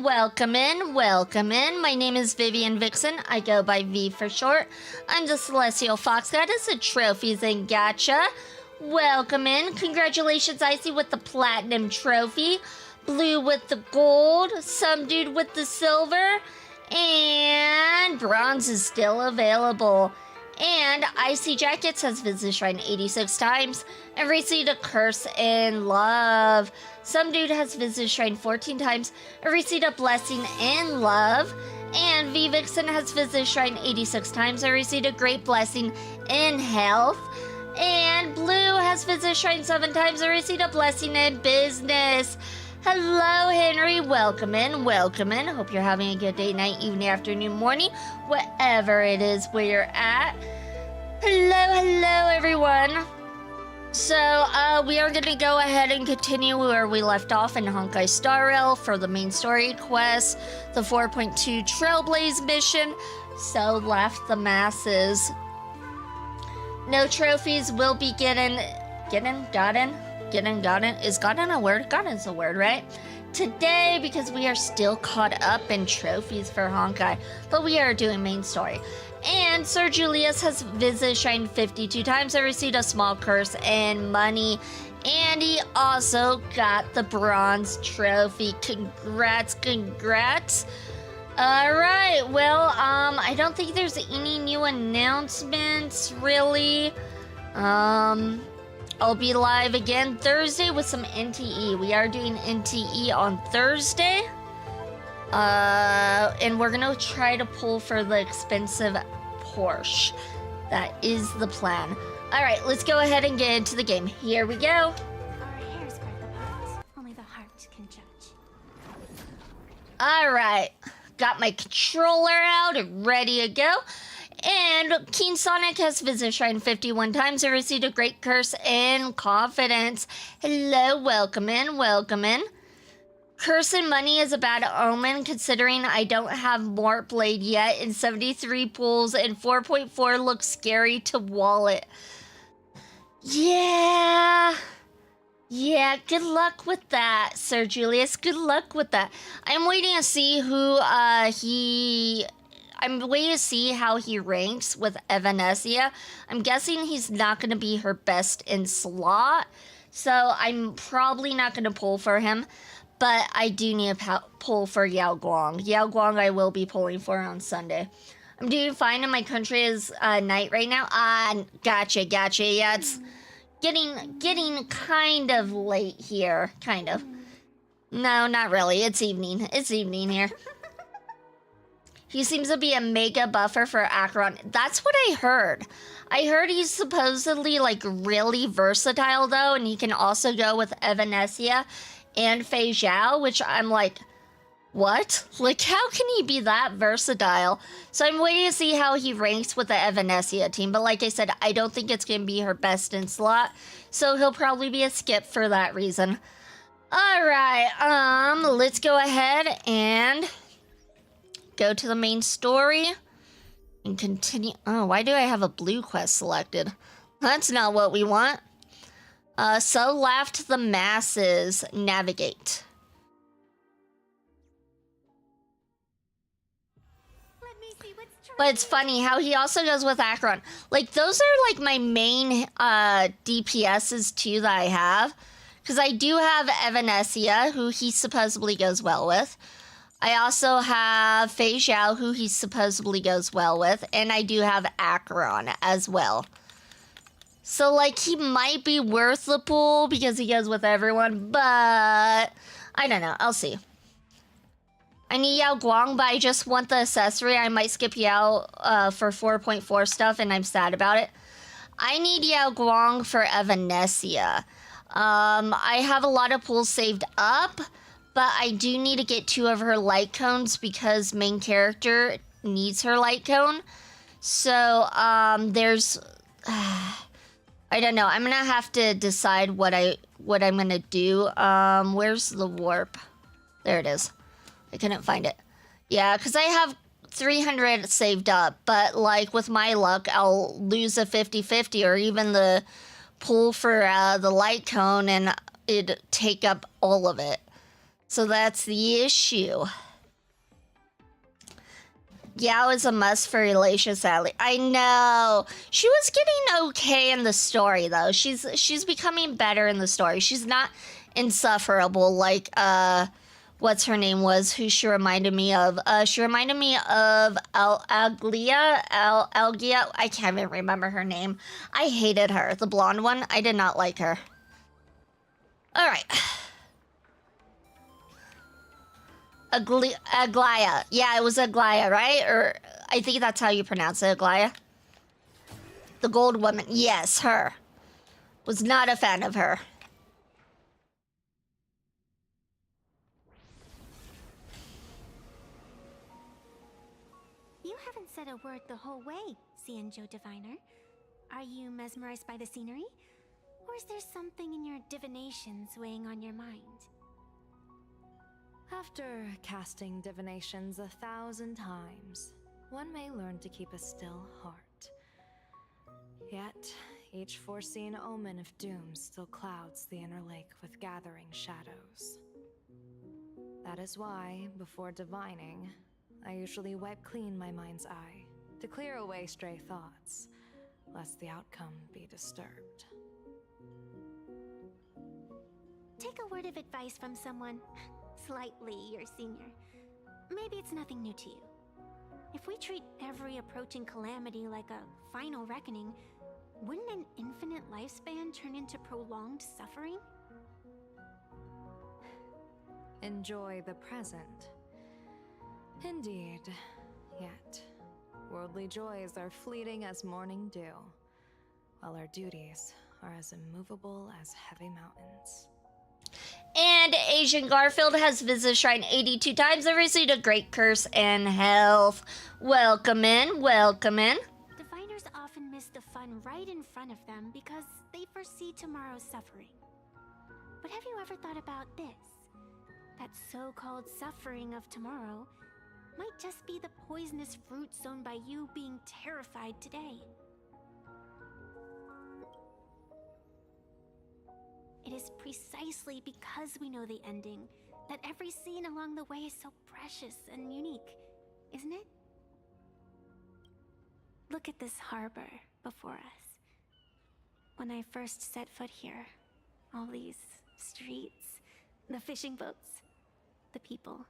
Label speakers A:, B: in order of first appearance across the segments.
A: welcome in, welcome in. My name is Vivian Vixen. I go by V for short. I'm the Celestial Fox Goddess of Trophies and Gacha. Welcome in. Congratulations, Icy, with the Platinum Trophy. Blue with the gold. Some dude with the silver. And bronze is still available. And Icy Jackets has visited Shrine 86 times and received a curse in love. Some dude has visited Shrine 14 times and received a blessing in love. And V Vixen has visited Shrine 86 times and received a great blessing in health. And Blue has visited Shrine 7 times and received a blessing in business. Hello, Henry. Welcome in. Welcome in. Hope you're having a good day, night, evening, afternoon, morning, whatever it is where you're at. Hello, everyone. So, we are going to go ahead and continue where we left off in Honkai Star Rail for the main story quest, the 4.2 Trailblaze mission. So left the masses. No trophies will be gotten. Is gotten a word? Gotten's a word, right? Today, because we are still caught up in trophies for Honkai, but we are doing main story. And Sir Julius has visited Shrine 52 times and received a small curse and money. And he also got the bronze trophy. Congrats. Alright, well, I don't think there's any new announcements, really. I'll be live again Thursday with some NTE. We are doing NTE on Thursday. And we're gonna try to pull for the expensive Porsche. That is the plan. Alright, let's go ahead and get into the game. Here we go.
B: Our hairs part the parts. Only the heart can judge.
A: Alright, got my controller out and ready to go. And King Sonic has visited Shrine 51 times and received a great curse and confidence. Hello, welcome in. Curse and money is a bad omen considering I don't have Mort Blade yet and 73 pulls and 4.4 looks scary to wallet. Yeah, good luck with that, Sir Julius. Good luck with that. I'm waiting to see I'm waiting to see how he ranks with Evanesia. I'm guessing he's not going to be her best in slot, so I'm probably not going to pull for him, but I do need to pull for Yao Guang. Yao Guang I will be pulling for on Sunday. I'm doing fine in my country is night right now. Gotcha. Yeah, it's getting kind of late here. Kind of. No, not really. It's evening. It's evening here. He seems to be a mega buffer for Acheron. That's what I heard. I heard he's supposedly, like, really versatile, though, and he can also go with Evanesia and Fei Zhao, which I'm like, what? Like, how can he be that versatile? So I'm waiting to see how he ranks with the Evanesia team, but like I said, I don't think it's going to be her best in slot, so he'll probably be a skip for that reason. Alright, let's go ahead and go to the main story and continue. Oh, why do I have a blue quest selected? That's not what we want. So left the masses, navigate.
B: Let me see what's true.
A: But it's funny how he also goes with Acheron. Like, those are like my main DPSs too that I have. Because I do have Evanesia, who he supposedly goes well with. I also have Fei Zhao, who he supposedly goes well with, and I do have Acheron as well. So, like, he might be worth the pull because he goes with everyone, but I don't know. I'll see. I need Yao Guang, but I just want the accessory. I might skip Yao for 4.4 stuff, and I'm sad about it. I need Yao Guang for Evanesia. I have a lot of pulls saved up, but I do need to get 2 of her light cones because main character needs her light cone. So, there's... I don't know. I'm gonna have to decide what I'm gonna do. Where's the warp? There it is. I couldn't find it. Yeah, because I have 300 saved up, but, like, with my luck, I'll lose a 50-50 or even the pull for the light cone and it'd take up all of it. So that's the issue. Yao is a must for Elisha, sadly. I know. She was getting okay in the story though. She's becoming better in the story. She's not insufferable like what's her name was, who she reminded me of. She reminded me of Algia. I can't even remember her name. I hated her. The blonde one. I did not like her. Alright. Aglaya. Yeah, it was Aglaya, right? Or I think that's how you pronounce it, Aglaya. The gold woman. Yes, her. Was not a fan of her.
B: You haven't said a word the whole way, Xianzhou Diviner. Are you mesmerized by the scenery? Or is there something in your divinations weighing on your mind?
C: After casting divinations 1,000 times, one may learn to keep a still heart. Yet, each foreseen omen of doom still clouds the inner lake with gathering shadows. That is why, before divining, I usually wipe clean my mind's eye to clear away stray thoughts, lest the outcome be disturbed.
B: Take a word of advice from someone slightly your senior. Maybe it's nothing new to you. If we treat every approaching calamity like a final reckoning, wouldn't an infinite lifespan turn into prolonged suffering?
C: Enjoy the present. Indeed, yet worldly joys are fleeting as morning dew, while our duties are as immovable as heavy mountains.
A: And Asian Garfield has visited Shrine 82 times and received a great curse and health. Welcome in, welcome in.
B: Diviners often miss the fun right in front of them because they foresee tomorrow's suffering. But have you ever thought about this? That so-called suffering of tomorrow might just be the poisonous fruit sown by you being terrified today. It is precisely because we know the ending that every scene along the way is so precious and unique, isn't it? Look at this harbor before us. When I first set foot here, all these streets, the fishing boats, the people,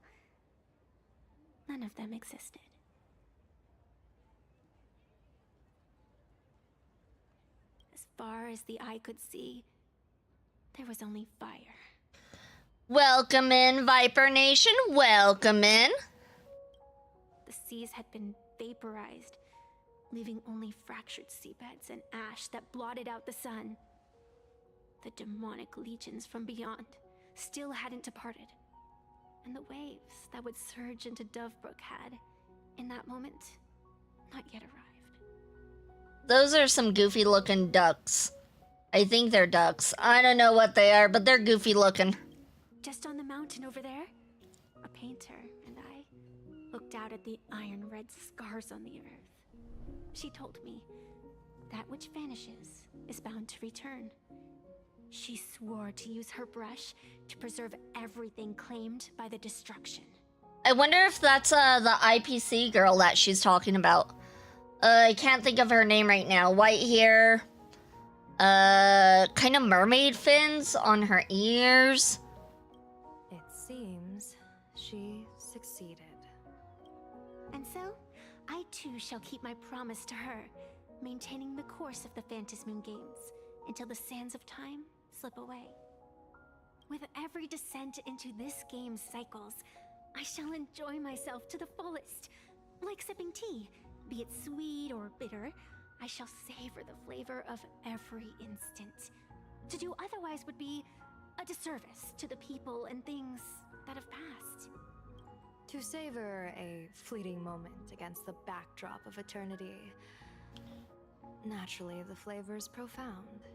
B: none of them existed. As far as the eye could see, there was only fire.
A: Welcome in, Viper Nation, welcome in.
B: The seas had been vaporized, leaving only fractured seabeds and ash that blotted out the sun. The demonic legions from beyond still hadn't departed, and the waves that would surge into Dovebrook had, in that moment, not yet arrived.
A: Those are some goofy looking ducks. I think they're ducks. I don't know what they are, but they're goofy looking.
B: Just on the mountain over there, a painter and I looked out at the iron red scars on the earth. She told me, that which vanishes is bound to return. She swore to use her brush to preserve everything claimed by the destruction.
A: I wonder if that's the IPC girl that she's talking about. I can't think of her name right now. White hair, kind of mermaid fins on her ears.
C: It seems she succeeded.
B: And so, I too shall keep my promise to her, maintaining the course of the Phantasmoon Games until the sands of time slip away. With every descent into this game's cycles, I shall enjoy myself to the fullest. Like sipping tea, be it sweet or bitter, I shall savor the flavor of every instant. To do otherwise would be a disservice to the people and things that have passed.
C: To savor a fleeting moment against the backdrop of eternity. Naturally, the flavor's profound.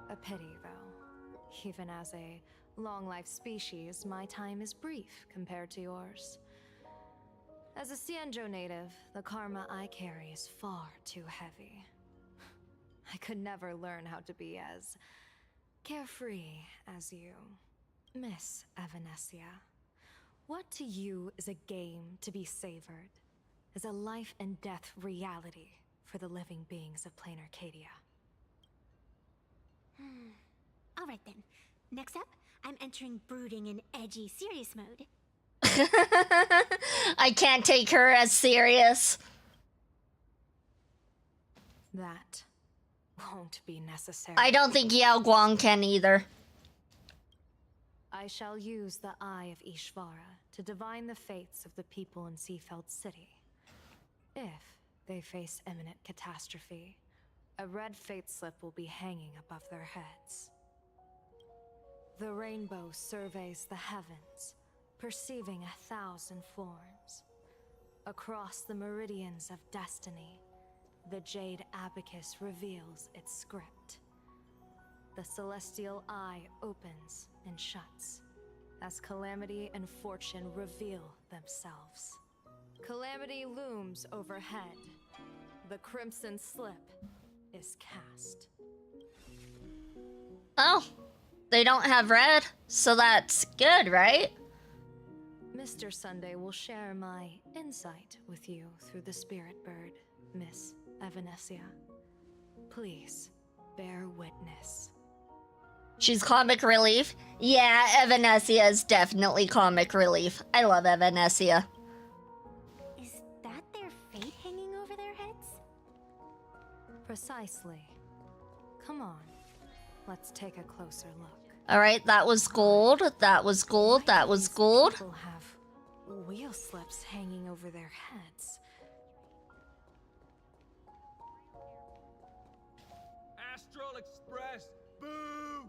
C: A pity, though. Even as a long-life species, my time is brief compared to yours. As a Xianzhou native, the karma I carry is far too heavy. I could never learn how to be as carefree as you. Miss Evanescia, what to you is a game to be savored? is a life and death reality for the living beings of Plain Arcadia.
B: Alright then. Next up, I'm entering brooding and edgy serious mode.
A: I can't take her as serious.
C: That won't be necessary.
A: I don't think Yao Guang can either.
C: I shall use the Eye of Ishvara to divine the fates of the people in Seafeld City. If they face imminent catastrophe, a red fate slip will be hanging above their heads. The rainbow surveys the heavens, perceiving 1,000 forms. Across the meridians of destiny, the Jade Abacus reveals its script. The celestial eye opens and shuts as calamity and fortune reveal themselves. Calamity looms overhead. The crimson slip is cast.
A: Oh, they don't have red, so that's good, right?
C: Mr. Sunday will share my insight with you through the spirit bird, Miss Evanesia. Please, bear witness.
A: She's comic relief. Yeah, Evanesia is definitely comic relief. I love Evanesia.
B: Is that their fate hanging over their heads?
C: Precisely. Come on, let's take a closer look.
A: Alright, that was gold. That was gold. That was gold.
C: People have wheel slips hanging over their heads.
D: Astral Express, boo!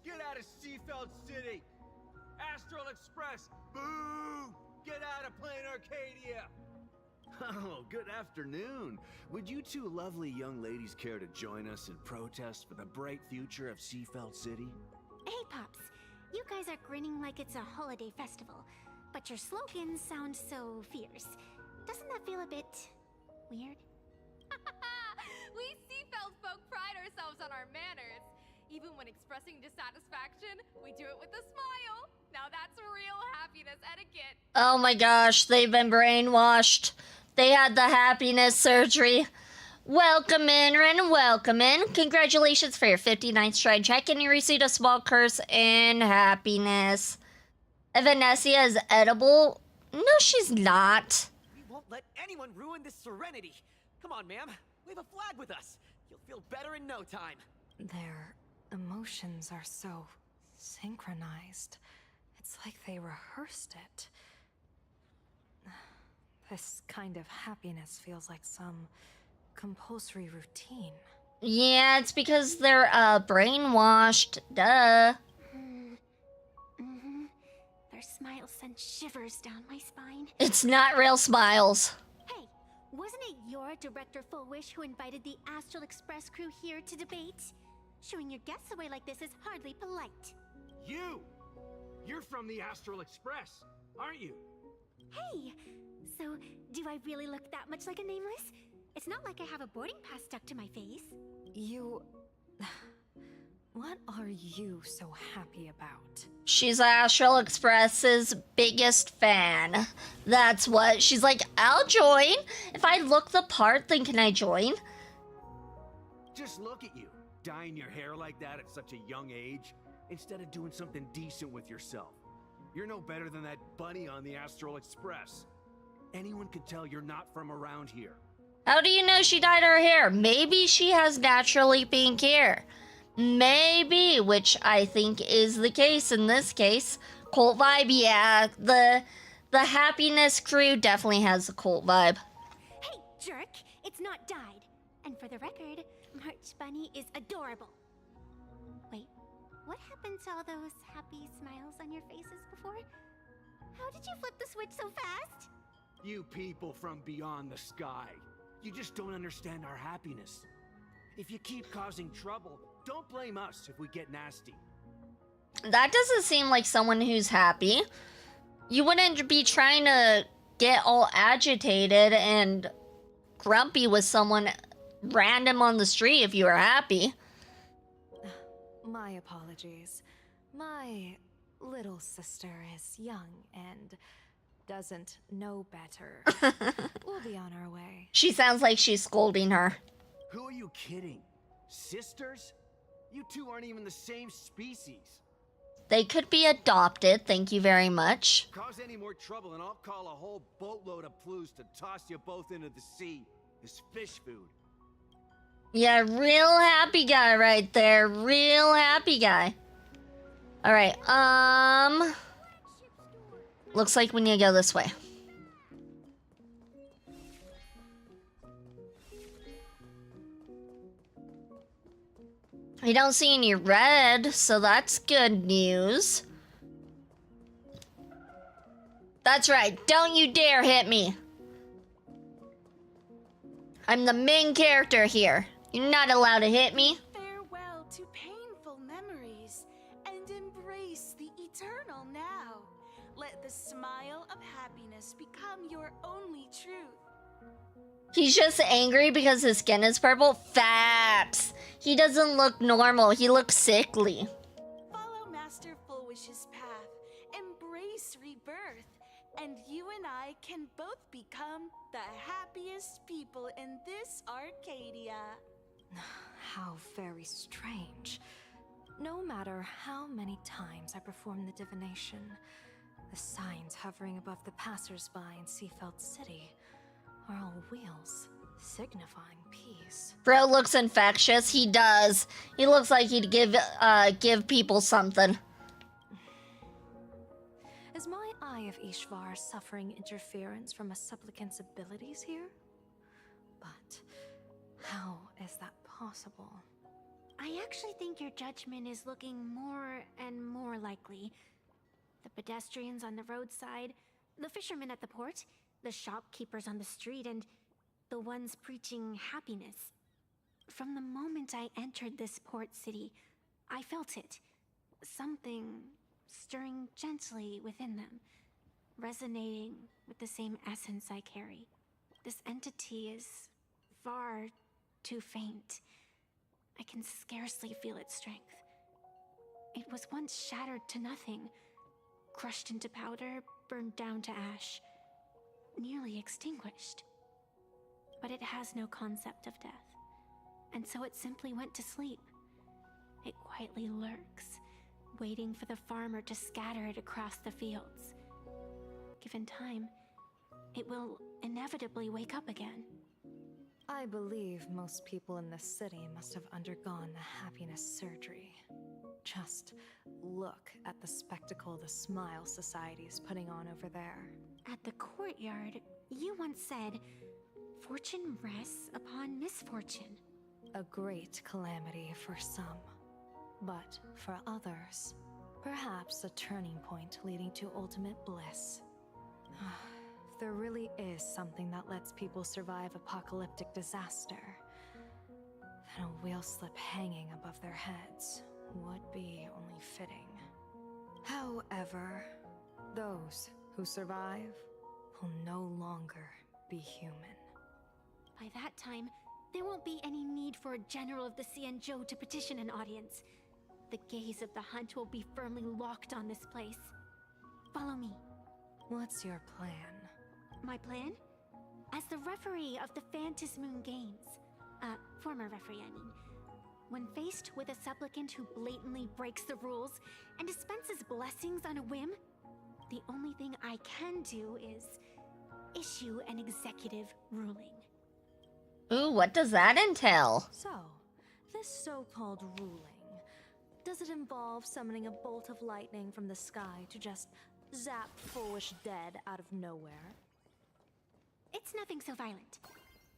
D: Get out of Seafeld City! Astral Express, boo! Get out of Plain Arcadia!
E: Oh, good afternoon. Would you two lovely young ladies care to join us in protest for the bright future of Seafeld City?
B: Hey, Pops. You guys are grinning like it's a holiday festival, but your slogans sound so fierce. Doesn't that feel a bit weird?
F: We Seafeld folk pride ourselves on our manners. Even when expressing dissatisfaction, we do it with a smile. Now that's real happiness etiquette.
A: Oh my gosh, they've been brainwashed. They had the happiness surgery. Welcome in, Ren. Welcome in. Congratulations for your 59th stride check, and you received a small curse in happiness. Evanesia is edible? No, she's not.
G: We won't let anyone ruin this serenity. Come on, ma'am. Wave a flag with us. You'll feel better in no time.
C: Their emotions are so synchronized. It's like they rehearsed it. This kind of happiness feels like some compulsory routine.
A: Yeah, it's because they're brainwashed. Duh.
B: Their smiles send shivers down my spine.
A: It's not real smiles.
B: Hey, wasn't it your Director Fullwish who invited the Astral Express crew here to debate? Showing your guests away like this is hardly polite.
D: You! You're from the Astral Express, aren't you?
B: Hey, so do I really look that much like a nameless? It's not like I have a boarding pass stuck to my face.
C: You... What are you so happy about?
A: She's Astral Express's biggest fan. That's what. She's like, I'll join. If I look the part, then can I join?
E: Just look at you, dyeing your hair like that at such a young age, instead of doing something decent with yourself. You're no better than that bunny on the Astral Express. Anyone could tell you're not from around here.
A: How do you know she dyed her hair? Maybe she has naturally pink hair. Maybe, which I think is the case in this case. Cult vibe, yeah. The happiness crew definitely has a cult vibe.
B: Hey, jerk! It's not dyed. And for the record, March Bunny is adorable. Wait, what happened to all those happy smiles on your faces before? How did you flip the switch so fast?
E: You people from beyond the sky. You just don't understand our happiness. If you keep causing trouble, don't blame us if we get nasty.
A: That doesn't seem like someone who's happy. You wouldn't be trying to get all agitated and grumpy with someone random on the street if you were happy.
C: My apologies. My little sister is young and doesn't know better. We'll be on our way.
A: She sounds like she's scolding her.
E: Who are you kidding? Sisters? You two aren't even the same species.
A: They could be adopted, thank you very much.
E: Cause any more trouble and I'll call a whole boatload of Ploos to toss you both into the sea as fish food.
A: Yeah, real happy guy right there. Real happy guy. Alright, looks like we need to go this way. I don't see any red, so that's good news. That's right, don't you dare hit me. I'm the main character here. You're not allowed to hit me.
H: Farewell to painful memories and embrace the eternal now. Let the smile of happiness become your only truth.
A: He's just angry because his skin is purple. Facts. He doesn't look normal. He looks sickly.
H: Follow Master Fulwish's path. Embrace rebirth. And you and I can both become the happiest people in this Arcadia.
C: How very strange. No matter how many times I perform the divination, the signs hovering above the passers-by in Seafeld City are all wheels, signifying peace.
A: Bro looks infectious. He does. He looks like he'd give people something.
C: Is my Eye of Ishvar suffering interference from a supplicant's abilities here? But how is that possible?
B: I actually think your judgment is looking more and more likely. The pedestrians on the roadside, the fishermen at the port, the shopkeepers on the street, and the ones preaching happiness. From the moment I entered this port city, I felt it. Something stirring gently within them, resonating with the same essence I carry. This entity is far too faint. I can scarcely feel its strength. It was once shattered to nothing, crushed into powder, burned down to ash, nearly extinguished. But it has no concept of death, and so it simply went to sleep. It quietly lurks, waiting for the farmer to scatter it across the fields. Given time, it will inevitably wake up again.
C: I believe most people in this city must have undergone the happiness surgery. Just look at the spectacle the Smile Society is putting on over there.
B: At the courtyard, you once said, "Fortune rests upon misfortune."
C: A great calamity for some, but for others, perhaps a turning point leading to ultimate bliss. If there really is something that lets people survive apocalyptic disaster, then a wheel slip hanging above their heads would be only fitting. However, those who survive will no longer be human.
B: By that time, there won't be any need for a general of the Xianzhou to petition an audience. The gaze of the hunt will be firmly locked on this place. Follow me.
C: What's your plan?
B: My plan? As the referee of the Phantasmoon Games, former referee, I mean, when faced with a supplicant who blatantly breaks the rules and dispenses blessings on a whim, the only thing I can do is issue an executive ruling.
A: Ooh, what does that entail?
C: So, this so-called ruling, does it involve summoning a bolt of lightning from the sky to just zap Foolish dead out of nowhere?
B: It's nothing so violent.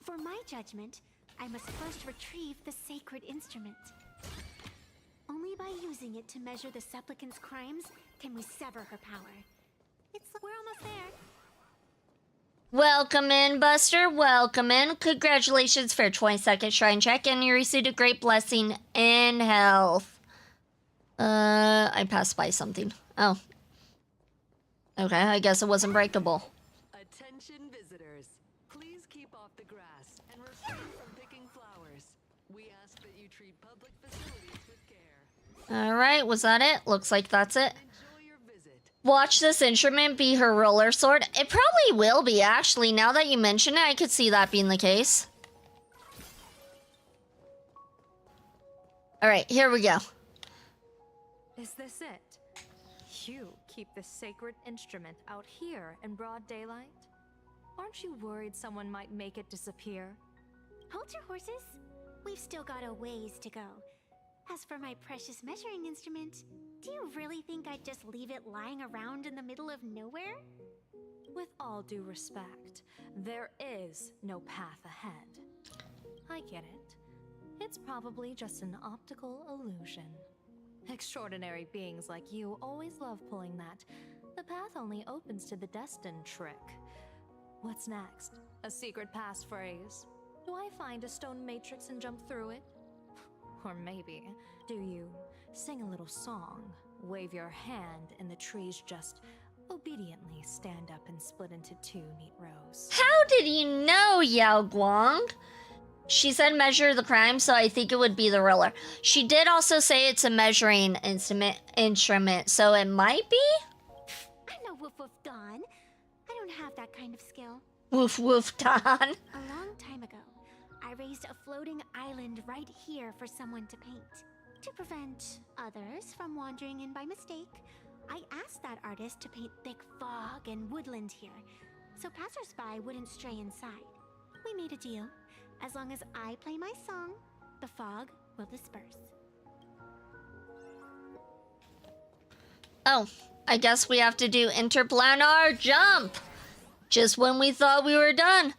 B: For my judgment, I must first retrieve the sacred instrument. Only by using it to measure the supplicant's crimes can we sever her power. We're almost there.
A: Welcome in, Buster. Welcome in. Congratulations for a 20-second shrine check, and you received a great blessing in health. I passed by something. Oh. Okay, I guess it wasn't breakable.
I: Attention visitors. Please keep off the grass and refrain from picking flowers. We ask that you treat public facilities with care.
A: Alright, was that it? Looks like that's it.
I: Enjoy your visit.
A: Watch this instrument be her roller sword? It probably will be, actually. Now that you mention it, I could see that being the case. Alright, here we go.
C: Is this it? You keep this sacred instrument out here in broad daylight? Aren't you worried someone might make it disappear?
B: Hold your horses. We've still got a ways to go. As for my precious measuring instrument, do you really think I'd just leave it lying around in the middle of nowhere?
C: With all due respect, there is no path ahead. I get it. It's probably just an optical illusion. Extraordinary beings like you always love pulling that. The path only opens to the destined trick. What's next? A secret passphrase? Do I find a stone matrix and jump through it? Or maybe, do you sing a little song, wave your hand, and the trees just obediently stand up and split into 2 neat rows?
A: How did you know, Yao Guang? She said measure the crime, so I think it would be the ruler. She did also say it's a measuring instrument, so it might be?
B: I'm no Woof Woof Dawn. I don't have that kind of skill.
A: Woof Woof Dawn.
B: A long time ago, I raised a floating island right here for someone to paint. To prevent others from wandering in by mistake, I asked that artist to paint thick fog and woodland here, so passersby wouldn't stray inside. We made a deal. As long as I play my song, the fog will disperse.
A: Oh, I guess we have to do interplanar jump. Just when we thought we were done.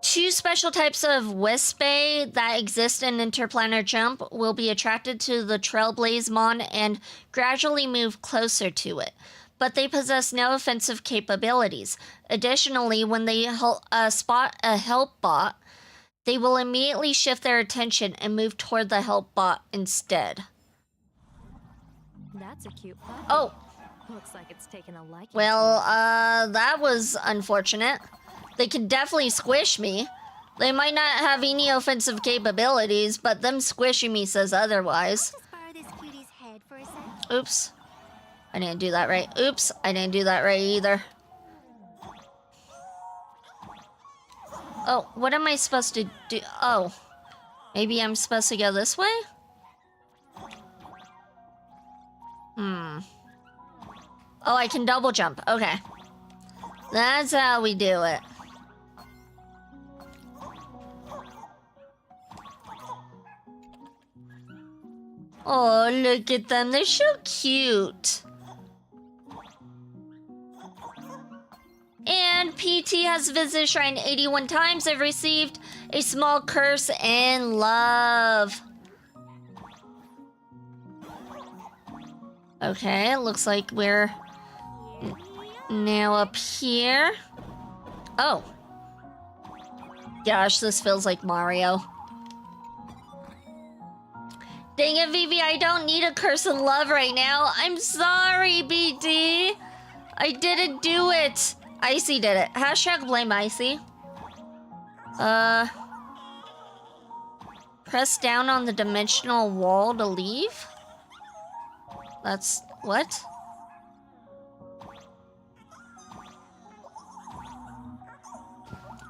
A: 2 special types of Wispe that exist in interplanar jump will be attracted to the Trailblazemon and gradually move closer to it, but they possess no offensive capabilities. Additionally, when they spot a help bot, they will immediately shift their attention and move toward the help bot instead.
C: That's a cute puppy.
A: Oh,
C: Looks like it's taken a liking.
A: well, that was unfortunate. They could definitely squish me. They might not have any offensive capabilities, but them squishing me says otherwise.
B: Just borrow this cutie's head for a sec.
A: Oops. I didn't do that right. Oops, I didn't do that right either. Oh, what am I supposed to do? Oh, maybe I'm supposed to go this way? Oh, I can double jump. Okay. That's how we do it. Oh, look at them. They're so cute. And PT has visited Shrine 81 times and received a small curse and love. Okay, it looks like we're now up here. Oh. Gosh, this feels like Mario. Dang it, Vivi, I don't need a curse and love right now. I'm sorry, BD. I didn't do it. Icy did it. Hashtag blame Icy. Press down on the dimensional wall to leave? That's... what?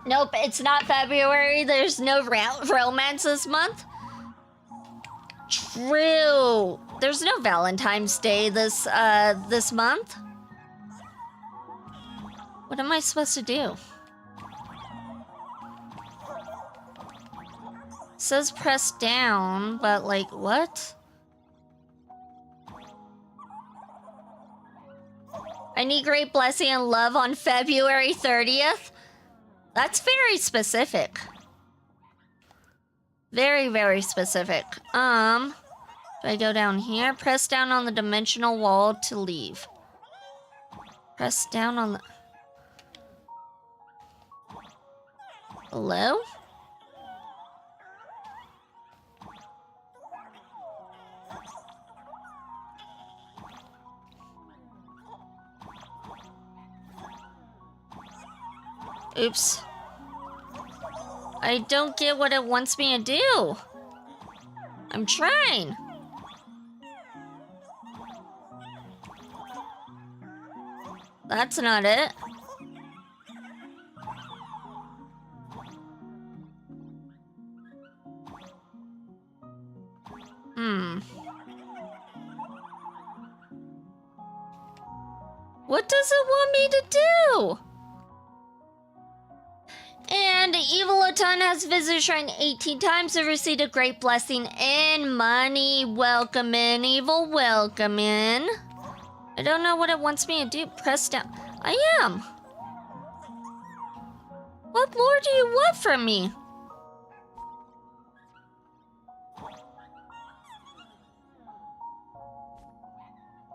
A: Nope, it's not February. There's no romance this month. True. There's no Valentine's Day this month. What am I supposed to do? It says press down, but like, what? I need great blessing and love on February 30th. That's very specific. Very, very specific. Do I go down here? Press down on the dimensional wall to leave. Press down on the... Hello? Oops. I don't get what it wants me to do. I'm trying. That's not it. What does it want me to do? And Evil Aton has visited Shrine 18 times and received a great blessing and money. Welcome in, Evil. Welcome in. I don't know what it wants me to do. Press down. I am. What more do you want from me?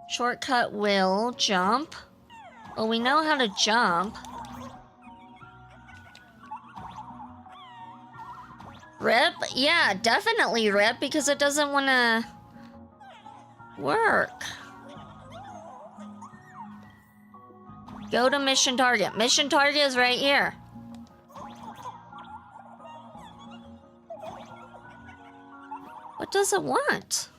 A: Shortcut will jump. Well, we know how to jump. Rip? Yeah, definitely rip, because it doesn't want to work. Go to mission target. Mission target is right here. What does it want?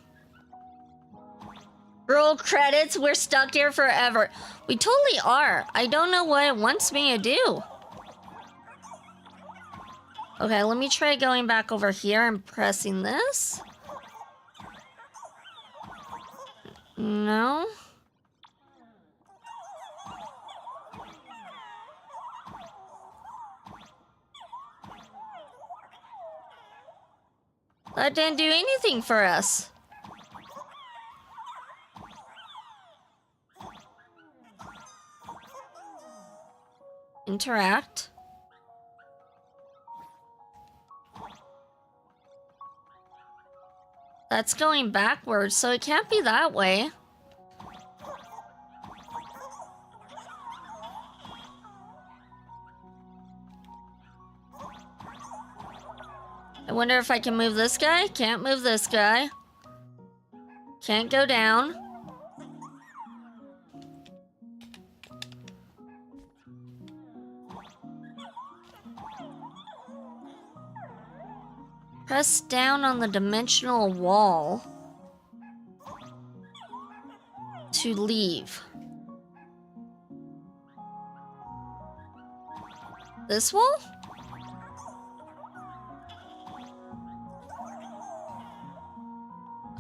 A: Roll credits, we're stuck here forever. We totally are. I don't know what it wants me to do. Okay, let me try going back over here and pressing this. No. That didn't do anything for us. Interact. That's going backwards, so it can't be that way. I wonder if I can move this guy. Can't move this guy. Can't go down. Press down on the dimensional wall to leave. This wall?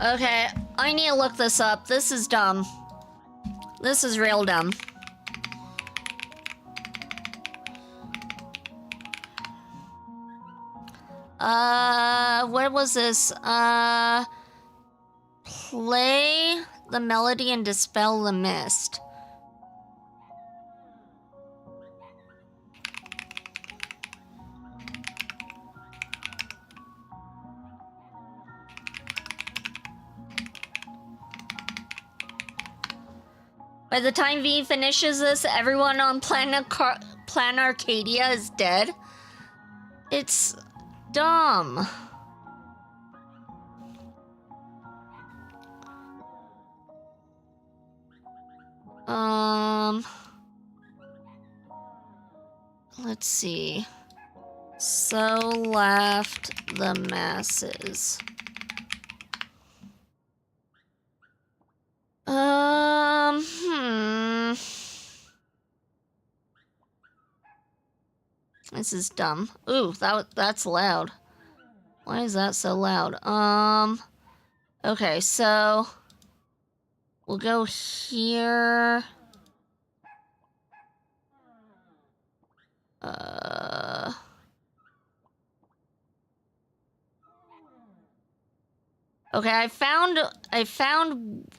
A: Okay, I need to look this up. This is dumb. This is real dumb. What was this? Play the melody and dispel the mist. By the time V finishes this, everyone on Plan Arcadia is dead. It's dumb. Let's see. So left the masses. This is dumb. Ooh, that's loud. Why is that so loud? Okay, so we'll go here. Okay, I found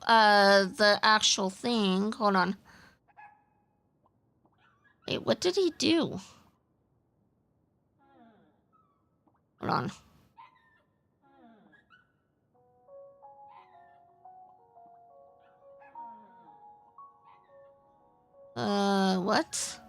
A: the actual thing. Hold on. Wait, what did he do? Hold on. What?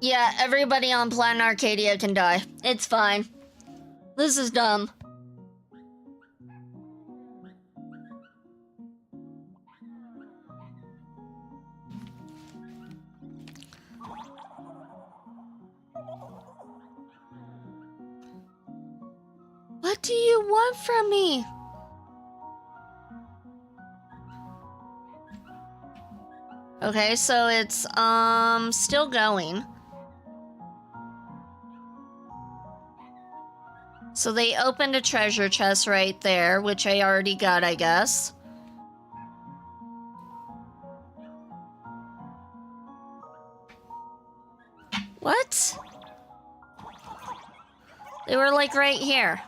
A: Yeah, everybody on Plan Arcadia can die. It's fine. This is dumb. What do you want from me? Okay, so it's still going. So they opened a treasure chest right there, which I already got, I guess. What? They were like right here.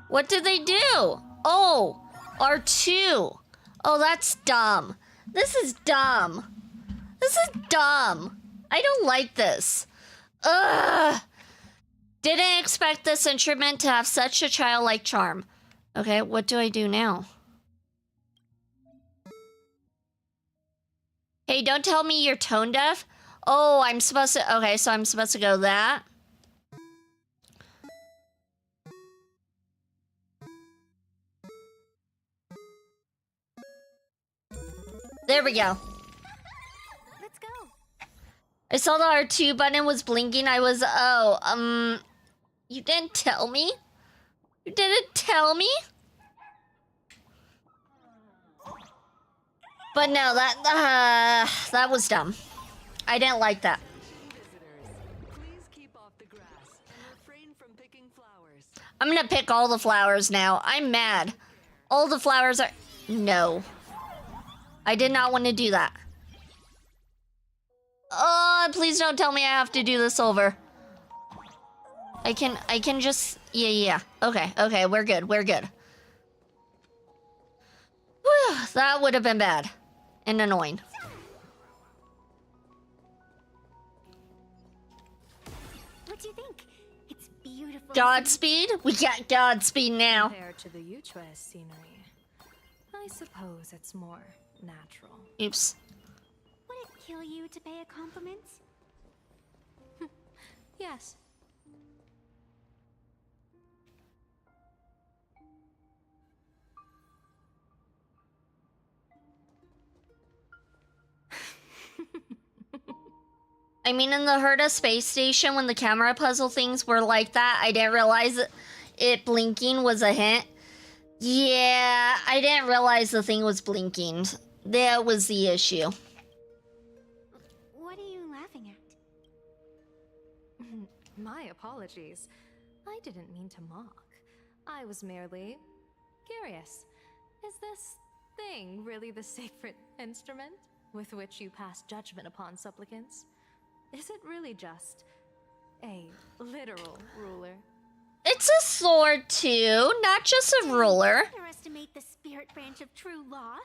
A: What did they do? Oh, R2. Oh, that's dumb. This is dumb. This is dumb. I don't like this. Ugh. Didn't expect this instrument to have such a childlike charm. Okay, what do I do now? Hey, don't tell me you're tone deaf. Oh, I'm supposed to... Okay, so I'm supposed to go that. There we go.
B: Let's go.
A: I saw the R2 button was blinking. I was... Oh, you didn't tell me? You didn't tell me? But no, that was dumb. I didn't like that.
I: Please keep off the grass and refrain from picking flowers.
A: I'm gonna pick all the flowers now. I'm mad. All the flowers are... No. I did not want to do that. Oh, please don't tell me I have to do this over. I can just... Yeah. Okay, we're good. Whew, that would have been bad. And annoying.
B: What do you think? It's beautiful.
A: Godspeed? We got Godspeed now.
C: Compared to the Yuchue scenery, I suppose it's more natural.
A: Oops.
B: Would it kill you to pay a compliment?
C: Yes.
A: I mean, in the Herta space station, when the camera puzzle things were like that, I didn't realize it blinking was a hint. Yeah, I didn't realize the thing was blinking. That was the issue.
B: What are you laughing at?
C: My apologies. I didn't mean to mock. I was merely curious. Is this thing really the sacred instrument with which you pass judgment upon supplicants? Is it really just a literal ruler?
A: It's a sword, too, not just a ruler.
B: Underestimate the spirit branch of true law.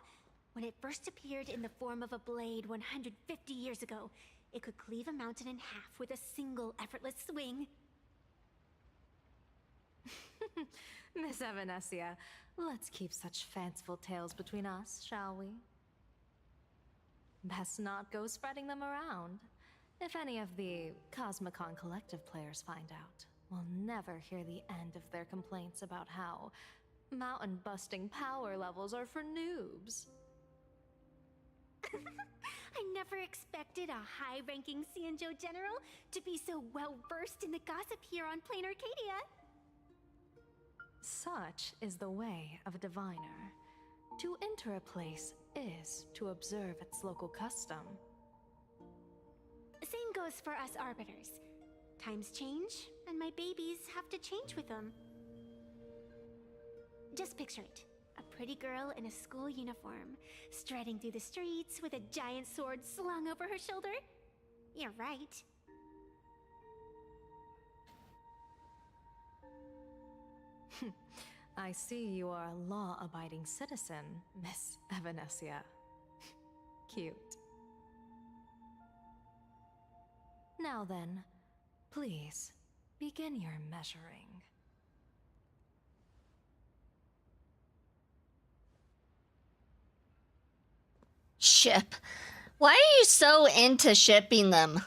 B: When it first appeared in the form of a blade 150 years ago, it could cleave a mountain in half with a single effortless swing.
C: Miss Evanesia, let's keep such fanciful tales between us, shall we? Best not go spreading them around. If any of the Cosmicon Collective players find out, we'll never hear the end of their complaints about how mountain-busting power levels are for noobs.
B: I never expected a high-ranking Xianzhou general to be so well-versed in the gossip here on Plain Arcadia.
C: Such is the way of a diviner. To enter a place is to observe its local custom.
B: Same goes for us arbiters. Times change, and my babies have to change with them. Just picture it. A pretty girl in a school uniform, striding through the streets with a giant sword slung over her shoulder. You're right.
C: I see you are a law-abiding citizen, Miss Evanesia. Cute. Now then, please, begin your measuring.
A: Ship. Why are you so into shipping them?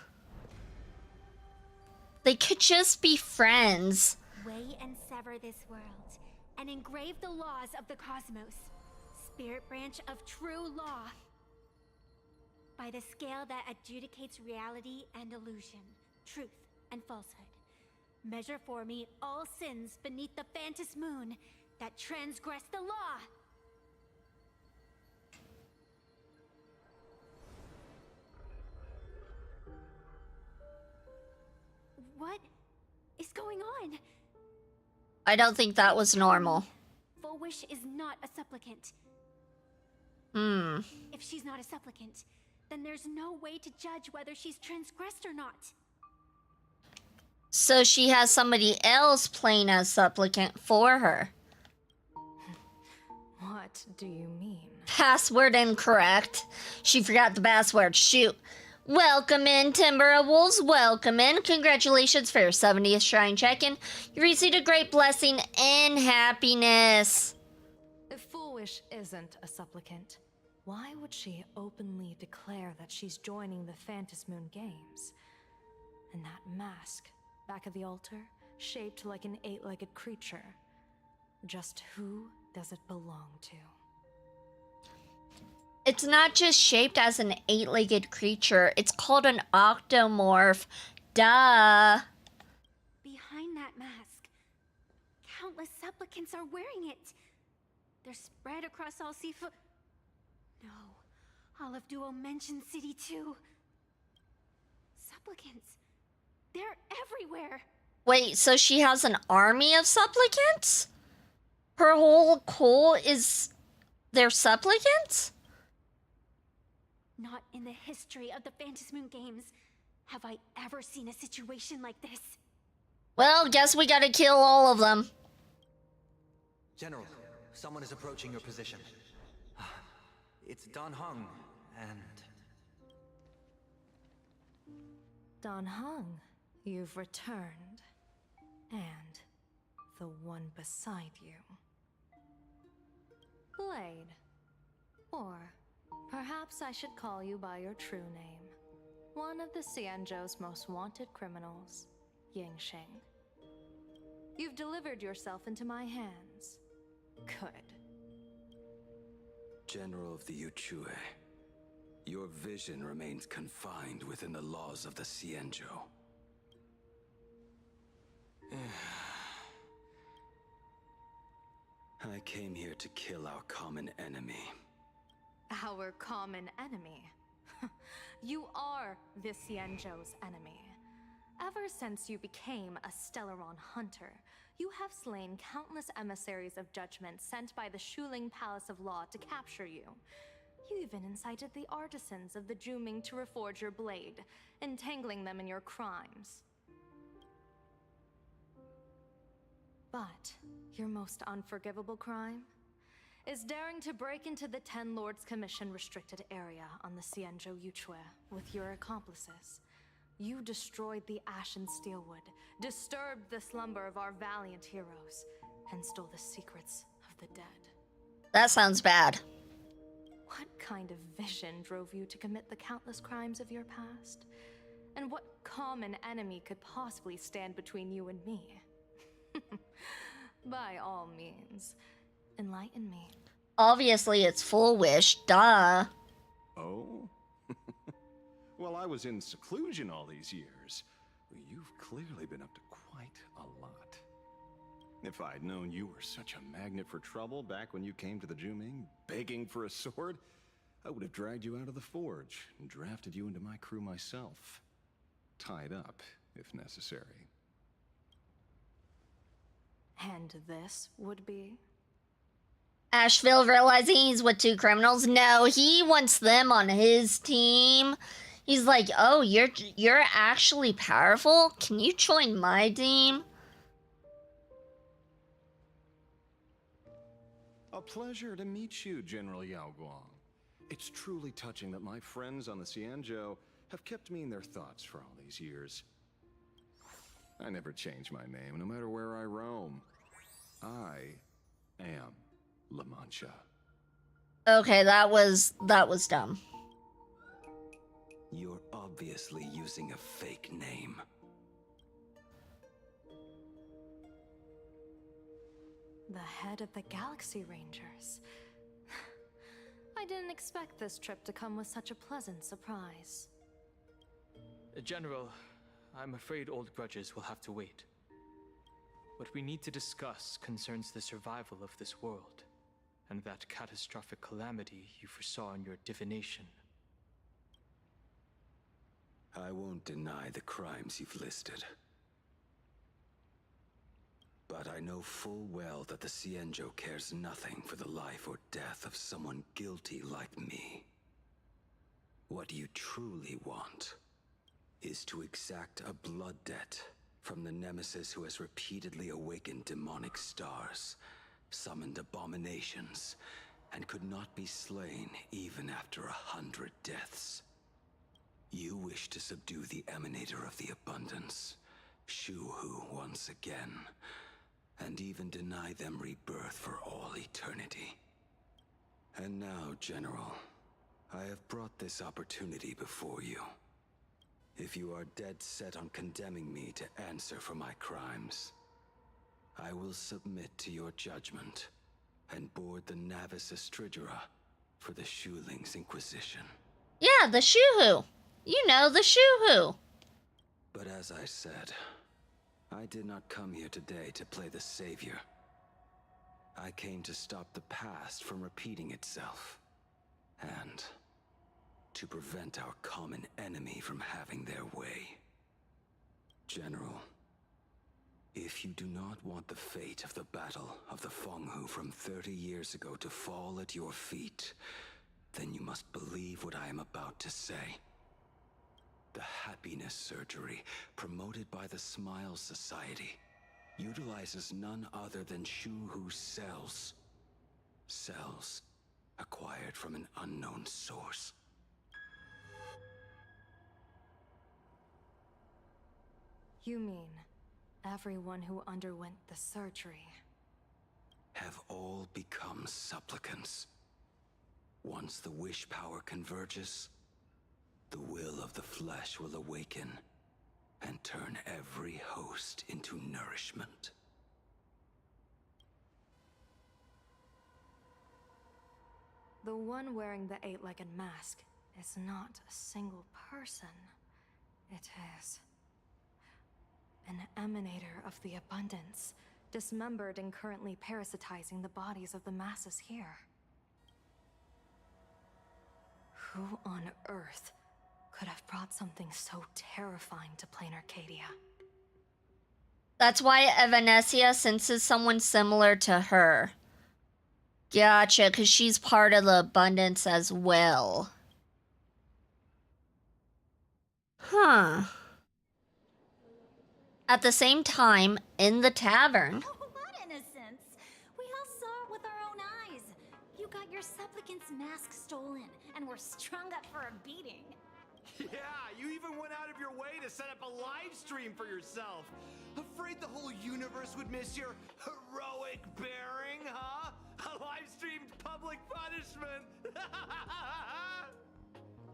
A: They could just be friends.
B: Weigh and sever this world, and engrave the laws of the cosmos. Spirit branch of true law. by the scale that adjudicates reality and illusion, truth and falsehood. Measure for me all sins beneath the Phantom Moon that transgress the law. What is going on?
A: I don't think that was normal.
B: Full Wish is not a supplicant. If she's not a supplicant, then there's no way to judge whether she's transgressed or not.
A: So she has somebody else playing as supplicant for her.
C: What do you mean?
A: Password incorrect. She forgot the password. Shoot. Welcome in, Timberwolves. Welcome in. Congratulations for your 70th Shrine check-in. You received a great blessing and happiness.
C: If Foolish isn't a supplicant, why would she openly declare that she's joining the Phantasmoon Games? And that mask, back of the altar, shaped like an 8-legged creature. Just who does it belong to?
A: It's not just shaped as an 8-legged creature. It's called an octomorph. Duh.
B: Behind that mask, countless supplicants are wearing it. They're spread across all Seafood. No, all of Duo Mention City too. Supplicants. They're everywhere.
A: Wait, so she has an army of supplicants? Her whole cult is their supplicants?
B: Not in the history of the Phantasmoon Games have I ever seen a situation like this.
A: Well, guess we gotta kill all of them.
J: General, someone is approaching your position. It's Dan Heng, and...
C: Dan Heng, you've returned. And the one beside you. Blade. Or perhaps I should call you by your true name. One of the Xianzhou's most wanted criminals, Yingxing. You've delivered yourself into my hands. Good.
K: General of the Yuchue, your vision remains confined within the laws of the Xianzhou. I came here to kill our common enemy.
C: Our common enemy? You are the Xianzhou's enemy. Ever since you became a Stellaron hunter, you have slain countless emissaries of judgment sent by the Shuling Palace of Law to capture you. You even incited the artisans of the Juming to reforge your blade, entangling them in your crimes. But your most unforgivable crime is daring to break into the Ten Lords Commission restricted area on the Xianzhou Yuchue with your accomplices. You destroyed the Ashen Steelwood, disturbed the slumber of our valiant heroes, and stole the secrets of the dead.
A: That sounds bad.
C: What kind of vision drove you to commit the countless crimes of your past? And what common enemy could possibly stand between you and me? By all means, enlighten me.
A: Obviously, it's Full Wish. Duh.
L: Oh? Well, I was in seclusion all these years. You've clearly been up to quite a lot. If I'd known you were such a magnet for trouble back when you came to the Juming, begging for a sword, I would have dragged you out of the forge and drafted you into my crew myself. Tied up, if necessary.
C: And this would be?
A: Asheville realizing he's with two criminals. No, he wants them on his team. He's like, oh, you're actually powerful? Can you join my team?
L: A pleasure to meet you, General Yao Guang. It's truly touching that my friends on the Xianzhou have kept me in their thoughts for all these years. I never change my name, no matter where I roam. I am La Mancha.
A: Okay, that was dumb.
K: You're obviously using a fake name.
C: The head of the Galaxy Rangers. I I didn't expect this trip to come with such a pleasant surprise.
M: General, I'm afraid old grudges will have to wait. What we need to discuss concerns the survival of this world, and that catastrophic calamity you foresaw in your divination.
K: I won't deny the crimes you've listed. But I know full well that the Xianzhou cares nothing for the life or death of someone guilty like me. What you truly want is to exact a blood debt from the nemesis who has repeatedly awakened demonic stars, summoned abominations, and could not be slain even after 100 deaths. You wish to subdue the Emanator of the Abundance, Shu-Hu, once again, and even deny them rebirth for all eternity. And now, General, I have brought this opportunity before you. If you are dead set on condemning me to answer for my crimes, I will submit to your judgment and board the Navis Astridura for the Shuling's Inquisition.
A: Yeah, the Shu-Hu. You know, the Shu-Hu.
K: But as I said, I did not come here today to play the savior. I came to stop the past from repeating itself, and to prevent our common enemy from having their way. General, if you do not want the fate of the Battle of the Fenghu from 30 years ago to fall at your feet, then you must believe what I am about to say. The happiness surgery, promoted by the Smile Society, utilizes none other than Shu-Hu's cells. Cells acquired from an unknown source.
C: You mean everyone who underwent the surgery
K: have all become supplicants. Once the wish power converges, the will of the flesh will awaken and turn every host into nourishment.
C: The one wearing the eight-legged mask is not a single person. It is an Emanator of the Abundance, dismembered and currently parasitizing the bodies of the masses here. Who on earth could have brought something so terrifying to plain Arcadia?
A: That's why Evanesia senses someone similar to her. Gotcha, because she's part of the Abundance as well. Huh. At the same time, in the tavern...
B: Oh, what innocence! We all saw it with our own eyes. You got your supplicant's mask stolen, and were strung up for a beating.
E: Yeah, you even went out of your way to set up a live stream for yourself. Afraid the whole universe would miss your heroic bearing, huh? A live-streamed public punishment.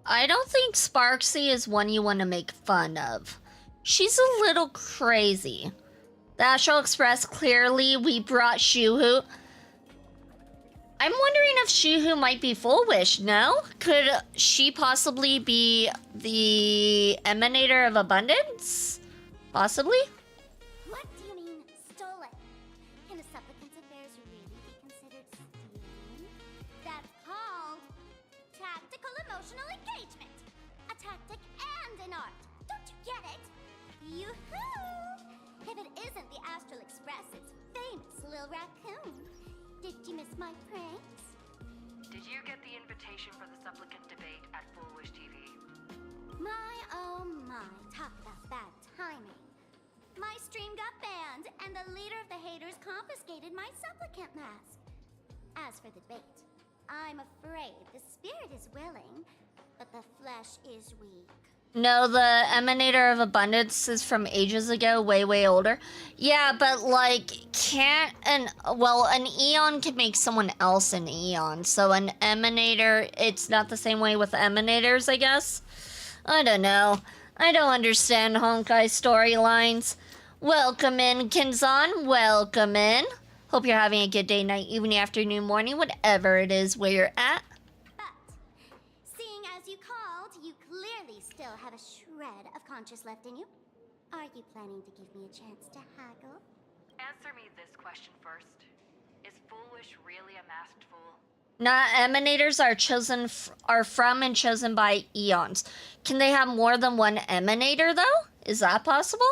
A: I don't think Sparksy is one you want to make fun of. She's a little crazy. The Astral Express, clearly we brought Shu-Hu. I'm wondering if Shu-Hu might be Full Wish, no? Could she possibly be the Emanator of Abundance? Possibly?
B: What do you mean, stolen? Can a supplicant's affairs really be considered stealing? That's called tactical emotional engagement. A tactic and an art. Don't you get it? Yoo-hoo! If it isn't the Astral Express, it's famous Lil Raccoon. Did you miss my pranks?
I: Did you get the invitation for the supplicant debate at Full Wish TV?
B: My oh my, talk about bad timing. My stream got banned, and the leader of the haters confiscated my supplicant mask. As for the debate, I'm afraid the spirit is willing, but the flesh is weak.
A: No, the Emanator of Abundance is from ages ago, way, way older. Yeah, but like, an Eon can make someone else an Eon. So an Emanator, it's not the same way with Emanators, I guess. I don't know. I don't understand Honkai storylines. Welcome in, Kinzan. Welcome in. Hope you're having a good day, night, evening, afternoon, morning, whatever it is where you're at.
B: But
N: self-conscious left in you? Are you planning to give me a chance to haggle?
O: Answer me this question first. Is Foolish really a masked fool?
A: Not emanators are from and chosen by eons. Can they have more than one emanator though? Is that possible?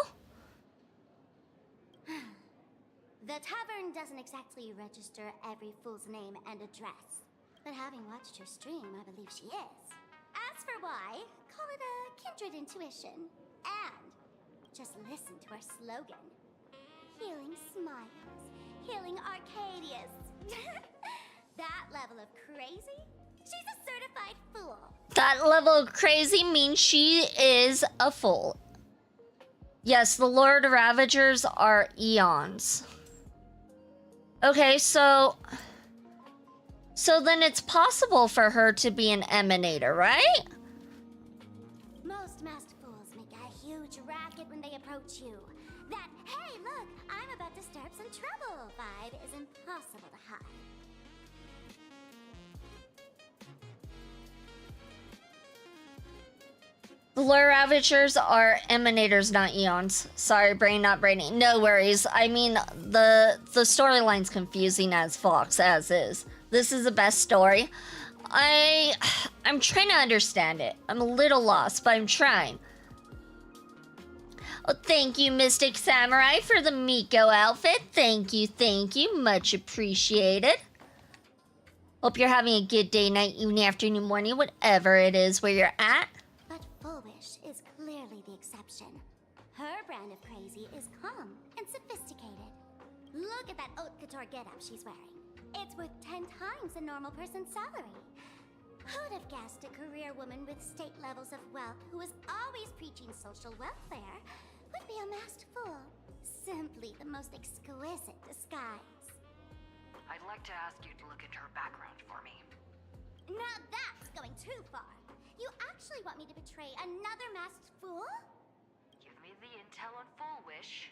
N: The tavern doesn't exactly register every fool's name and address. But having watched her stream, I believe she is. As for why, call it a kindred intuition. And just listen to our slogan. Healing smiles. Healing Arcadius. That level of crazy? She's a certified fool.
A: That level of crazy means she is a fool. Yes, the Lord Ravagers are eons. Okay, so then it's possible for her to be an emanator, right?
N: Most masked fools make a huge racket when they approach you. That, hey, look, I'm about to stir up some trouble vibe is impossible to hide.
A: The Lure Ravagers are emanators, not eons. Sorry, brain not brainy. No worries. I mean, the storyline's confusing as Fox, as is. This is the best story. I'm trying to understand it. I'm a little lost, but I'm trying. Oh, thank you, Mystic Samurai, for the Miko outfit. Thank you, thank you. Much appreciated. Hope you're having a good day, night, evening, afternoon, morning, whatever it is where you're at.
N: But Foolish is clearly the exception. Her brand of crazy is calm and sophisticated. Look at that haute couture getup she's wearing. It's worth 10 times a normal person's salary. Who'd have guessed a career woman with state levels of wealth who was always preaching social welfare would be a masked fool? Simply the most exquisite disguise.
O: I'd like to ask you to look into her background for me.
N: Now that's going too far. You actually want me to betray another masked fool?
O: Give me the intel on Foolish,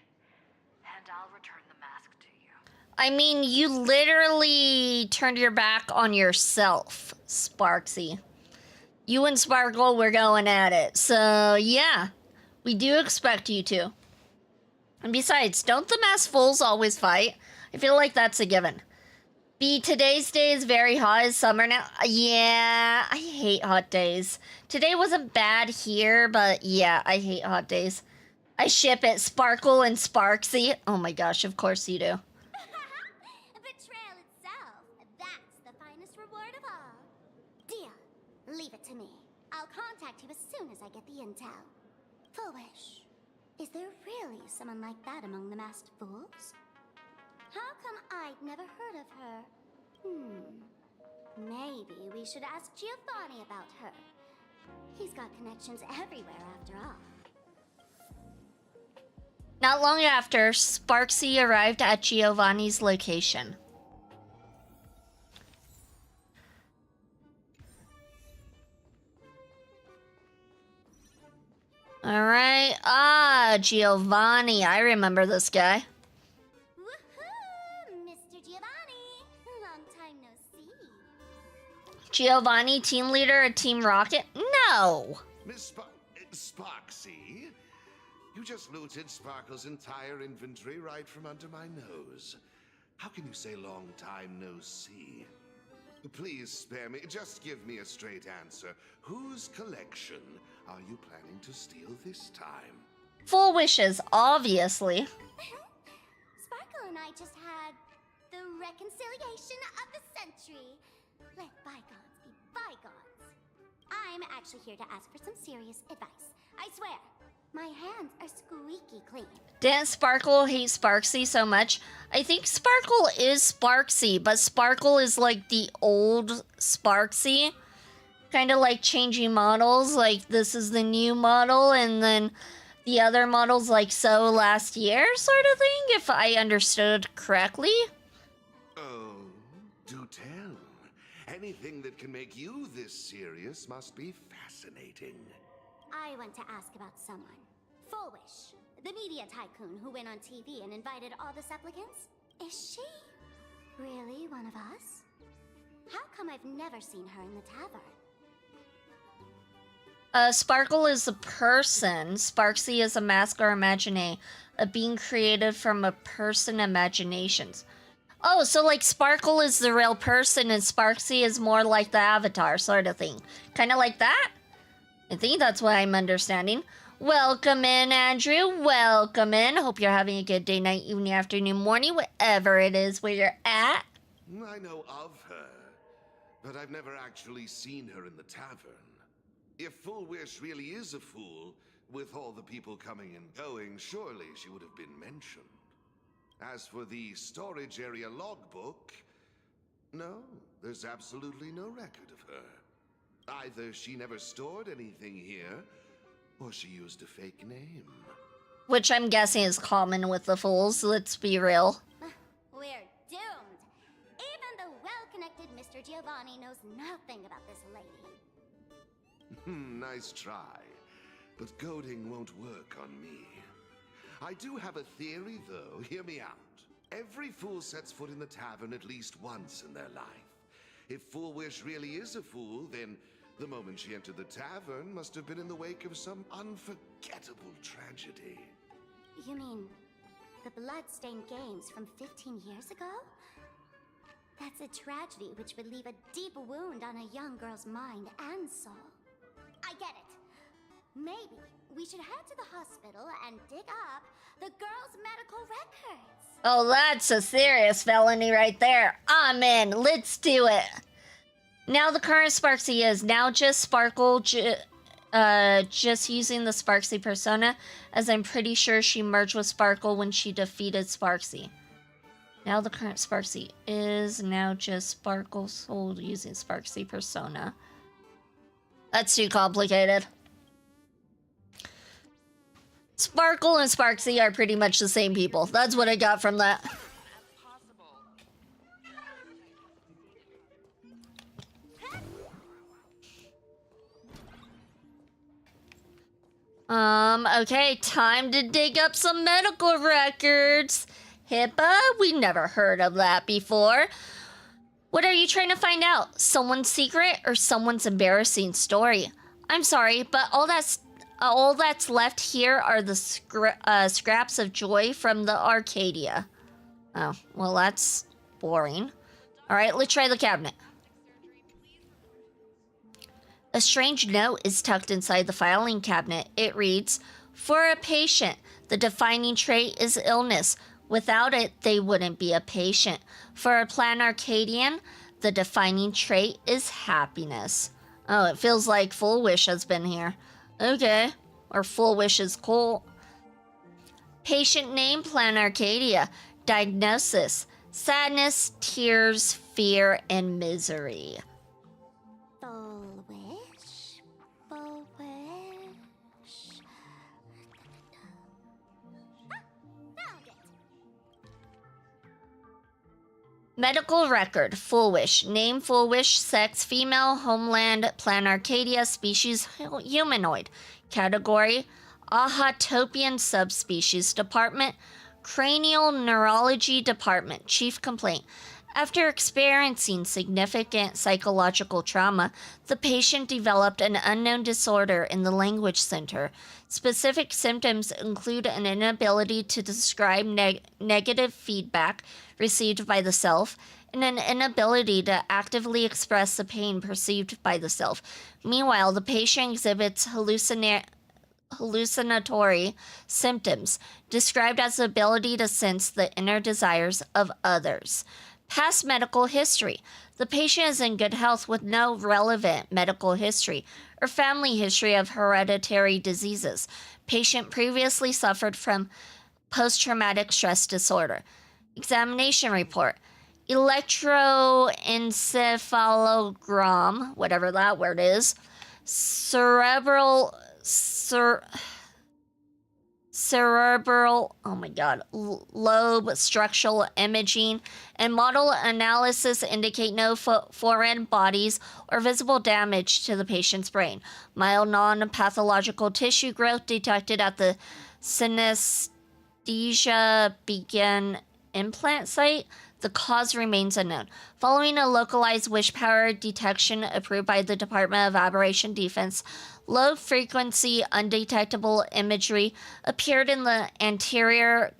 O: and I'll return the mask to you.
A: I mean, you literally turned your back on yourself, Sparksy. You and Sparkle were going at it. So, yeah, we do expect you to. And besides, don't the masked fools always fight? I feel like that's a given. B, today's day is very hot. It's summer now. Yeah, I hate hot days. Today wasn't bad here, but yeah, I hate hot days. I ship it, Sparkle and Sparksy. Oh my gosh, of course you do.
N: Betrayal itself, that's the finest reward of all. Deal. Leave it to me. I'll contact you as soon as I get the intel. Foolish. Is there really someone like that among the masked fools? How come I'd never heard of her? Maybe we should ask Giovanni about her. He's got connections everywhere after all.
A: Not long after, Sparksy arrived at Giovanni's location. Alright, Giovanni, I remember this guy.
N: Woohoo! Mr. Giovanni! Long time no see.
A: Giovanni, team leader at Team Rocket? No!
P: Miss Sparksy? You just looted Sparkle's entire inventory right from under my nose. How can you say long time no see? Please spare me. Just give me a straight answer. Whose collection are you planning to steal this time?
A: Full wishes, obviously.
N: Sparkle and I just had the reconciliation of the century. Let bygones be bygones. I'm actually here to ask for some serious advice. I swear, my hands are squeaky clean.
A: Didn't Sparkle hate Sparksy so much? I think Sparkle is Sparksy, but Sparkle is like the old Sparksy. Kind of like changing models, like this is the new model, and then the other model's like so last year sort of thing, if I understood correctly.
P: Oh, do tell. Anything that can make you this serious must be fascinating.
N: I want to ask about someone. Foolish, the media tycoon who went on TV and invited all the supplicants. Is she really one of us? How come I've never seen her in the tavern?
A: Sparkle is a person. Sparksy is a mask or imagine, a being created from a person imaginations. Oh, so like Sparkle is the real person and Sparksy is more like the avatar sort of thing. Kind of like that? I think that's what I'm understanding. Welcome in, Andrew. Welcome in. Hope you're having a good day, night, evening, afternoon, morning, whatever it is where you're at.
P: I know of her, but I've never actually seen her in the tavern. If Full Wish really is a fool, with all the people coming and going, surely she would have been mentioned. As for the storage area logbook, no, there's absolutely no record of her. Either she never stored anything here, or she used a fake name.
A: Which I'm guessing is common with the fools, let's be real.
N: We're doomed. Even the well-connected Mr. Giovanni knows nothing about this lady.
P: Nice try, but goading won't work on me. I do have a theory, though. Hear me out. Every fool sets foot in the tavern at least once in their life. If Full Wish really is a fool, then the moment she entered the tavern must have been in the wake of some unforgettable tragedy.
N: You mean the blood-stained games from 15 years ago? That's a tragedy which would leave a deep wound on a young girl's mind and soul. I get it. Maybe we should head to the hospital and dig up the girl's medical records.
A: Oh, that's a serious felony right there. I'm in. Let's do it. Now the current Sparksy is now just Sparkle, just using the Sparksy persona, as I'm pretty sure she merged with Sparkle when she defeated Sparksy. Now the current Sparksy is now just Sparkle soul using Sparksy persona. That's too complicated. Sparkle and Sparksy are pretty much the same people. That's what I got from that. Okay, time to dig up some medical records. HIPAA? We never heard of that before. What are you trying to find out? Someone's secret or someone's embarrassing story? I'm sorry, but all that's left here are the scraps of joy from the Arcadia. Oh, well, that's boring. All right, let's try the cabinet. A strange note is tucked inside the filing cabinet. It reads, "For a patient, the defining trait is illness. Without it, they wouldn't be a patient. For a Plan Arcadian, the defining trait is happiness." Oh, it feels like Full Wish has been here. Okay, or Full Wish is cool. Patient name, Plan Arcadia. Diagnosis, sadness, tears, fear, and misery.
N: Full Wish? Full Wish? Found it!
A: Medical record, Full Wish. Name, Full Wish. Sex, female. Homeland, Plan Arcadia. Species, humanoid. Category, Ahatopian subspecies. Department, Cranial Neurology Department. Chief complaint. After experiencing significant psychological trauma, the patient developed an unknown disorder in the language center. Specific symptoms include an inability to describe negative feedback received by the self, and an inability to actively express the pain perceived by the self. Meanwhile, the patient exhibits hallucinatory symptoms, described as the ability to sense the inner desires of others. Past medical history. The patient is in good health with no relevant medical history or family history of hereditary diseases. Patient previously suffered from post-traumatic stress disorder. Examination report. Electroencephalogram, whatever that word is. Cerebral, lobe structural imaging and model analysis indicate no foreign bodies or visible damage to the patient's brain. Mild non-pathological tissue growth detected at the synesthesia begin implant site. The cause remains unknown. Following a localized wish power detection approved by the Department of Aberration Defense, low-frequency, undetectable imagery appeared in the anterior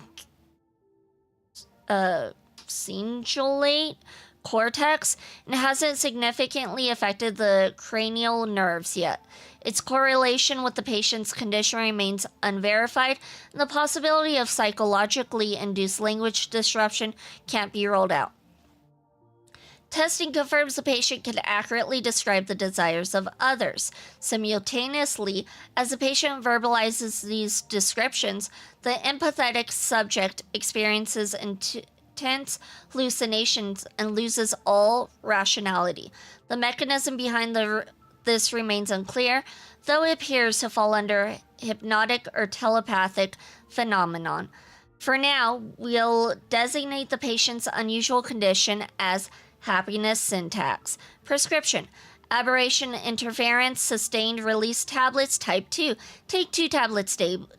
A: cingulate cortex and hasn't significantly affected the cranial nerves yet. Its correlation with the patient's condition remains unverified, and the possibility of psychologically induced language disruption can't be ruled out. Testing confirms the patient can accurately describe the desires of others. Simultaneously, as the patient verbalizes these descriptions, the empathetic subject experiences intense hallucinations and loses all rationality. The mechanism behind this remains unclear, though it appears to fall under hypnotic or telepathic phenomenon. For now, we'll designate the patient's unusual condition as happiness syntax. Prescription: aberration interference sustained release tablets type 2. Take 2 tablets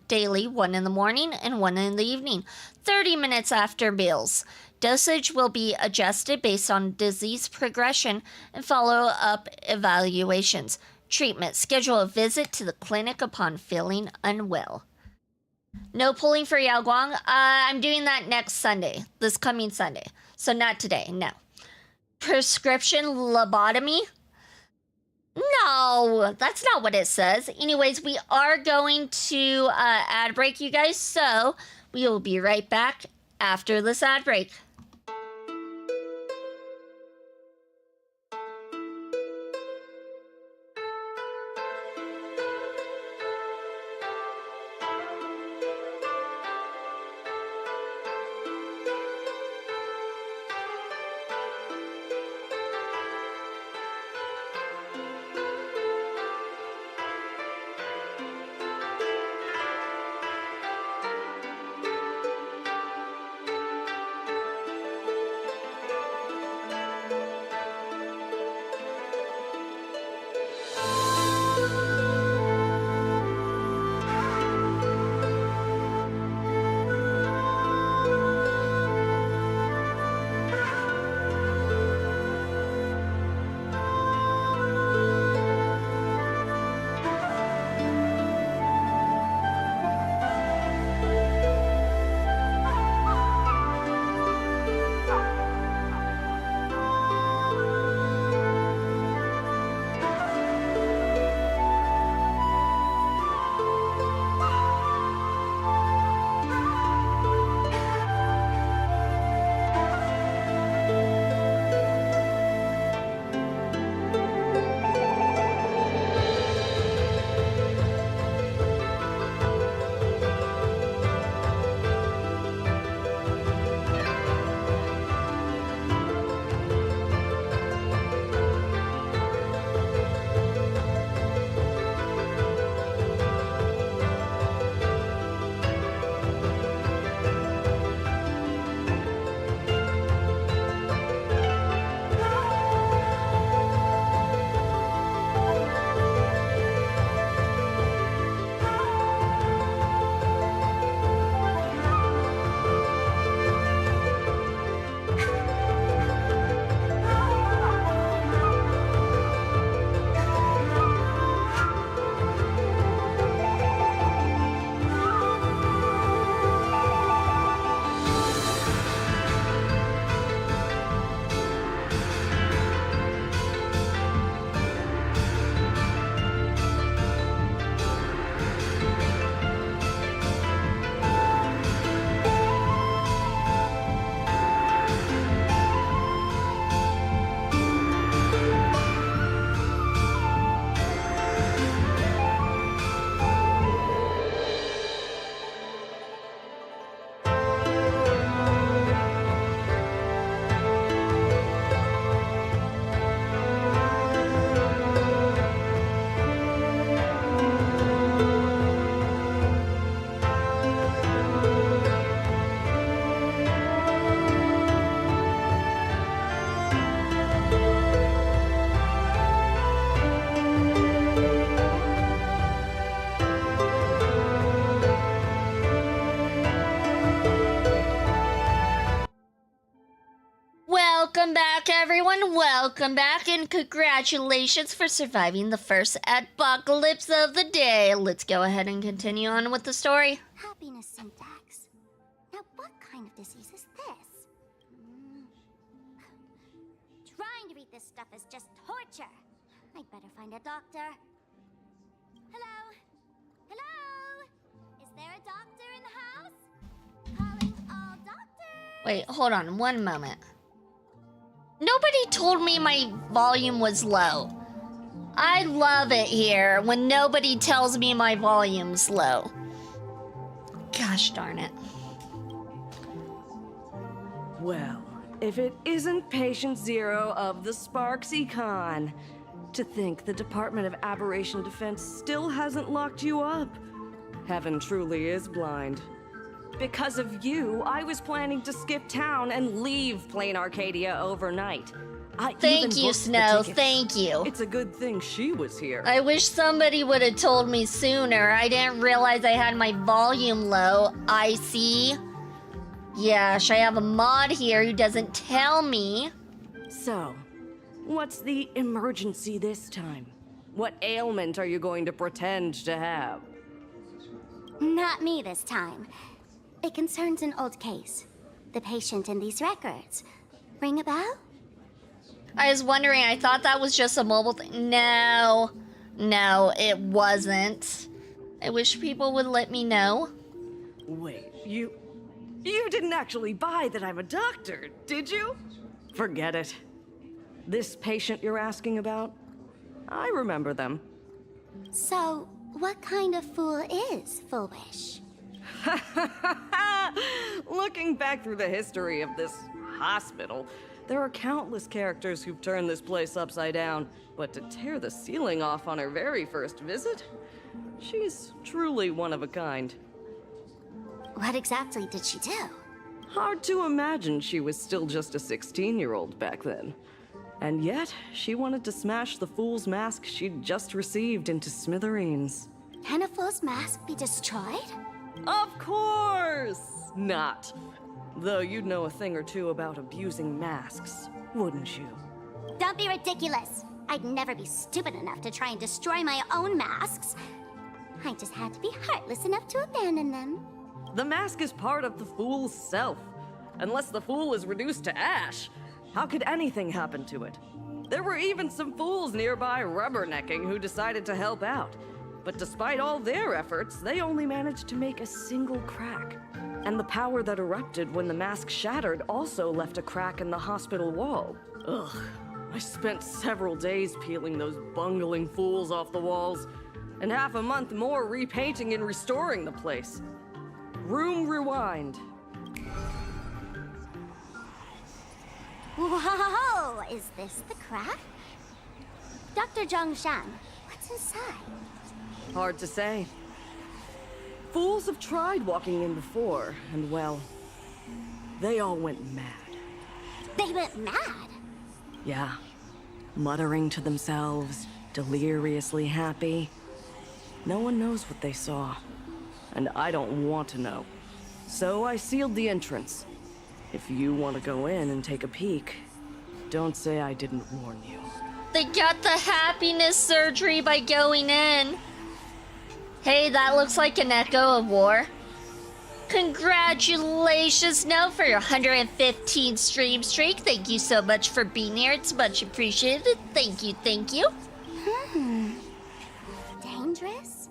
A: daily, 1 in the morning and 1 in the evening, 30 minutes after meals. Dosage will be adjusted based on disease progression and follow-up evaluations. Treatment: schedule a visit to the clinic upon feeling unwell. No pulling for Yao Guang. I'm doing that next Sunday, this coming Sunday. So not today, no. Prescription lobotomy? No, that's not what it says. Anyways, we are going to ad break, you guys, so we will be right back after this ad break. Welcome back, everyone. Welcome back, and congratulations for surviving the first apocalypse of the day. Let's go ahead and continue on with the story.
N: Happiness syntax. Now, what kind of disease is this? Trying to read this stuff is just torture. I'd better find a doctor. Hello? Hello? Is there a doctor in the house? Calling all doctors.
A: Wait, hold on one moment. Nobody told me my volume was low. I love it here when nobody tells me my volume's low. Gosh darn it.
Q: Well, if it isn't Patient Zero of the Sparksy Con. To think the Department of Aberration Defense still hasn't locked you up. Heaven truly is blind. Because of you, I was planning to skip town and leave Plain Arcadia overnight.
A: Thank you, Snow. Thank you.
Q: It's a good thing she was here.
A: I wish somebody would have told me sooner. I didn't realize I had my volume low. I see. Yes, I have a mod here who doesn't tell me.
Q: So, what's the emergency this time? What ailment are you going to pretend to have?
N: Not me this time. It concerns an old case. The patient in these records. Ring a bell?
A: I was wondering, I thought that was just a mobile thing. No, it wasn't. I wish people would let me know.
Q: Wait, you didn't actually buy that I'm a doctor, did you? Forget it. This patient you're asking about? I remember them.
N: So, what kind of fool is Full Wish?
Q: Looking back through the history of this hospital, there are countless characters who've turned this place upside down, but to tear the ceiling off on her very first visit? She's truly one of a kind.
N: What exactly did she do?
Q: Hard to imagine she was still just a 16-year-old back then. And yet, she wanted to smash the fool's mask she'd just received into smithereens.
N: Can a fool's mask be destroyed?
Q: Of course not. Though you'd know a thing or two about abusing masks, wouldn't you?
N: Don't be ridiculous. I'd never be stupid enough to try and destroy my own masks. I just had to be heartless enough to abandon them.
Q: The mask is part of the fool's self. Unless the fool is reduced to ash, how could anything happen to it? There were even some fools nearby rubbernecking who decided to help out. But despite all their efforts, they only managed to make a single crack. And the power that erupted when the mask shattered also left a crack in the hospital wall. Ugh, I spent several days peeling those bungling fools off the walls, and half a month more repainting and restoring the place. Room rewind.
N: Whoa! Is this the crack? Dr. Zhongshan, what's inside?
Q: Hard to say. Fools have tried walking in before, and well, they all went mad.
N: They went mad?
Q: Yeah. Muttering to themselves, deliriously happy. No one knows what they saw, and I don't want to know. So I sealed the entrance. If you want to go in and take a peek, don't say I didn't warn you.
A: They got the happiness surgery by going in. Hey, that looks like an echo of war. Congratulations, Snow, for your 115 stream streak. Thank you so much for being here. It's much appreciated. Thank you, thank you.
N: Dangerous?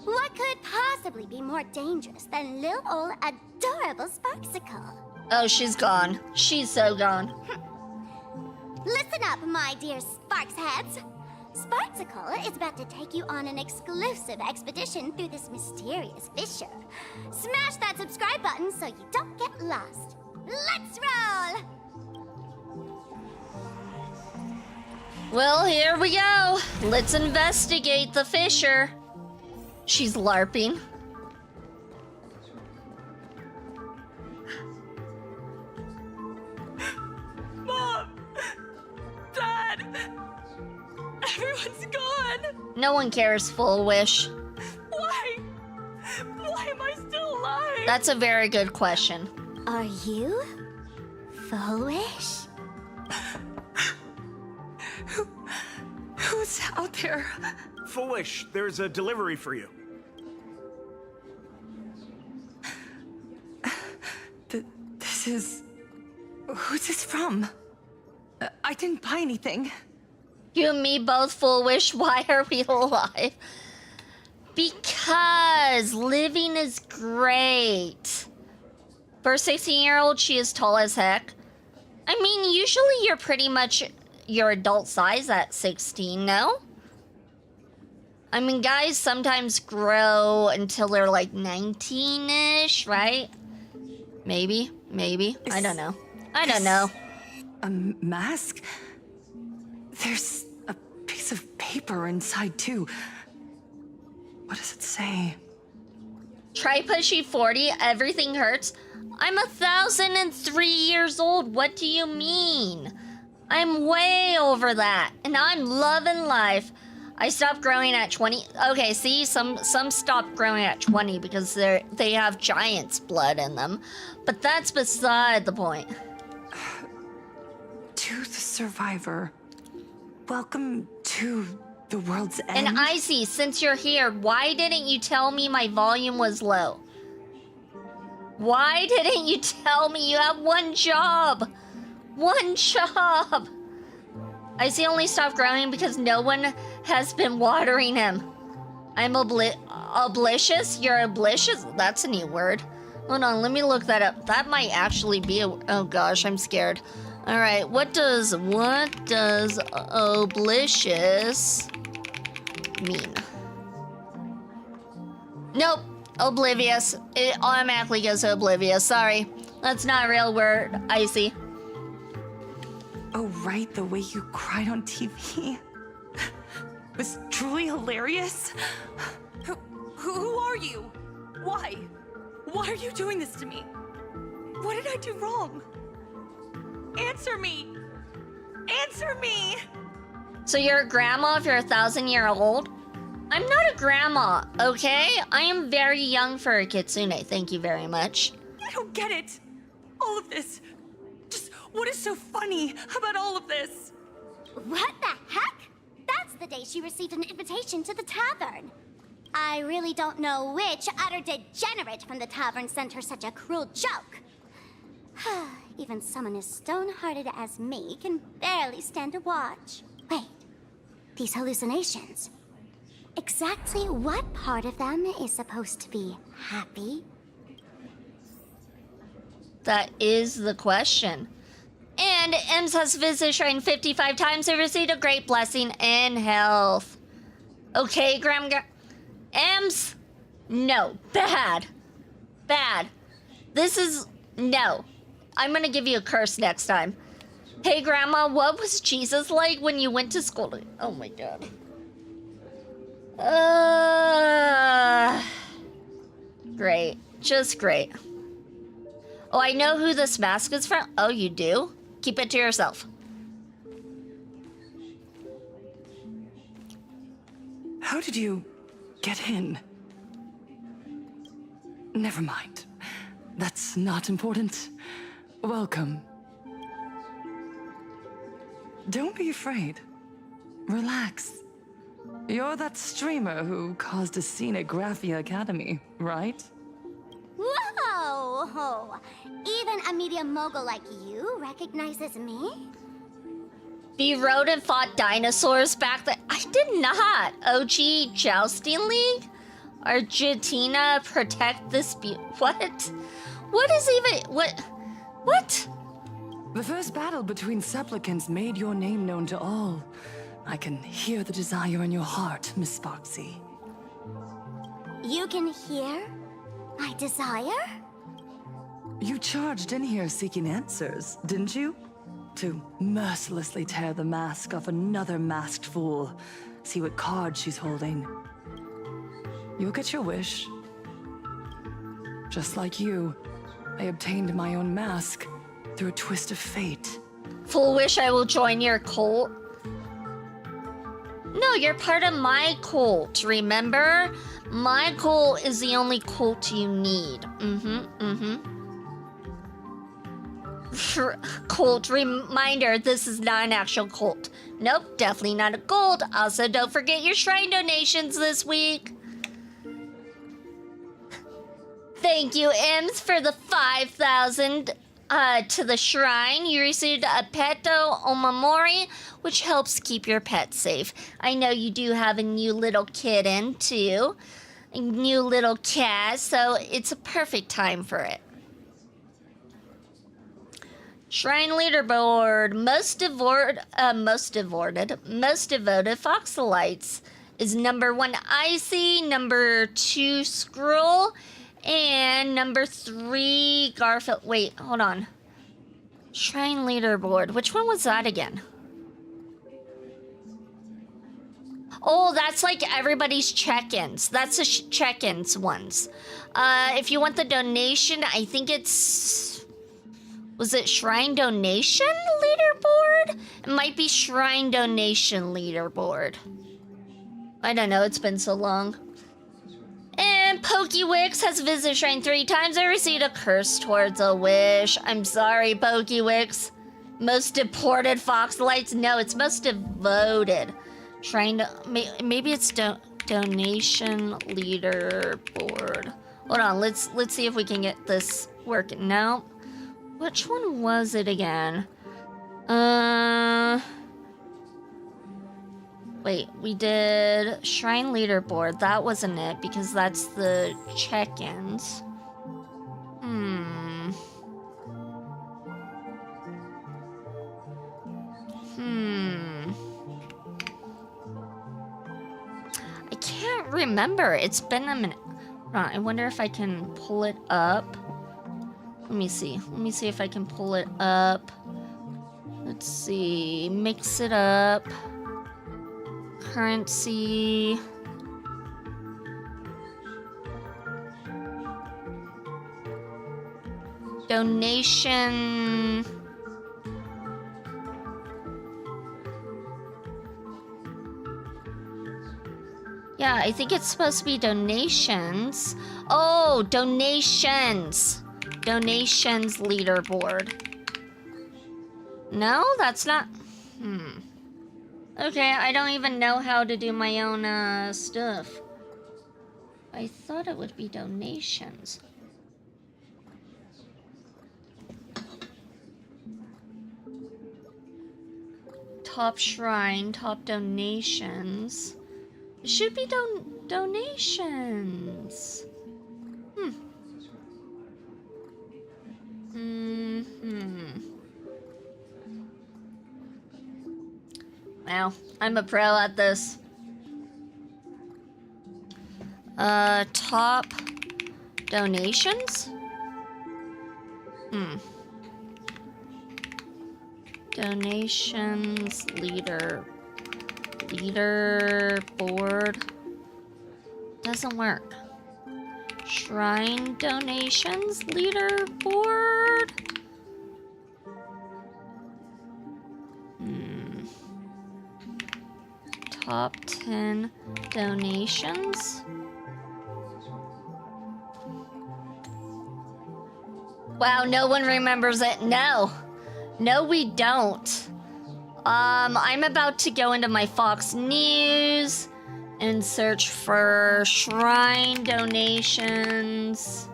N: What could possibly be more dangerous than little old adorable Sparksicle?
A: Oh, she's gone. She's so gone.
N: Listen up, my dear Sparks heads. Sparksicle is about to take you on an exclusive expedition through this mysterious fissure. Smash that subscribe button so you don't get lost. Let's roll!
A: Well, here we go. Let's investigate the fissure. She's LARPing.
Q: Mom! Dad! Everyone's gone!
A: No one cares, Full Wish.
Q: Why? Why am I still alive?
A: That's a very good question.
N: Are you Full Wish?
R: Who's out there?
E: Foolish, there's a delivery for you.
R: This is... Who's this from? I didn't buy anything.
A: You and me both, Foolish. Why are we alive? Because living is great. For a 16-year-old, she is tall as heck. I mean, usually you're pretty much your adult size at 16, no? I mean, guys sometimes grow until they're like 19-ish, right? Maybe. I don't know. I don't know.
R: A mask? There's a piece of paper inside, too. What does it say?
A: Try pushing 40, everything hurts. I'm 1,003 years old. What do you mean? I'm way over that, and I'm loving life. I stopped growing at 20. Okay, see, some stop growing at 20 because they have giant's blood in them. But that's beside the point.
R: To the survivor. Welcome to the world's end.
A: And Icy, since you're here, why didn't you tell me my volume was low? Why didn't you tell me you have one job? One job! Icy only stopped growing because no one has been watering him. I'm oblicious? You're oblicious? That's a new word. Hold on, let me look that up. That might actually be a... Oh gosh, I'm scared. Alright, what does oblicious mean? Nope, oblivious. It automatically goes to oblivious. Sorry, that's not a real word, Icy.
R: Oh, right, the way you cried on TV was truly hilarious. Who are you? Why? Why are you doing this to me? What did I do wrong? Answer me! Answer me!
A: So you're a grandma if you're 1,000-year-old? I'm not a grandma, okay? I am very young for a kitsune, thank you very much.
R: I don't get it. All of this. Just what is so funny about all of this?
N: What the heck? That's the day she received an invitation to the tavern. I really don't know which utter degenerate from the tavern sent her such a cruel joke. Even someone as stone-hearted as me can barely stand to watch. Wait, these hallucinations. Exactly what part of them is supposed to be happy?
A: That is the question. And Ems has visited Shrine 55 times and received a great blessing and health. Okay, Ems? No. Bad. Bad. This is... No. I'm gonna give you a curse next time. Hey, Grandma, what was Jesus like when you went to school? Oh my god. Great. Just great. Oh, I know who this mask is from. Oh, you do? Keep it to yourself.
R: How did you get in? Never mind. That's not important. Welcome. Don't be afraid. Relax. You're that streamer who caused a scene at Graphia Academy, right?
N: Whoa! Even a media mogul like you recognizes me?
A: The rodent fought dinosaurs back then. I did not. OG Jousting League? Argentina protect this what? What is even what?
R: The first battle between supplicants made your name known to all. I can hear the desire in your heart, Miss Sparksy.
N: You can hear my desire?
R: You charged in here seeking answers, didn't you? To mercilessly tear the mask off another masked fool. See what card she's holding. You'll get your wish. Just like you, I obtained my own mask through a twist of fate.
A: Full wish I will join your cult. No, you're part of my cult, remember? My cult is the only cult you need. Cult reminder, this is not an actual cult. Nope, definitely not a cult. Also, don't forget your shrine donations this week. Thank you, Ems, for the 5,000 to the shrine. You received a Petto Omamori, which helps keep your pet safe. I know you do have a new little kitten, too. A new little cat, so it's a perfect time for it. Shrine leaderboard. Most devoted Foxelites is number 1 Icy, number 2 Scroll, and number 3 Garfield. Wait, hold on. Shrine leaderboard. Which one was that again? Oh, that's like everybody's check-ins. That's the check-ins ones. If you want the donation, I think it's... Was it Shrine Donation Leaderboard? It might be Shrine Donation Leaderboard. I don't know, it's been so long. And Pokewix has visited Shrine 3 times. I received a curse towards a wish. I'm sorry, Pokewix. Most deported Foxelites? No, it's most devoted. Shrine... Maybe it's Donation Leaderboard. Hold on, let's see if we can get this working. No. Which one was it again? Wait, we did Shrine Leaderboard. That wasn't it, because that's the check-ins. I can't remember. It's been a minute. Hold on, I wonder if I can pull it up. Let me see. Let me see if I can pull it up. Let's see. Mix it up. Currency. Donation. Yeah, I think it's supposed to be donations. Oh, donations. Donations leaderboard. No, that's not... Okay, I don't even know how to do my own stuff. I thought it would be donations. Top shrine, top donations. It should be donations. Wow, I'm a pro at this. Top donations? Donations leaderboard. Doesn't work. Shrine donations leaderboard. Top 10 donations. Wow, no one remembers it. No, we don't. I'm about to go into my Fox News and search for shrine donations.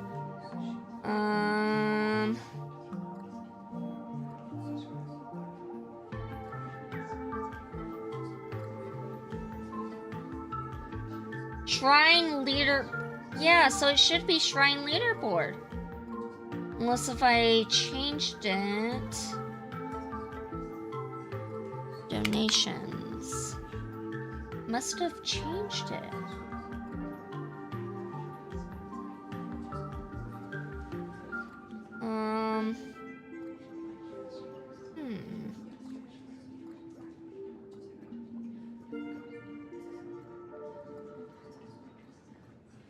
A: Shrine leader... Yeah, so it should be Shrine Leaderboard. Unless if I changed it... Donations. Must have changed it.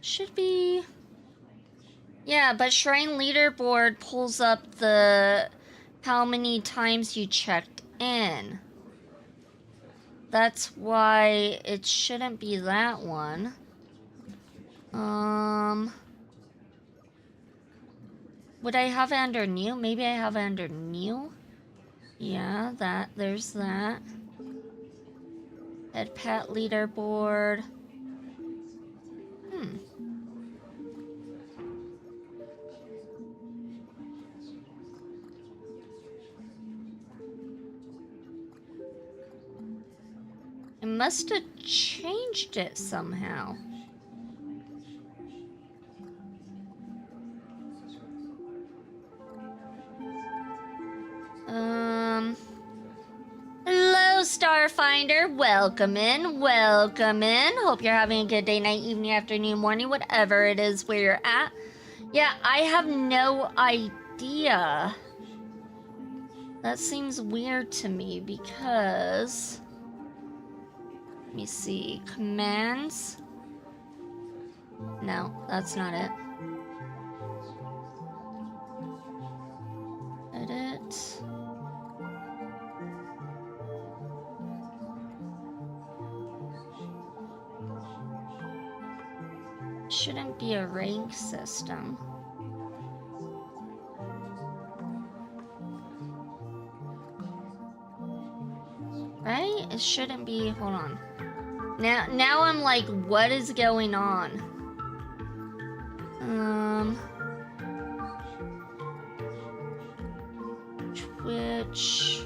A: Should be... Yeah, but Shrine Leaderboard pulls up the... how many times you checked in. That's why it shouldn't be that one. Would I have it under new? Maybe I have it under new. Yeah, there's that. Head pet leaderboard. I must have changed it somehow. Hello, Starfinder. Welcome in. Welcome in. Hope you're having a good day, night, evening, afternoon, morning, whatever it is where you're at. Yeah, I have no idea. That seems weird to me because... Let me see. Commands? No, that's not it. Edit. Shouldn't be a rank system. Right? It shouldn't be. Hold on. Now I'm like, what is going on? Twitch.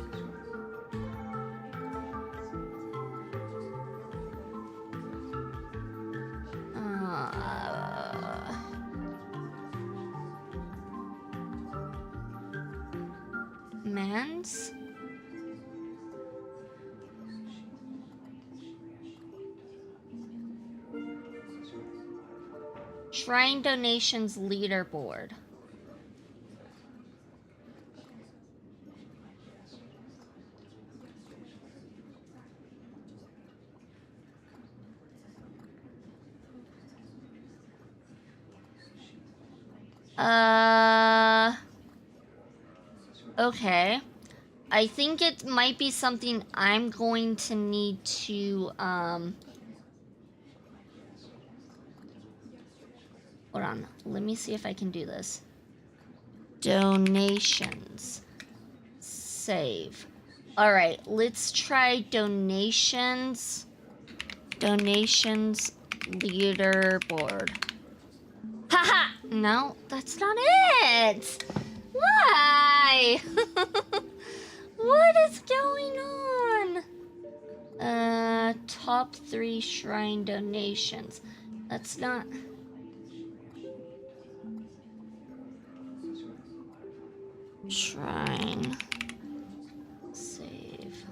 A: Mans? Shrine donations leaderboard. Okay. I think it might be something I'm going to need to, hold on. Let me see if I can do this. Donations. Save. Alright, let's try donations. Donations leaderboard. Haha! No, that's not it! Why? What is going on? Top 3 shrine donations. That's not... Shrine. Save.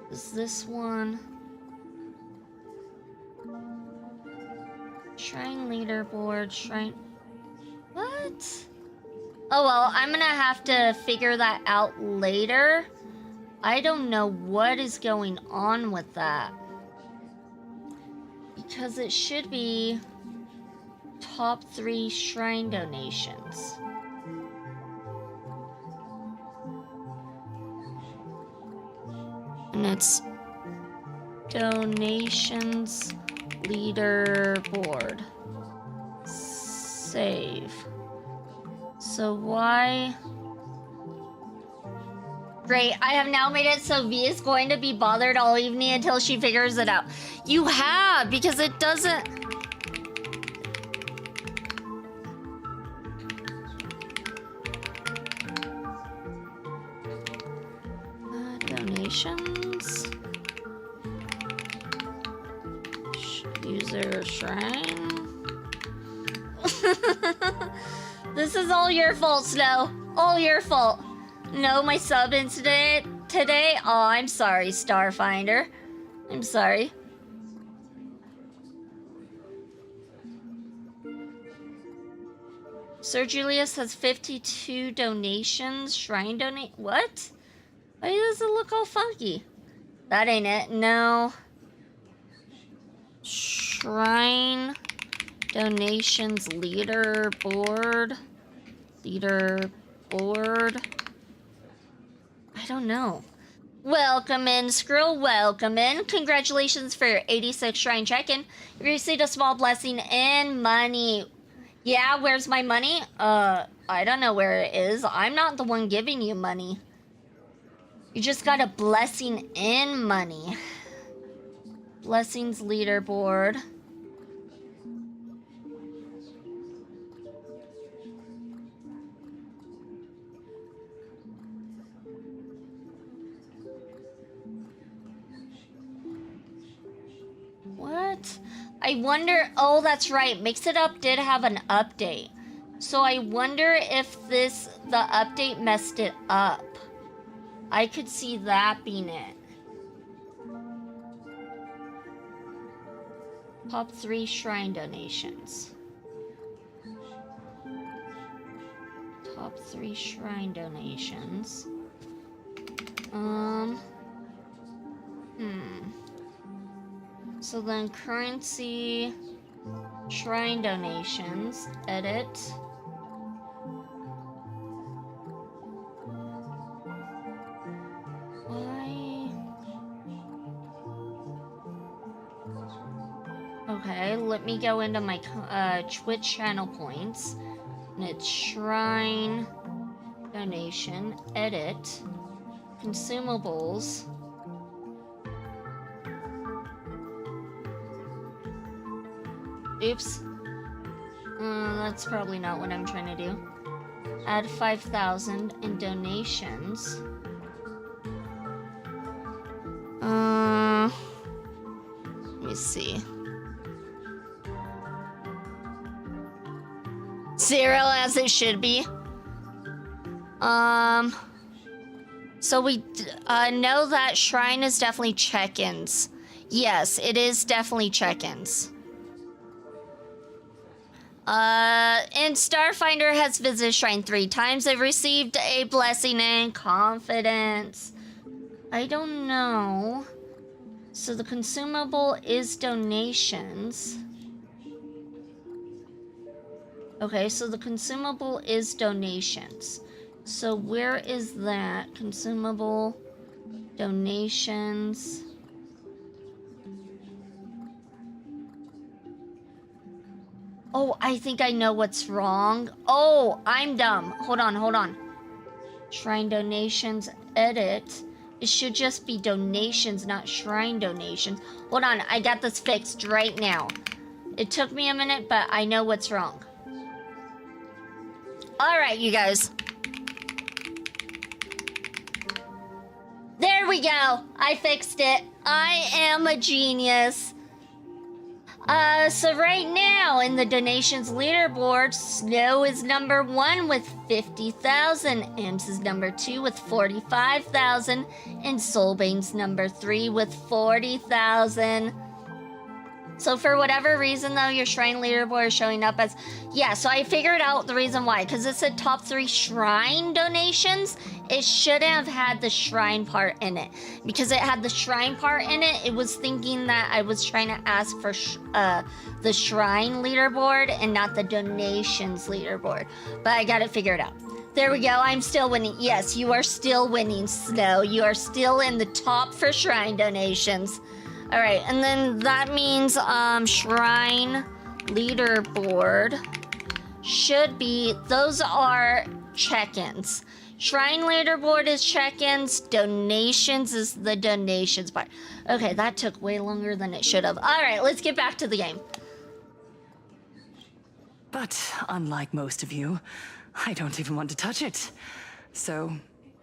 A: Is this one? Shrine leaderboard, shrine... What? Oh well, I'm gonna have to figure that out later. I don't know what is going on with that. Because it should be top 3 shrine donations. And it's donations leaderboard. Save. So why? Great, I have now made it so V is going to be bothered all evening until she figures it out. You have, because it doesn't... Donations. User shrine. This is all your fault, Snow. All your fault. No, my sub incident today. Oh, I'm sorry, Starfinder. I'm sorry. Sir Julius has 52 donations. Shrine donate. What? Why does it look all funky? That ain't it. No. Shrine donations leaderboard. Leaderboard. I don't know. Welcome in, Skrill. Welcome in. Congratulations for your 86 shrine check-in. You received a small blessing and money. Yeah, where's my money? I don't know where it is. I'm not the one giving you money. You just got a blessing and money. Blessings leaderboard. What? I wonder... Oh, that's right. Mix It Up did have an update. So I wonder if the update messed it up. I could see that being it. Top 3 shrine donations. Top 3 shrine donations. So then currency, shrine donations, edit. Why? Okay, let me go into my Twitch channel points. And it's shrine donation, edit, consumables. Oops. That's probably not what I'm trying to do. Add 5,000 in donations. Let me see. 0 as it should be. So we know that shrine is definitely check-ins. Yes, it is definitely check-ins. And Starfinder has visited Shrine 3 times. They've received a blessing and confidence. I don't know. So the consumable is donations. Okay, so the consumable is donations. So where is that? Consumable, donations. Oh, I think I know what's wrong. Oh, I'm dumb. Hold on. Shrine donations, edit. It should just be donations, not shrine donations. Hold on, I got this fixed right now. It took me a minute, but I know what's wrong. All right, you guys. There we go. I fixed it. I am a genius. So right now in the donations leaderboard, Snow is number 1 with 50,000, Imps is number 2 with 45,000, and Soulbane's number 3 with 40,000. So for whatever reason though, your shrine leaderboard is showing up as... Yeah, so I figured out the reason why, because it said top 3 shrine donations. It shouldn't have had the shrine part in it. Because it had the shrine part in it, it was thinking that I was trying to ask for the shrine leaderboard and not the donations leaderboard. But I got it figured out. There we go, I'm still winning. Yes, you are still winning, Snow. You are still in the top for shrine donations. All right, and then that means shrine leaderboard should be, those are check-ins. Shrine leaderboard is check-ins, donations is the donations part. Okay, that took way longer than it should have. All right, let's get back to the game.
R: But unlike most of you, I don't even want to touch it. So,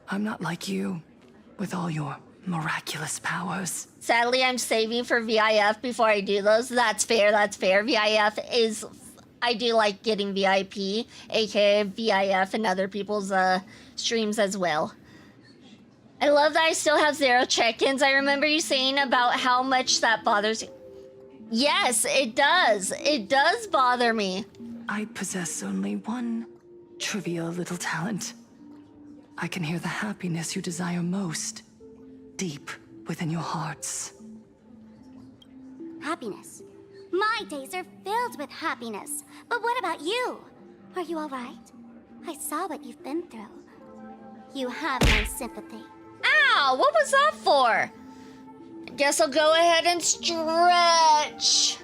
R: I'm not like you, with all your miraculous powers.
A: Sadly, I'm saving for VIF before I do those. That's fair, that's fair. VIF is... I do like getting VIP, aka VIF, and other people's streams as well. I love that I still have 0 check-ins. I remember you saying about how much that bothers you. Yes, it does. It does bother me.
R: I possess only one trivial little talent. I can hear the happiness you desire most, deep within your hearts.
N: Happiness. My days are filled with happiness. But what about you? Are you all right? I saw what you've been through. You have my sympathy.
A: Wow, what was that for? I guess I'll go ahead and stretch.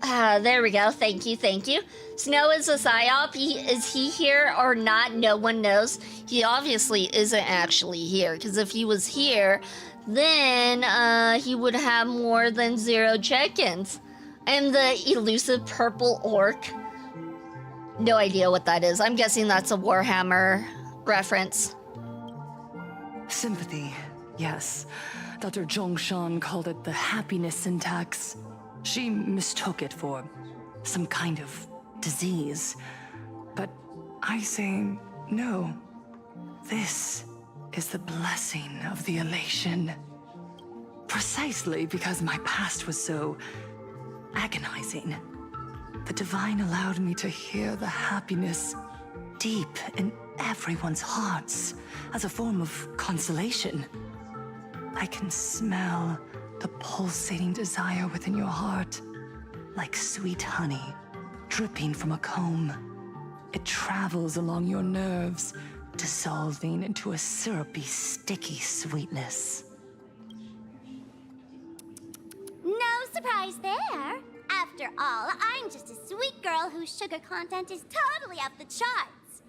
A: There we go. Thank you, thank you. Snow is a psyop. Is he here or not? No one knows. He obviously isn't actually here, because if he was here, then he would have more than 0 check-ins. And the elusive purple orc. No idea what that is. I'm guessing that's a Warhammer reference.
R: Sympathy, yes. Dr. Zhongshan called it the happiness syntax. She mistook it for some kind of disease. But I say no. This is the blessing of the elation. Precisely because my past was so agonizing. The Divine allowed me to hear the happiness deep in everyone's hearts as a form of consolation. I can smell the pulsating desire within your heart, like sweet honey dripping from a comb. It travels along your nerves, dissolving into a syrupy, sticky sweetness.
N: No surprise there. After all, I'm just a sweet girl whose sugar content is totally off the charts.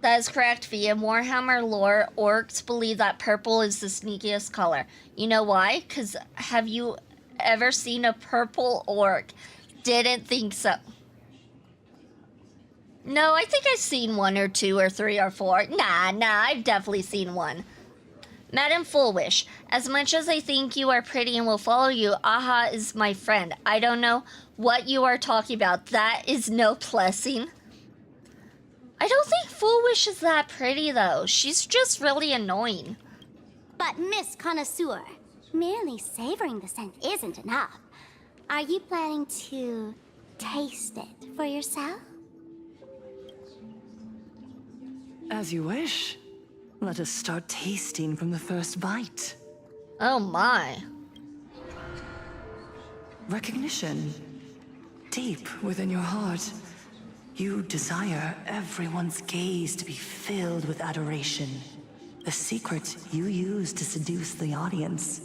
A: That is correct, via Warhammer lore, orcs believe that purple is the sneakiest color. You know why? Because have you ever seen a purple orc? Didn't think so. No, I think I've seen 1 or 2 or 3 or 4. Nah, I've definitely seen one. Madam Fullwish, as much as I think you are pretty and will follow you, Aha is my friend. I don't know what you are talking about. That is no blessing. I don't think Fullwish is that pretty, though. She's just really annoying.
N: But Miss Connoisseur, merely savoring the scent isn't enough. Are you planning to taste it for yourself?
R: As you wish. Let us start tasting from the first bite.
A: Oh my.
R: Recognition. Deep within your heart, you desire everyone's gaze to be filled with adoration. The secret you use to seduce the audience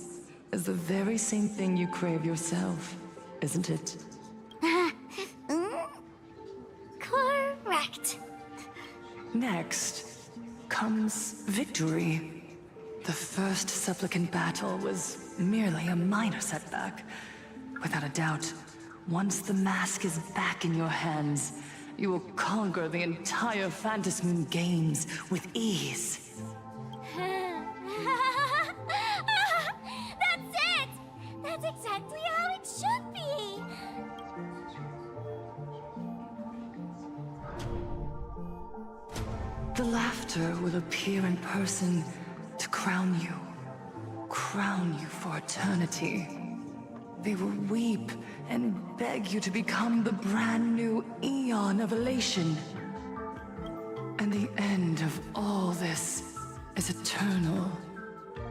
R: is the very same thing you crave yourself, isn't it?
N: Correct.
R: Next comes victory. The first supplicant battle was merely a minor setback. Without a doubt, once the mask is back in your hands, you will conquer the entire Phantasmoon Games with ease.
N: That's it! That's exactly how it should be!
R: The laughter will appear in person to crown you for eternity. They will weep and beg you to become the brand new Eon of Elation. And the end of all this is eternal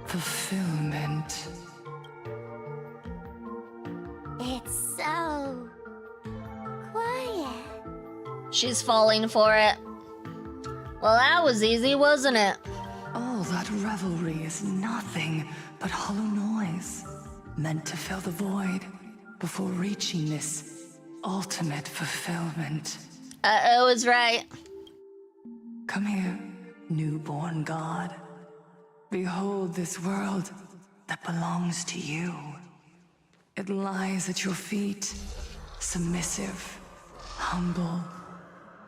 R: fulfillment.
N: It's so quiet.
A: She's falling for it. Well, that was easy, wasn't it?
R: All that revelry is nothing but hollow noise, meant to fill the void before reaching this ultimate fulfillment.
A: Uh-oh is right.
R: Come here, newborn god. Behold this world that belongs to you. It lies at your feet, submissive, humble,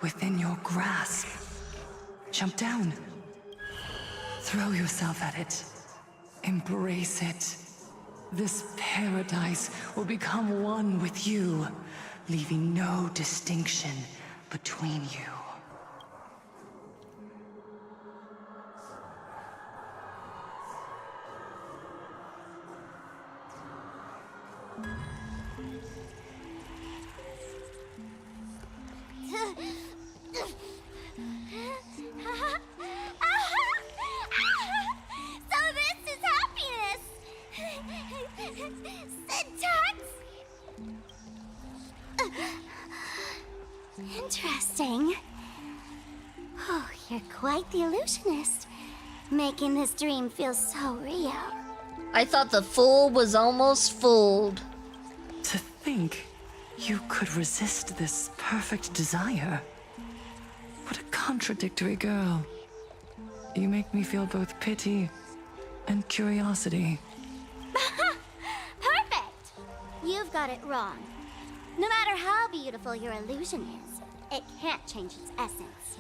R: within your grasp. Jump down. Throw yourself at it. Embrace it. This paradise will become one with you, leaving no distinction between you.
N: So this is happiness! Syntax? Interesting. Oh, you're quite the illusionist. making this dream feel so real.
A: I thought the fool was almost fooled.
R: To think you could resist this perfect desire. What a contradictory girl. You make me feel both pity and curiosity.
N: Perfect! You've got it wrong. No matter how beautiful your illusion is, it can't change its essence.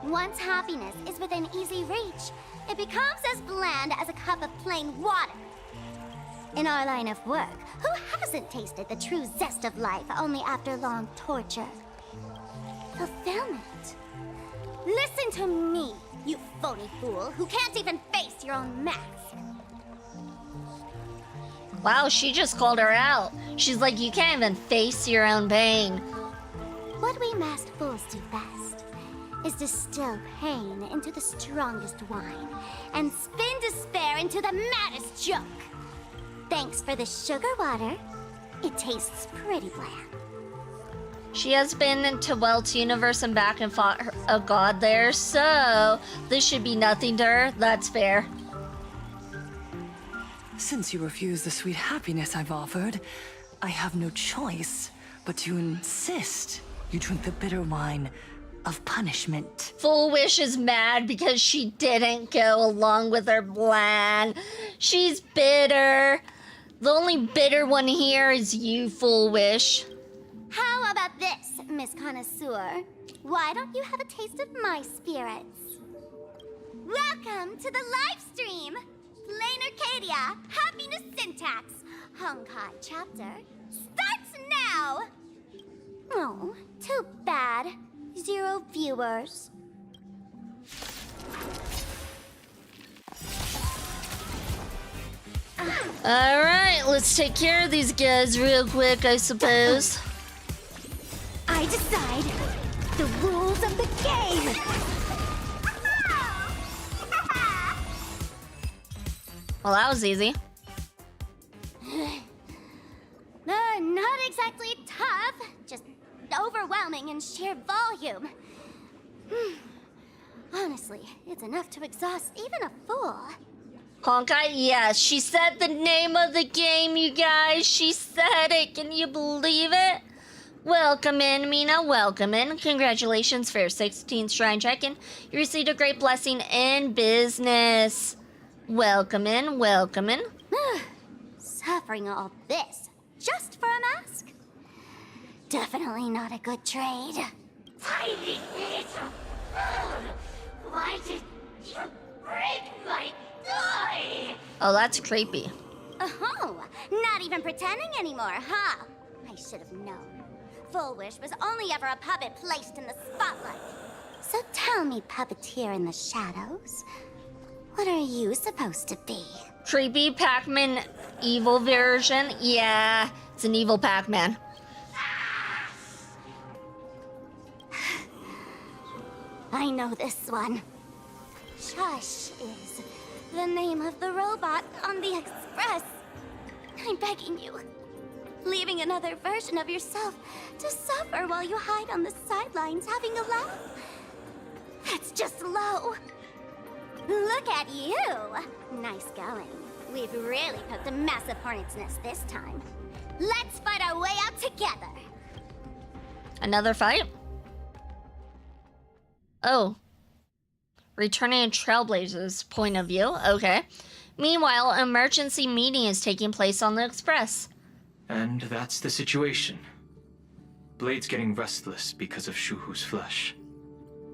N: Once happiness is within easy reach, it becomes as bland as a cup of plain water. In our line of work, who hasn't tasted the true zest of life only after long torture? Fulfillment. Listen to me, you phony fool who can't even face your own mask.
A: Wow, she just called her out. She's like, you can't even face your own pain.
N: What we masked fools do best is distill pain into the strongest wine and spin despair into the maddest joke. Thanks for the sugar water. It tastes pretty bland.
A: She has been to Welt's universe and back and fought a god there, so this should be nothing to her. That's fair.
R: Since you refuse the sweet happiness I've offered, I have no choice but to insist you drink the bitter wine of punishment.
A: Full Wish is mad because she didn't go along with her plan. She's bitter. The only bitter one here is you, Full Wish.
N: How about this, Miss Connoisseur? Why don't you have a taste of my spirits? Welcome to the live stream! Plain Arcadia, Happiness Syntax, Honkai chapter, starts now! Oh, too bad. 0 viewers.
A: Alright, let's take care of these guys real quick, I suppose.
N: I decide the rules of the game!
A: Well, that was easy.
N: Not exactly tough, just overwhelming in sheer volume. Honestly, it's enough to exhaust even a fool.
A: Honkai, yes, she said the name of the game, you guys. She said it. Can you believe it? Welcome in, Mina. Welcome in. Congratulations for your 16th Shrine check-in. You received a great blessing in business. Welcome in. Welcome in.
N: Suffering all this just for a mask? Definitely not a good trade.
S: Tiny little fool! Why did you break my toy?
A: Oh, that's creepy.
N: Oh, not even pretending anymore, huh? I should have known. Full Wish was only ever a puppet placed in the spotlight. So tell me, puppeteer in the shadows, what are you supposed to be?
A: Creepy Pac-Man evil version? Yeah, it's an evil Pac-Man.
N: I know this one. Shush is the name of the robot on the Express. I'm begging you. Leaving another version of yourself to suffer while you hide on the sidelines having a laugh. That's just low. Look at you. Nice going. We've really poked a massive hornet's nest this time. Let's fight our way out together.
A: Another fight? Oh. Returning Trailblazers point of view. Okay. Meanwhile, an emergency meeting is taking place on the Express.
M: And that's the situation. Blade's getting restless because of Shuhu's flesh.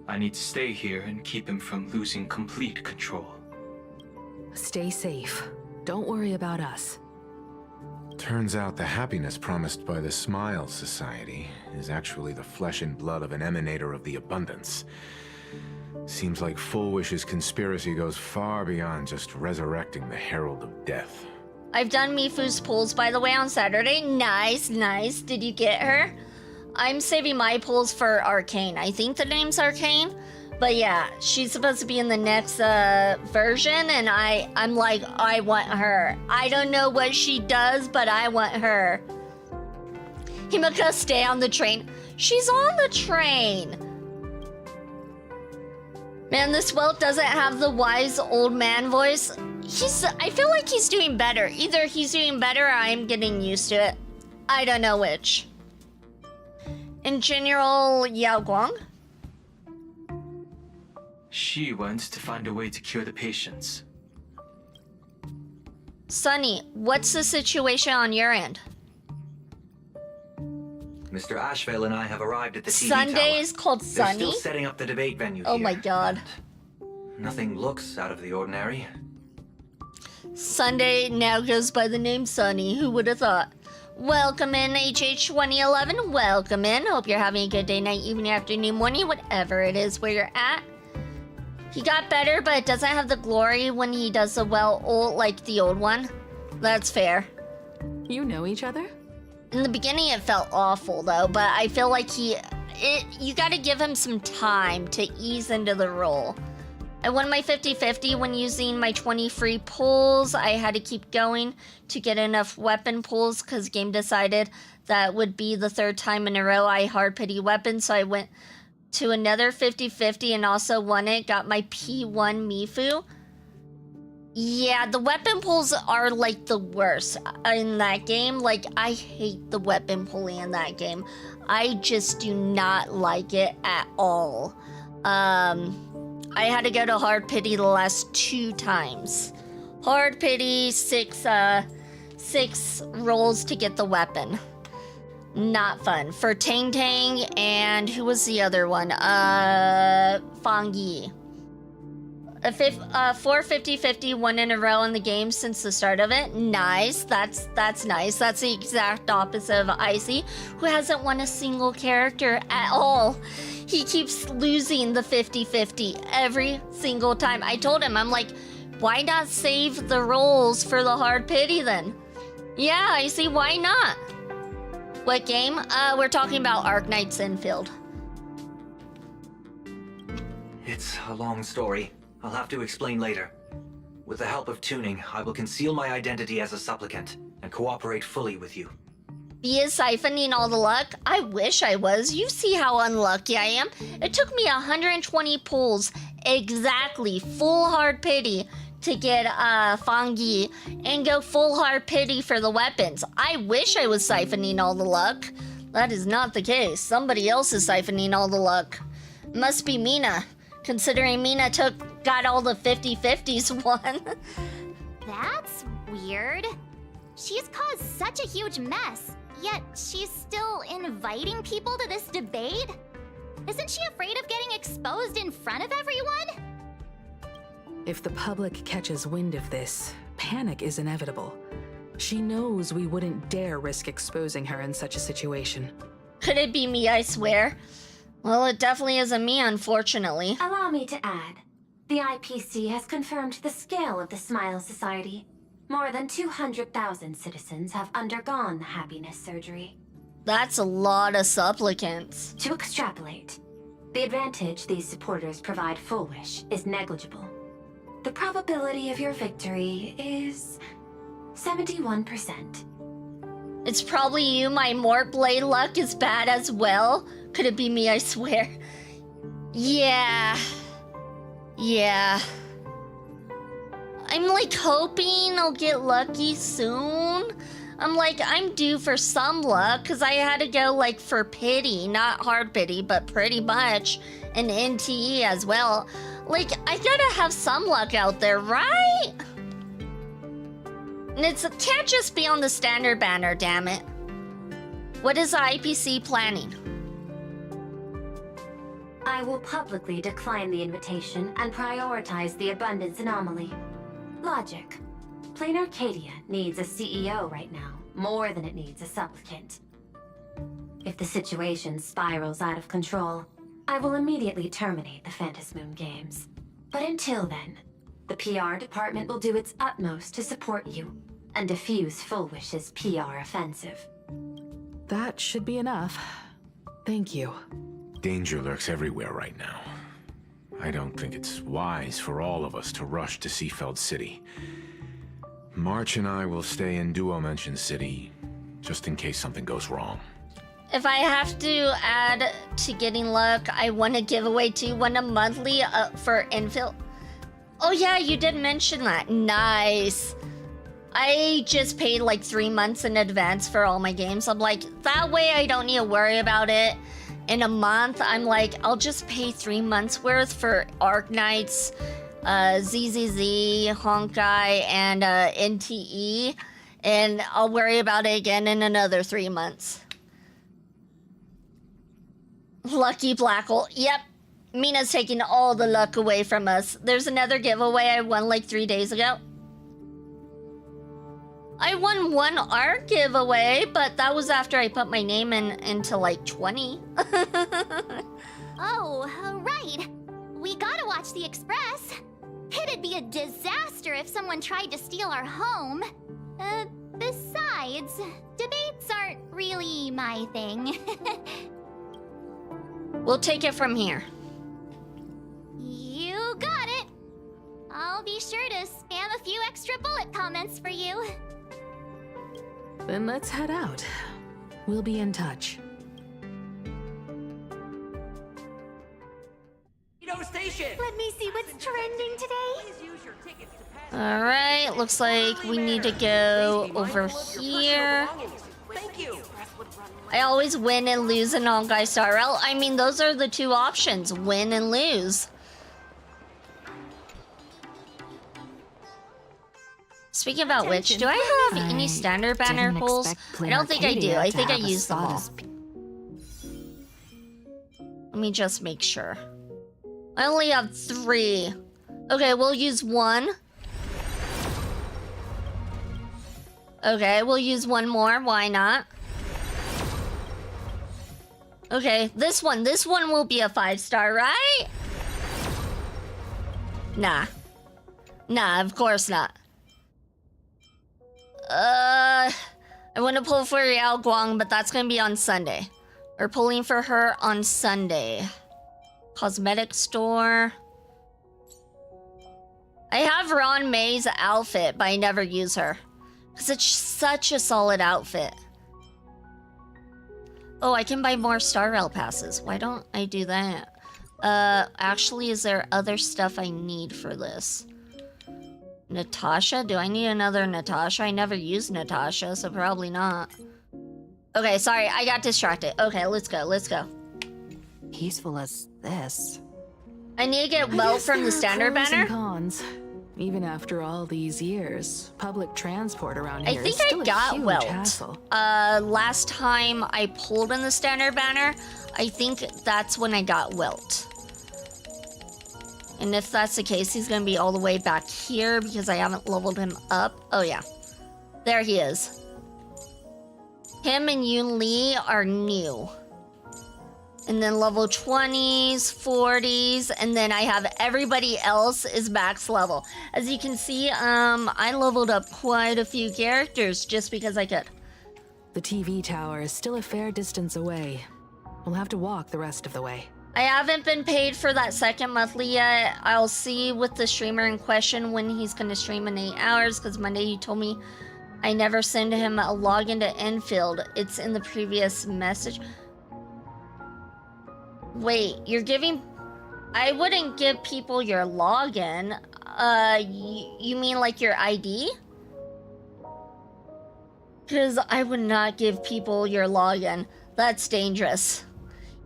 M: I need to stay here and keep him from losing complete control.
T: Stay safe. Don't worry about us.
U: Turns out the happiness promised by the Smile Society is actually the flesh and blood of an emanator of the abundance. Seems like Full Wish's conspiracy goes far beyond just resurrecting the Herald of Death.
A: I've done Mifu's pulls, by the way, on Saturday. Nice, nice. Did you get her? I'm saving my pulls for Arcane. I think the name's Arcane. But yeah, she's supposed to be in the next version, and I'm like, I want her. I don't know what she does, but I want her. Himika, stay on the train. She's on the train. Man, this Welt doesn't have the wise old man voice. I feel like he's doing better. Either he's doing better or I'm getting used to it. I don't know which. And General Yao Guang?
M: She wants to find a way to cure the patients.
A: Sunny, what's the situation on your end?
J: Mr. Ashvale and I have arrived at the TV
A: Sunday
J: tower.
A: is called
J: They're
A: Sunny?
J: still setting up the debate venue
A: Oh
J: here.
A: my god.
J: Nothing looks out of the ordinary.
A: Sunday now goes by the name Sunny. Who would have thought? Welcome in, HH 2011. Welcome in. Hope you're having a good day, night, evening, afternoon, morning, whatever it is where you're at. He got better, but it doesn't have the glory when he does the well ult like the old one. That's fair.
T: You know each other?
A: In the beginning, it felt awful, though, but I feel like you gotta give him some time to ease into the role. I won my 50-50 when using my 20 free pulls. I had to keep going to get enough weapon pulls because game decided that would be the third time in a row I hard pity weapons, so I went to another 50-50 and also won it. Got my P1 Mifu. Yeah, the weapon pulls are like the worst in that game. Like, I hate the weapon pulling in that game. I just do not like it at all. I had to go to hard pity the last 2 times. Hard pity, 6 rolls to get the weapon. Not fun. For Tang Tang and who was the other one? Fang Yi. 4 50-50 one in a row in the game since the start of it. Nice. That's nice. That's the exact opposite of Icy, who hasn't won a single character at all. He keeps losing the 50-50 every single time. I told him, I'm like, why not save the rolls for the hard pity then? Yeah, Icy, why not? What game? We're talking about Arknights Infield.
J: It's a long story. I'll have to explain later. With the help of tuning, I will conceal my identity as a supplicant and cooperate fully with you.
A: He is siphoning all the luck? I wish I was. You see how unlucky I am. It took me 120 pulls, exactly, full hard pity, to get Fang Yi and go full hard pity for the weapons. I wish I was siphoning all the luck. That is not the case. Somebody else is siphoning all the luck. Must be Mina, considering Mina got all the 50-50s won.
N: That's weird. She's caused such a huge mess, yet she's still inviting people to this debate? Isn't she afraid of getting exposed in front of everyone?
T: If the public catches wind of this, panic is inevitable. She knows we wouldn't dare risk exposing her in such a situation.
A: Could it be me, I swear? Well, it definitely isn't me, unfortunately.
F: Allow me to add, the IPC has confirmed the scale of the Smile Society. More than 200,000 citizens have undergone the happiness surgery.
A: That's a lot of supplicants.
F: To extrapolate, the advantage these supporters provide Full Wish is negligible. The probability of your victory is 71%.
A: It's probably you. My Mort Blade luck is bad as well. Could it be me, I swear? Yeah. I'm like hoping I'll get lucky soon. I'm due for some luck because I had to go like for pity, not hard pity, but pretty much, and NTE as well. Like, I gotta have some luck out there, right? And it can't just be on the standard banner, damn it. What is the IPC planning?
F: I will publicly decline the invitation and prioritize the abundance anomaly. Logic. Plain Arcadia needs a CEO right now, more than it needs a supplicant. If the situation spirals out of control, I will immediately terminate the Phantasmoon Games. But until then, the PR department will do its utmost to support you and defuse Full Wish's PR offensive.
T: That should be enough. Thank you.
U: Danger lurks everywhere right now. I don't think it's wise for all of us to rush to Seafeld City. March and I will stay in Duo Mansion City, just in case something goes wrong.
A: If I have to add to getting luck, I want a giveaway too. Want a monthly for infill. Oh yeah, you did mention that. Nice. I just paid like 3 months in advance for all my games. I'm like, that way I don't need to worry about it. In a month, I'm like, I'll just pay 3 months worth for Arknights, ZZZ, Honkai, and NTE. And I'll worry about it again in another 3 months. Lucky Blackle. Yep. Mina's taking all the luck away from us. There's another giveaway I won like 3 days ago. I won one art giveaway, but that was after I put my name into like 20.
N: Oh, right. We gotta watch the Express. It'd be a disaster if someone tried to steal our home. Besides, debates aren't really my thing.
A: We'll take it from here.
N: You got it. I'll be sure to spam a few extra bullet comments for you.
T: Then let's head out. We'll be in touch.
B: Let me see what's trending today.
A: Alright, looks like we need to go over here. I always win and lose in Honkai Star Rail. I mean, those are the two options, win and lose. Speaking about which, do I have any standard banner pulls? I don't think I do. I think I used them all. Let me just make sure. I only have 3. Okay, we'll use 1. Okay, we'll use 1 more. Why not? Okay, this one will be a 5-star, right? Nah. Nah, of course not. I want to pull for Yao Guang, but that's gonna be on Sunday. We're pulling for her on Sunday. Cosmetic store. I have Ron May's outfit, but I never use her. Because it's such a solid outfit. Oh, I can buy more Star Rail passes. Why don't I do that? Actually, is there other stuff I need for this? Natasha? Do I need another Natasha? I never used Natasha, so probably not. Okay, sorry, I got distracted. Okay, let's go, let's go.
T: Peaceful as this.
A: I need to get Welt from the standard
T: pros
A: banner.
T: And cons. Even after all these years, public transport around
A: I
T: here
A: think
T: is still
A: I got
T: a huge
A: Welt.
T: hassle.
A: Last time I pulled in the standard banner, I think that's when I got Welt. And if that's the case, he's gonna be all the way back here because I haven't leveled him up. Oh yeah, there he is. Him and Yun Li are new. And then level 20s, 40s, and then I have everybody else is max level. As you can see, I leveled up quite a few characters just because I could.
T: The TV tower is still a fair distance away. We'll have to walk the rest of the way.
A: I haven't been paid for that second monthly yet. I'll see with the streamer in question when he's gonna stream in 8 hours, because Monday he told me I never send him a login to Enfield. It's in the previous message. Wait, you're giving... I wouldn't give people your login. You mean like your ID? Because I would not give people your login. That's dangerous.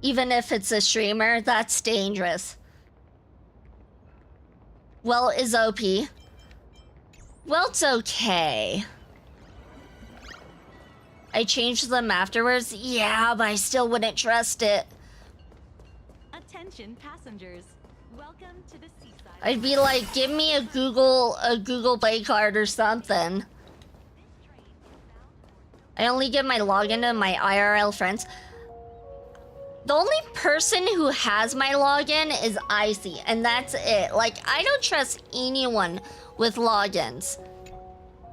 A: Even if it's a streamer, that's dangerous. Well, is OP. Well, it's okay. I changed them afterwards. Yeah, but I still wouldn't trust it.
B: Attention passengers. Welcome to the seaside.
A: I'd be like, give me a Google Play card or something. I only give my login to my IRL friends. The only person who has my login is Icy, and that's it. Like, I don't trust anyone with logins.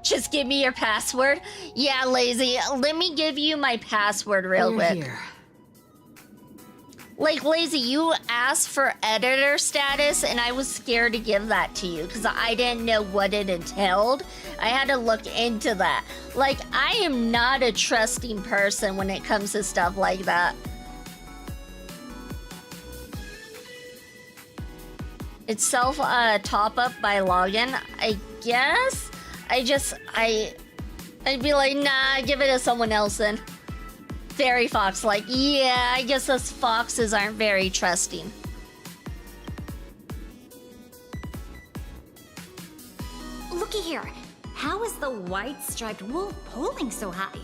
A: Just give me your password. Yeah, lazy. Let me give you my password real quick.
T: Here.
A: Like, Lazy, you asked for editor status, and I was scared to give that to you because I didn't know what it entailed. I had to look into that. Like, I am not a trusting person when it comes to stuff like that. It's self top up by login, I guess. I'd be like, nah, give it to someone else then. Fairy Fox, like, yeah, I guess us foxes aren't very trusting.
G: Looky here. How is the white striped wolf polling so high?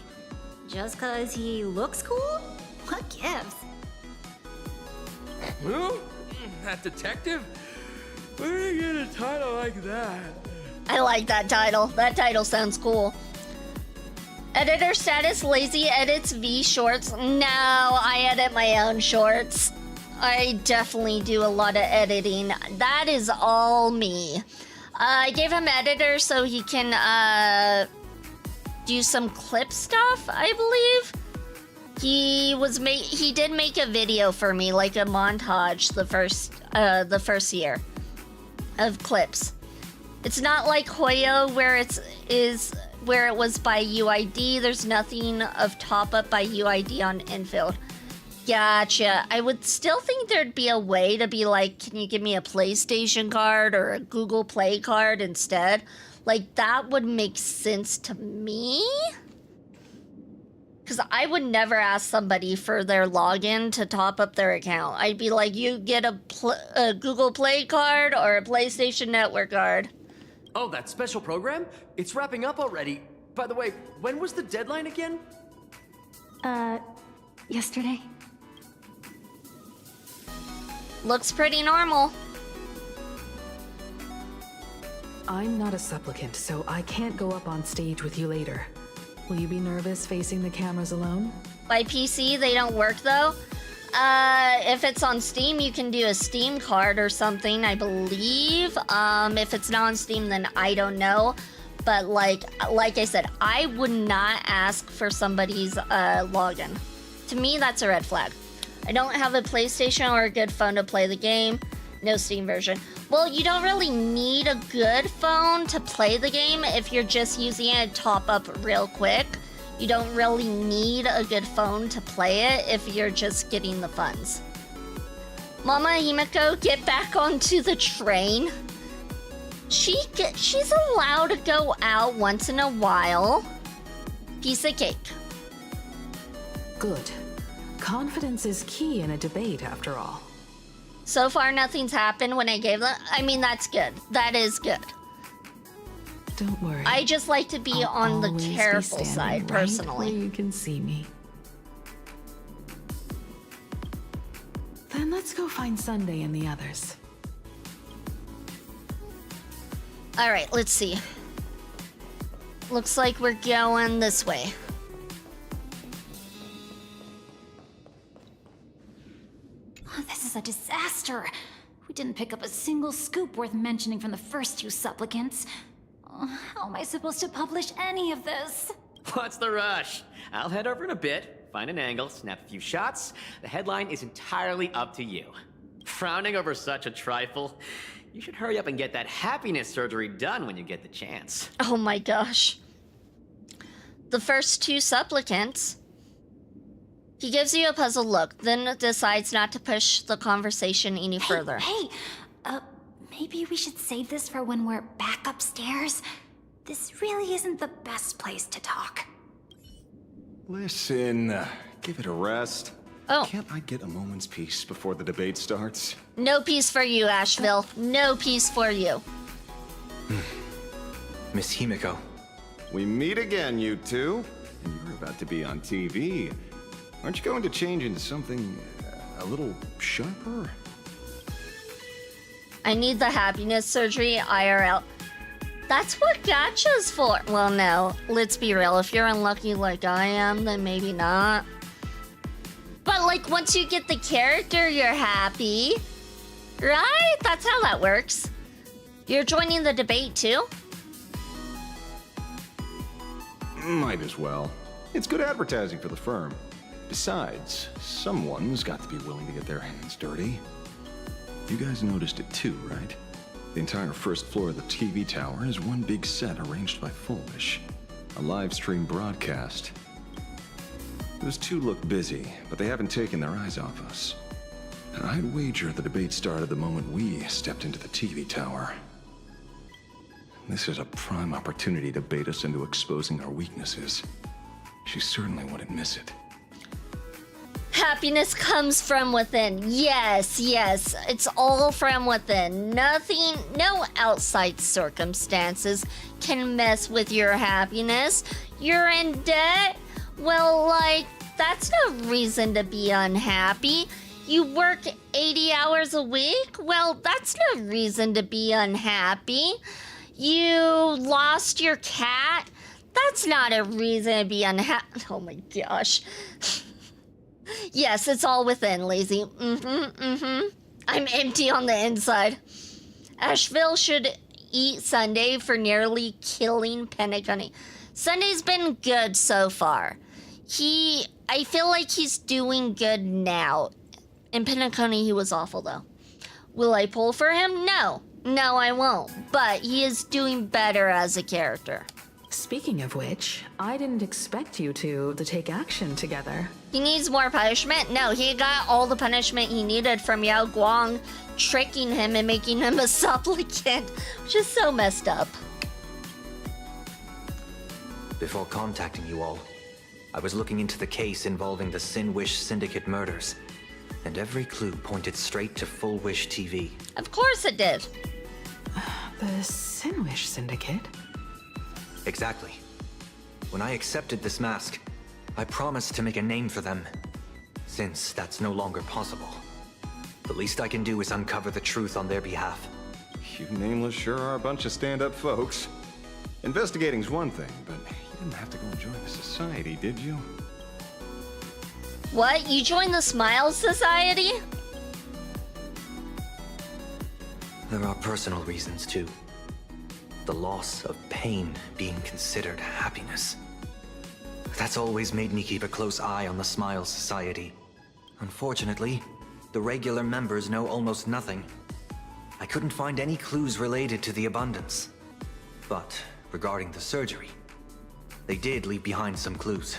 G: Just cause he looks cool? What gives?
M: Who? That detective? Where did you get a title like that?
A: I like that title. That title sounds cool. Editor status, Lazy edits V shorts. No, I edit my own shorts. I definitely do a lot of editing. That is all me. I gave him editor so he can do some clip stuff, I believe. He did make a video for me, like a montage the first year of clips. It's not like Hoyo where it was by UID. There's nothing of top up by UID on Infield. Gotcha. I would still think there'd be a way to be like, can you give me a PlayStation card or a Google Play card instead? Like, that would make sense to me. Because I would never ask somebody for their login to top up their account. I'd be like, you get a Google Play card or a PlayStation Network card.
V: Oh, that special program? It's wrapping up already. By the way, when was the deadline again?
G: Yesterday.
A: Looks pretty normal.
T: I'm not a supplicant, so I can't go up on stage with you later. Will you be nervous facing the cameras alone?
A: By PC, they don't work though. If it's on Steam, you can do a Steam card or something, I believe. If it's not on Steam, then I don't know. But like I said, I would not ask for somebody's login. To me, that's a red flag. I don't have a PlayStation or a good phone to play the game. No Steam version. Well, you don't really need a good phone to play the game if you're just using it to top up real quick. You don't really need a good phone to play it if you're just getting the funds. Mama Himiko, get back onto the train. She's allowed to go out once in a while. Piece of cake.
T: Good. Confidence is key in a debate, after all.
A: So far, nothing's happened when I gave them. I mean, that's good. That is good.
T: Don't worry.
A: I just like to be on the careful side, personally.
T: Right where you can see me. Then let's go find Sunday and the others.
A: All right, let's see. Looks like we're going this way.
G: Oh, this is a disaster. We didn't pick up a single scoop worth mentioning from the first two supplicants. Oh, how am I supposed to publish any of this?
V: What's the rush? I'll head over in a bit, find an angle, snap a few shots. The headline is entirely up to you. Frowning over such a trifle? You should hurry up and get that happiness surgery done when you get the chance.
A: Oh my gosh. The first two supplicants. He gives you a puzzled look, then decides not to push the conversation any further.
G: Hey, maybe we should save this for when we're back upstairs? This really isn't the best place to talk.
L: Listen, give it a rest.
A: Oh.
L: Can't I get a moment's peace before the debate starts?
A: No peace for you, Asheville. No peace for you.
J: Miss Himiko.
L: We meet again, you two. And you're about to be on TV. Aren't you going to change into something a little sharper?
A: I need the happiness surgery IRL. That's what Gacha's for. Well, no. Let's be real. If you're unlucky like I am, then maybe not. But, like, once you get the character, you're happy. Right? That's how that works. You're joining the debate, too?
L: Might as well. It's good advertising for the firm. Besides, someone's got to be willing to get their hands dirty. You guys noticed it too, right? The entire first floor of the TV tower is one big set arranged by Fulwish. A live stream broadcast. Those two look busy, but they haven't taken their eyes off us. And I'd wager the debate started the moment we stepped into the TV tower. This is a prime opportunity to bait us into exposing our weaknesses. She certainly wouldn't miss it.
A: Happiness comes from within. Yes, yes. It's all from within. Nothing, no outside circumstances can mess with your happiness. You're in debt? Well, like, that's no reason to be unhappy. You work 80 hours a week? Well, that's no reason to be unhappy. You lost your cat? That's not a reason to be unhappy. Oh my gosh. Yes, it's all within, Lazy. I'm empty on the inside. Asheville should eat Sunday for nearly killing Penacony. Sunday's been good so far. I feel like he's doing good now. In Penacony, he was awful, though. Will I pull for him? No. No, I won't. But he is doing better as a character.
T: Speaking of which, I didn't expect you to take action together.
A: He needs more punishment? No, he got all the punishment he needed from Yao Guang tricking him and making him a supplicant, which is so messed up.
J: Before contacting you all, I was looking into the case involving the Sinwish Syndicate murders, and every clue pointed straight to Fulwish TV.
A: Of course it did.
T: The Sinwish Syndicate?
J: Exactly. When I accepted this mask, I promised to make a name for them. Since that's no longer possible, the least I can do is uncover the truth on their behalf.
L: You nameless sure are a bunch of stand-up folks. Investigating's one thing, but you didn't have to go and join the society, did you?
A: What? You joined the Smile Society?
J: There are personal reasons, too. The loss of pain being considered happiness. That's always made me keep a close eye on the Smile Society. Unfortunately, the regular members know almost nothing. I couldn't find any clues related to the abundance. But regarding the surgery, they did leave behind some clues.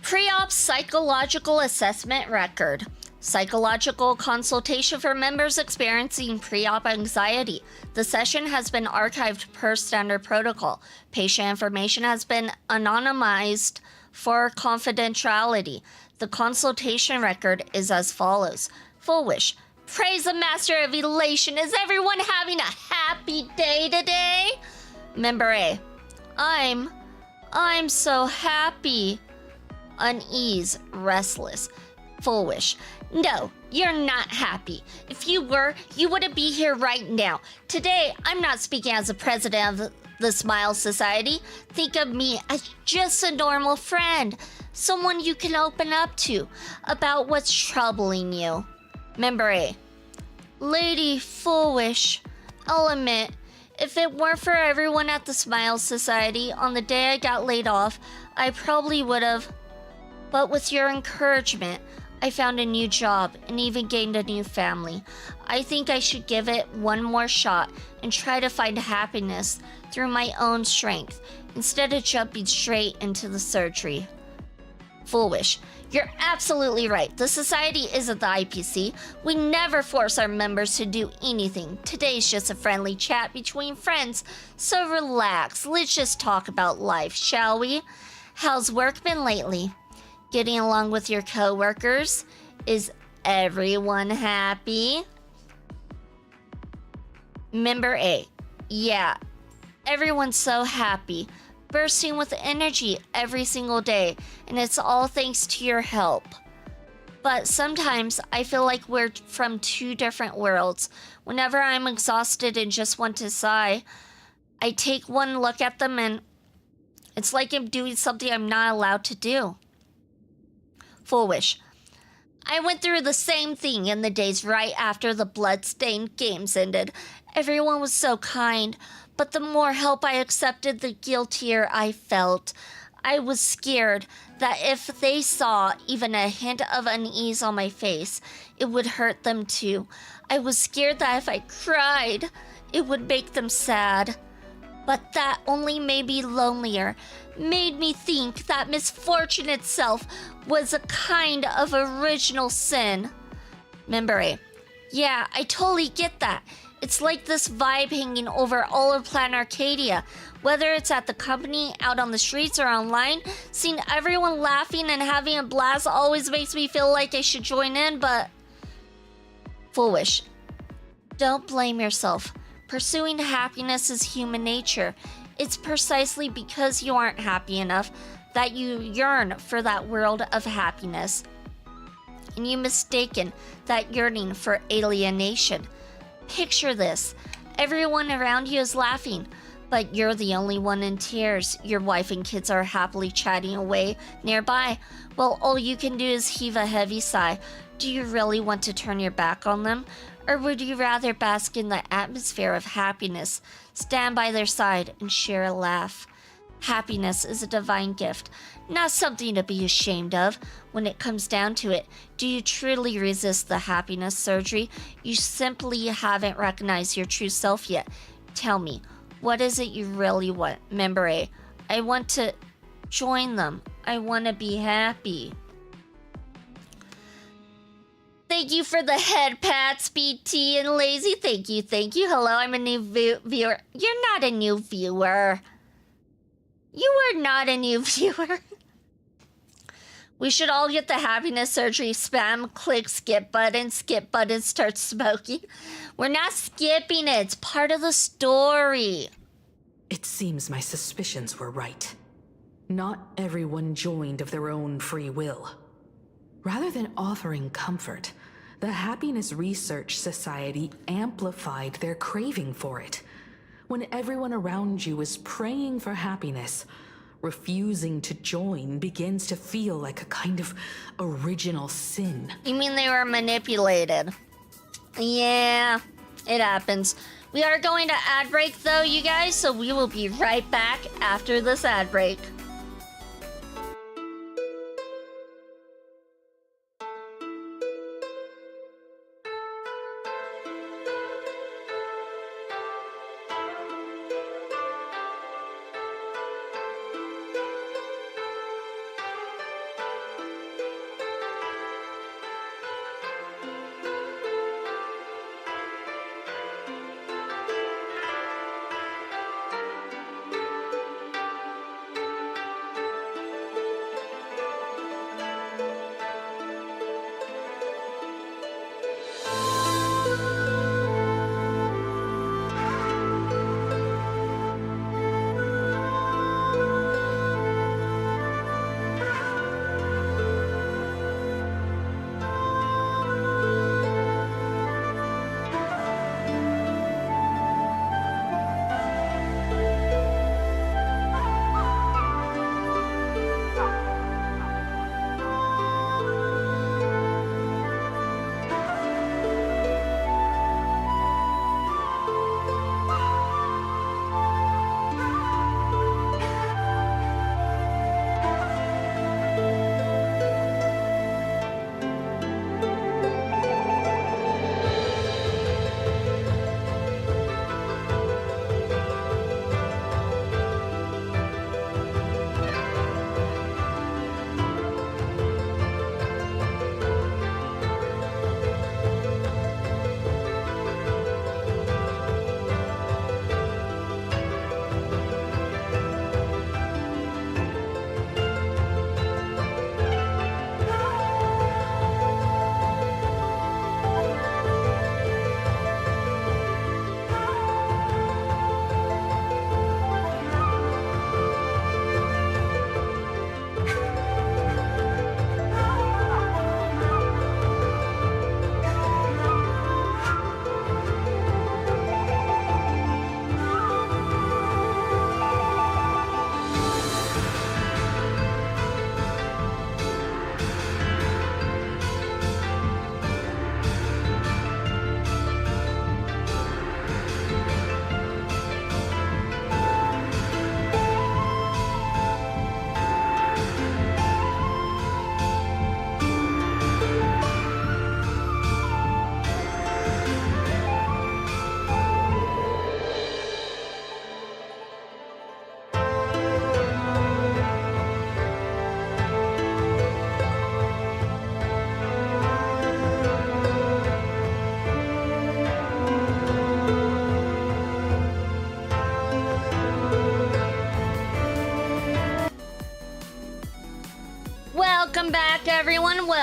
A: Pre-op psychological assessment record. Psychological consultation for members experiencing pre-op anxiety. The session has been archived per standard protocol. Patient information has been anonymized for confidentiality. The consultation record is as follows. Fulwish. Praise the Master of Elation. Is everyone having a happy day today? Member A. I'm so happy. Unease, restless. Fulwish. No, you're not happy. If you were, you wouldn't be here right now. Today, I'm not speaking as the president of the Smile Society. Think of me as just a normal friend. Someone you can open up to about what's troubling you. Member A. Lady Fulwish. I'll admit, if it weren't for everyone at the Smile Society, on the day I got laid off, I probably would have. But with your encouragement, I found a new job and even gained a new family. I think I should give it one more shot and try to find happiness through my own strength instead of jumping straight into the surgery. Fulwish. You're absolutely right. The society isn't the IPC. We never force our members to do anything. Today's just a friendly chat between friends. So relax. Let's just talk about life, shall we? How's work been lately? Getting along with your coworkers? Is everyone happy? Member A. Yeah, everyone's so happy, bursting with energy every single day, and it's all thanks to your help. But sometimes I feel like we're from two different worlds. Whenever I'm exhausted and just want to sigh, I take one look at them and it's like I'm doing something I'm not allowed to do. Fulwish. I went through the same thing in the days right after the Bloodstained games ended. Everyone was so kind, but the more help I accepted, the guiltier I felt. I was scared that if they saw even a hint of unease on my face, it would hurt them too. I was scared that if I cried, it would make them sad. But that only made me lonelier, made me think that misfortune itself was a kind of original sin. Membere, yeah, I totally get that. It's like this vibe hanging over all of Planet Arcadia. Whether it's at the company, out on the streets, or online, seeing everyone laughing and having a blast always makes me feel like I should join in, but... Foolish. Don't blame yourself. Pursuing happiness is human nature. It's precisely because you aren't happy enough that you yearn for that world of happiness. And you mistaken that yearning for alienation. Picture this. Everyone around you is laughing, but you're the only one in tears. Your wife and kids are happily chatting away nearby. Well, all you can do is heave a heavy sigh. Do you really want to turn your back on them? Or would you rather bask in the atmosphere of happiness, stand by their side, and share a laugh? Happiness is a divine gift, not something to be ashamed of. When it comes down to it, do you truly resist the happiness surgery? You simply haven't recognized your true self yet. Tell me, what is it you really want? Membere, I want to join them. I want to be happy. Thank you for the head pats, BT and Lazy. Thank you, thank you. Hello, I'm a new viewer. You're not a new viewer. You are not a new viewer. We should all get the happiness surgery. Spam, click, skip button, start smoking. We're not skipping it. It's part of the story.
T: It seems my suspicions were right. Not everyone joined of their own free will. Rather than offering comfort, the Happiness Research Society amplified their craving for it. When everyone around you is praying for happiness, refusing to join begins to feel like a kind of original sin.
A: You mean they were manipulated? Yeah, it happens. We are going to ad break though, you guys, so we will be right back after this ad break.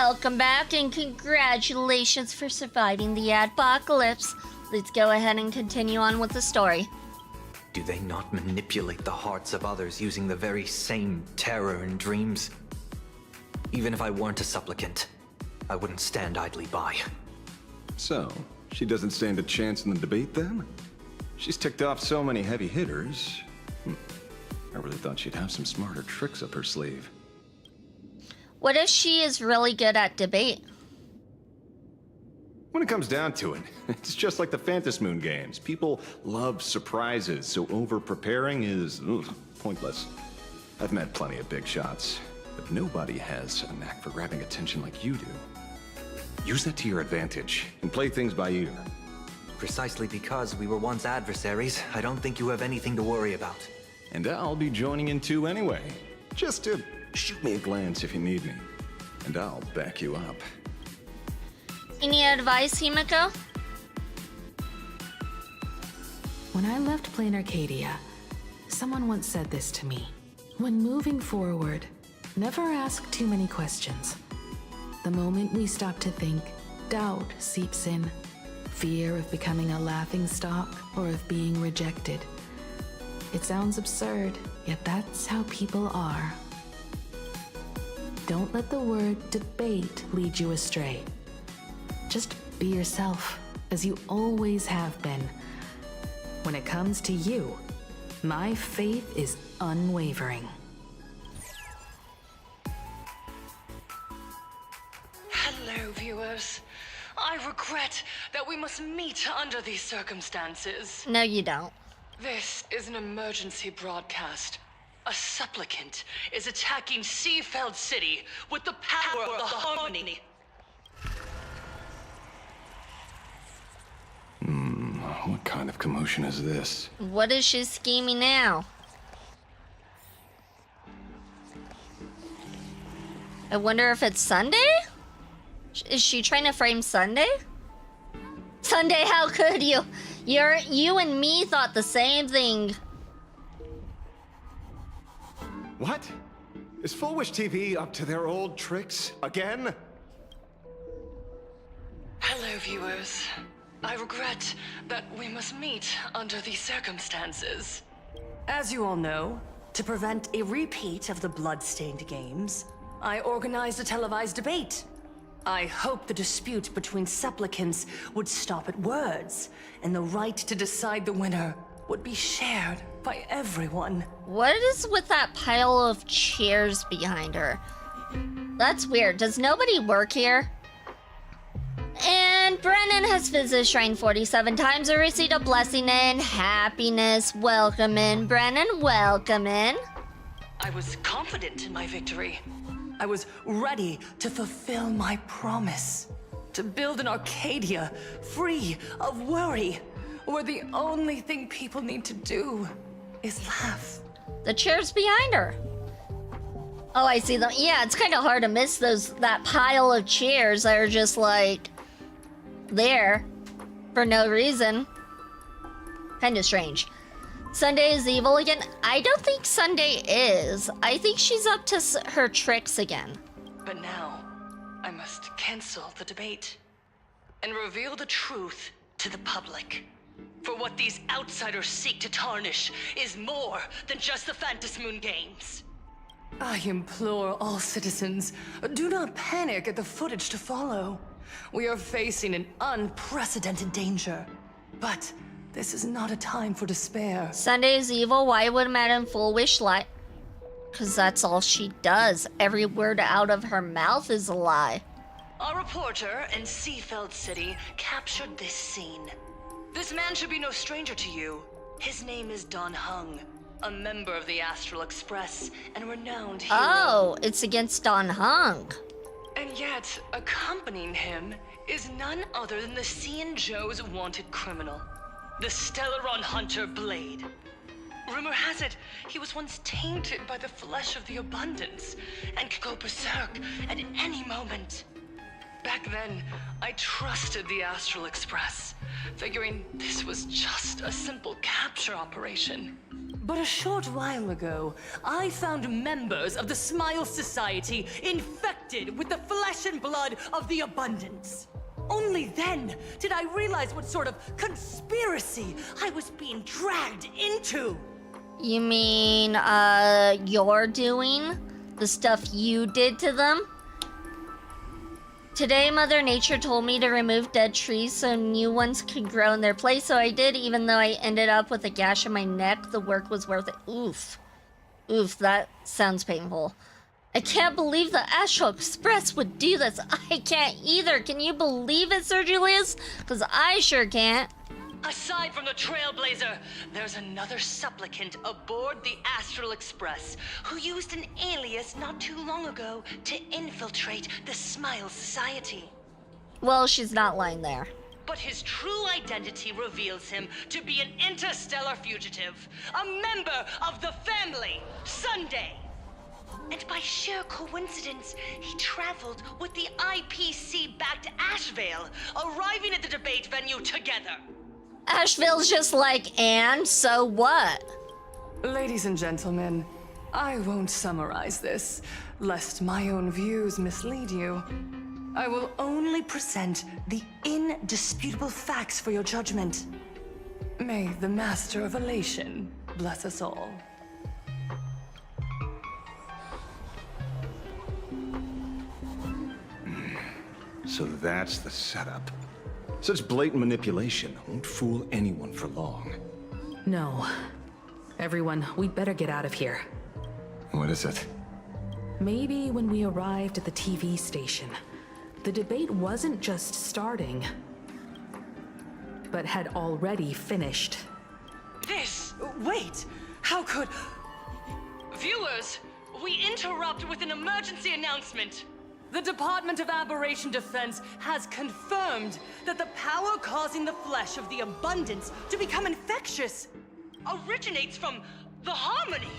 A: Welcome back and congratulations for surviving the adpocalypse. Let's go ahead and continue on with the story.
J: Do they not manipulate the hearts of others using the very same terror and dreams? Even if I weren't a supplicant, I wouldn't stand idly by.
L: So, she doesn't stand a chance in the debate then? She's ticked off so many heavy hitters. I really thought she'd have some smarter tricks up her sleeve.
A: What if she is really good at debate?
L: When it comes down to it, it's just like the Phantasmoon games. People love surprises, so over-preparing is pointless. I've met plenty of big shots, but nobody has a knack for grabbing attention like you do. Use that to your advantage, and play things by ear.
J: Precisely because we were once adversaries, I don't think you have anything to worry about.
L: And I'll be joining in too anyway. Just to shoot me a glance if you need me, and I'll back you up.
A: Any advice, Himiko?
T: When I left Plane Arcadia, someone once said this to me. When moving forward, never ask too many questions. The moment we stop to think, doubt seeps in. Fear of becoming a laughingstock or of being rejected. It sounds absurd, yet that's how people are. Don't let the word debate lead you astray. Just be yourself, as you always have been. When it comes to you, my faith is unwavering.
D: Hello, viewers. I regret that we must meet under these circumstances.
A: No, you don't.
D: This is an emergency broadcast. A supplicant is attacking Seafeld City with the power of the Harmony.
L: What kind of commotion is this?
A: What is she scheming now? I wonder if it's Sunday? Is she trying to frame Sunday? Sunday, how could you? You and me thought the same thing.
L: What? Is Full Wish TV up to their old tricks again?
D: Hello, viewers. I regret that we must meet under these circumstances. As you all know, to prevent a repeat of the blood-stained games, I organized a televised debate. I hoped the dispute between supplicants would stop at words, and the right to decide the winner would be shared by everyone.
A: What is with that pile of chairs behind her? That's weird. Does nobody work here? And Brennan has visited Shrine 47 times and received a blessing and happiness. Welcome in, Brennan. Welcome in.
D: I was confident in my victory. I was ready to fulfill my promise. To build an Arcadia free of worry, where the only thing people need to do is laugh.
A: The chair's behind her. Oh, I see them. Yeah, it's kind of hard to miss that pile of chairs that are just like there for no reason. Kind of strange. Sunday is evil again? I don't think Sunday is. I think she's up to her tricks again.
D: But now, I must cancel the debate and reveal the truth to the public. For what these outsiders seek to tarnish is more than just the Phantasmoon games. I implore all citizens, do not panic at the footage to follow. We are facing an unprecedented danger. But this is not a time for despair.
A: Sunday is evil. Why would Madame Full Wish lie? Because that's all she does. Every word out of her mouth is a lie.
D: A reporter in Seafeld City captured this scene. This man should be no stranger to you. His name is Don Hung, a member of the Astral Express and renowned hero.
A: Oh, it's against Don Hung.
D: And yet, accompanying him is none other than the Xianzhou's wanted criminal, the Stellaron hunter Blade. Rumor has it, he was once tainted by the flesh of the Abundance and could go berserk at any moment. Back then, I trusted the Astral Express, figuring this was just a simple capture operation.
H: But a short while ago, I found members of the Smile Society infected with the flesh and blood of the Abundance. Only then did I realize what sort of conspiracy I was being dragged into.
A: You mean, you're doing? The stuff you did to them? Today, Mother Nature told me to remove dead trees so new ones could grow in their place, so I did, even though I ended up with a gash in my neck. The work was worth it. Oof. Oof, that sounds painful. I can't believe the Astral Express would do this. I can't either. Can you believe it, Sir Julius? Because I sure can't.
D: Aside from the Trailblazer, there's another supplicant aboard the Astral Express who used an alias not too long ago to infiltrate the Smile Society.
A: Well, she's not lying there.
D: But his true identity reveals him to be an interstellar fugitive, a member of the family, Sunday. And by sheer coincidence, he traveled with the IPC back to Ashvale, arriving at the debate venue together.
A: Asheville's just like, and so what?
H: Ladies and gentlemen, I won't summarize this, lest my own views mislead you. I will only present the indisputable facts for your judgment. May the Master of Elation bless us all.
L: So that's the setup. Such blatant manipulation won't fool anyone for long.
T: No. Everyone, we'd better get out of here.
L: What is it?
T: Maybe when we arrived at the TV station, the debate wasn't just starting, but had already finished.
H: Wait! How could...
D: Viewers, we interrupt with an emergency announcement.
H: The Department of Aberration Defense has confirmed that the power causing the flesh of the Abundance to become infectious
D: originates from the Harmony.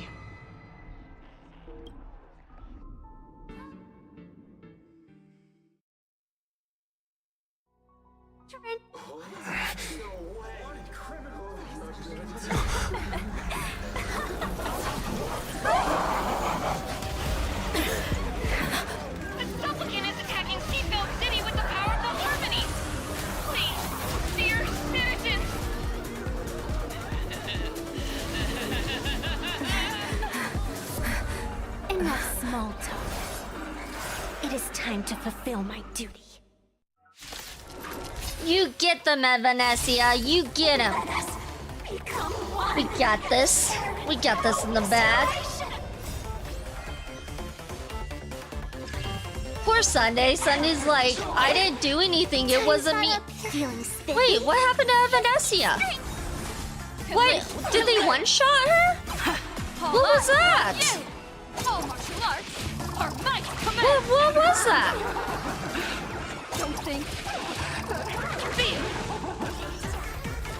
B: Enough small talk. It is time to fulfill my duty.
A: You get them, Evanesia. You get them. We got this. We got this in the bag. Poor Sunday. Sunday's like, I didn't do anything. It wasn't me. Wait, what happened to Evanesia? What? Did they one-shot her? What was that? What was that?
G: Don't think.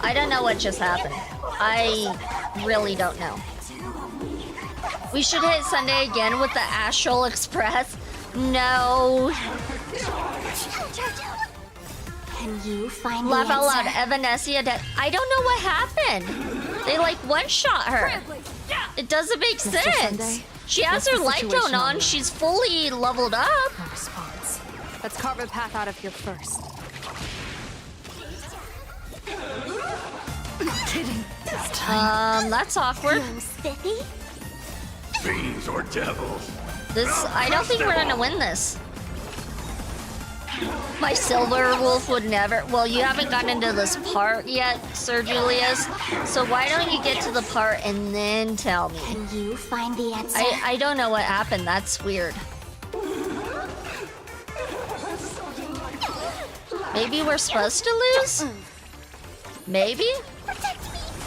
A: I don't know what just happened. I really don't know. We should hit Sunday again with the Astral Express. No.
B: Can you find
A: Laugh
B: the
A: out loud,
B: answer?
A: Evanesia dead. I don't know what happened. They like one-shot her. It doesn't make
G: Mr.
A: sense.
G: Sunday,
A: She has
G: what's
A: her
G: the
A: light
G: situation
A: tone on.
G: now?
A: She's fully leveled up.
C: No response. Let's carve a path out of here first.
G: Kidding. This time.
A: That's awkward.
L: Fiends or devils?
A: I don't think we're gonna win this. My Silver Wolf would never. Well, you haven't gotten into this part yet, Sir Julius. So why don't you get to the part and then tell me?
B: Can you find the answer?
A: I don't know what happened. That's weird. Maybe we're supposed to lose? Maybe?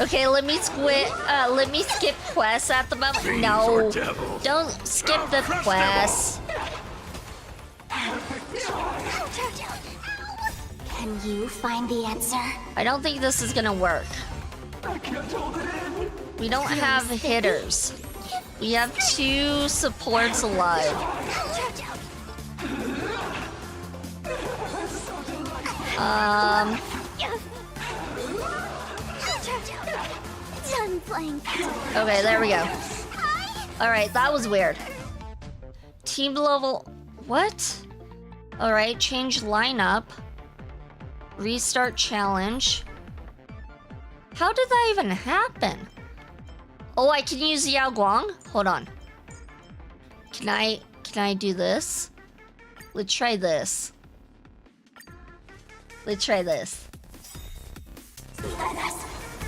A: Okay, let me skip quests at the moment. No, don't skip the quests.
B: Can you find the answer?
A: I don't think this is gonna work. We don't have hitters. We have 2 supports alive.
B: playing field.
A: Okay, there we go. Alright, that was weird. Team level... What? Alright, change lineup. Restart challenge. How did that even happen? Oh, I can use Yao Guang? Hold on. Can I do this? Let's try this. Let's try this.
S: Let us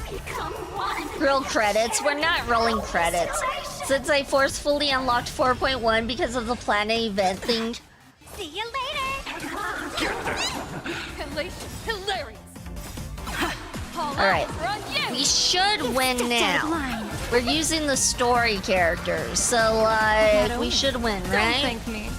S: become one.
A: Roll credits. We're not rolling credits. Since I forcefully unlocked 4.1 because of the planet event thing.
B: See you later. Hilarious.
A: Alright. We should win now. We're using the story characters, so like we should win, right?
B: Don't thank me.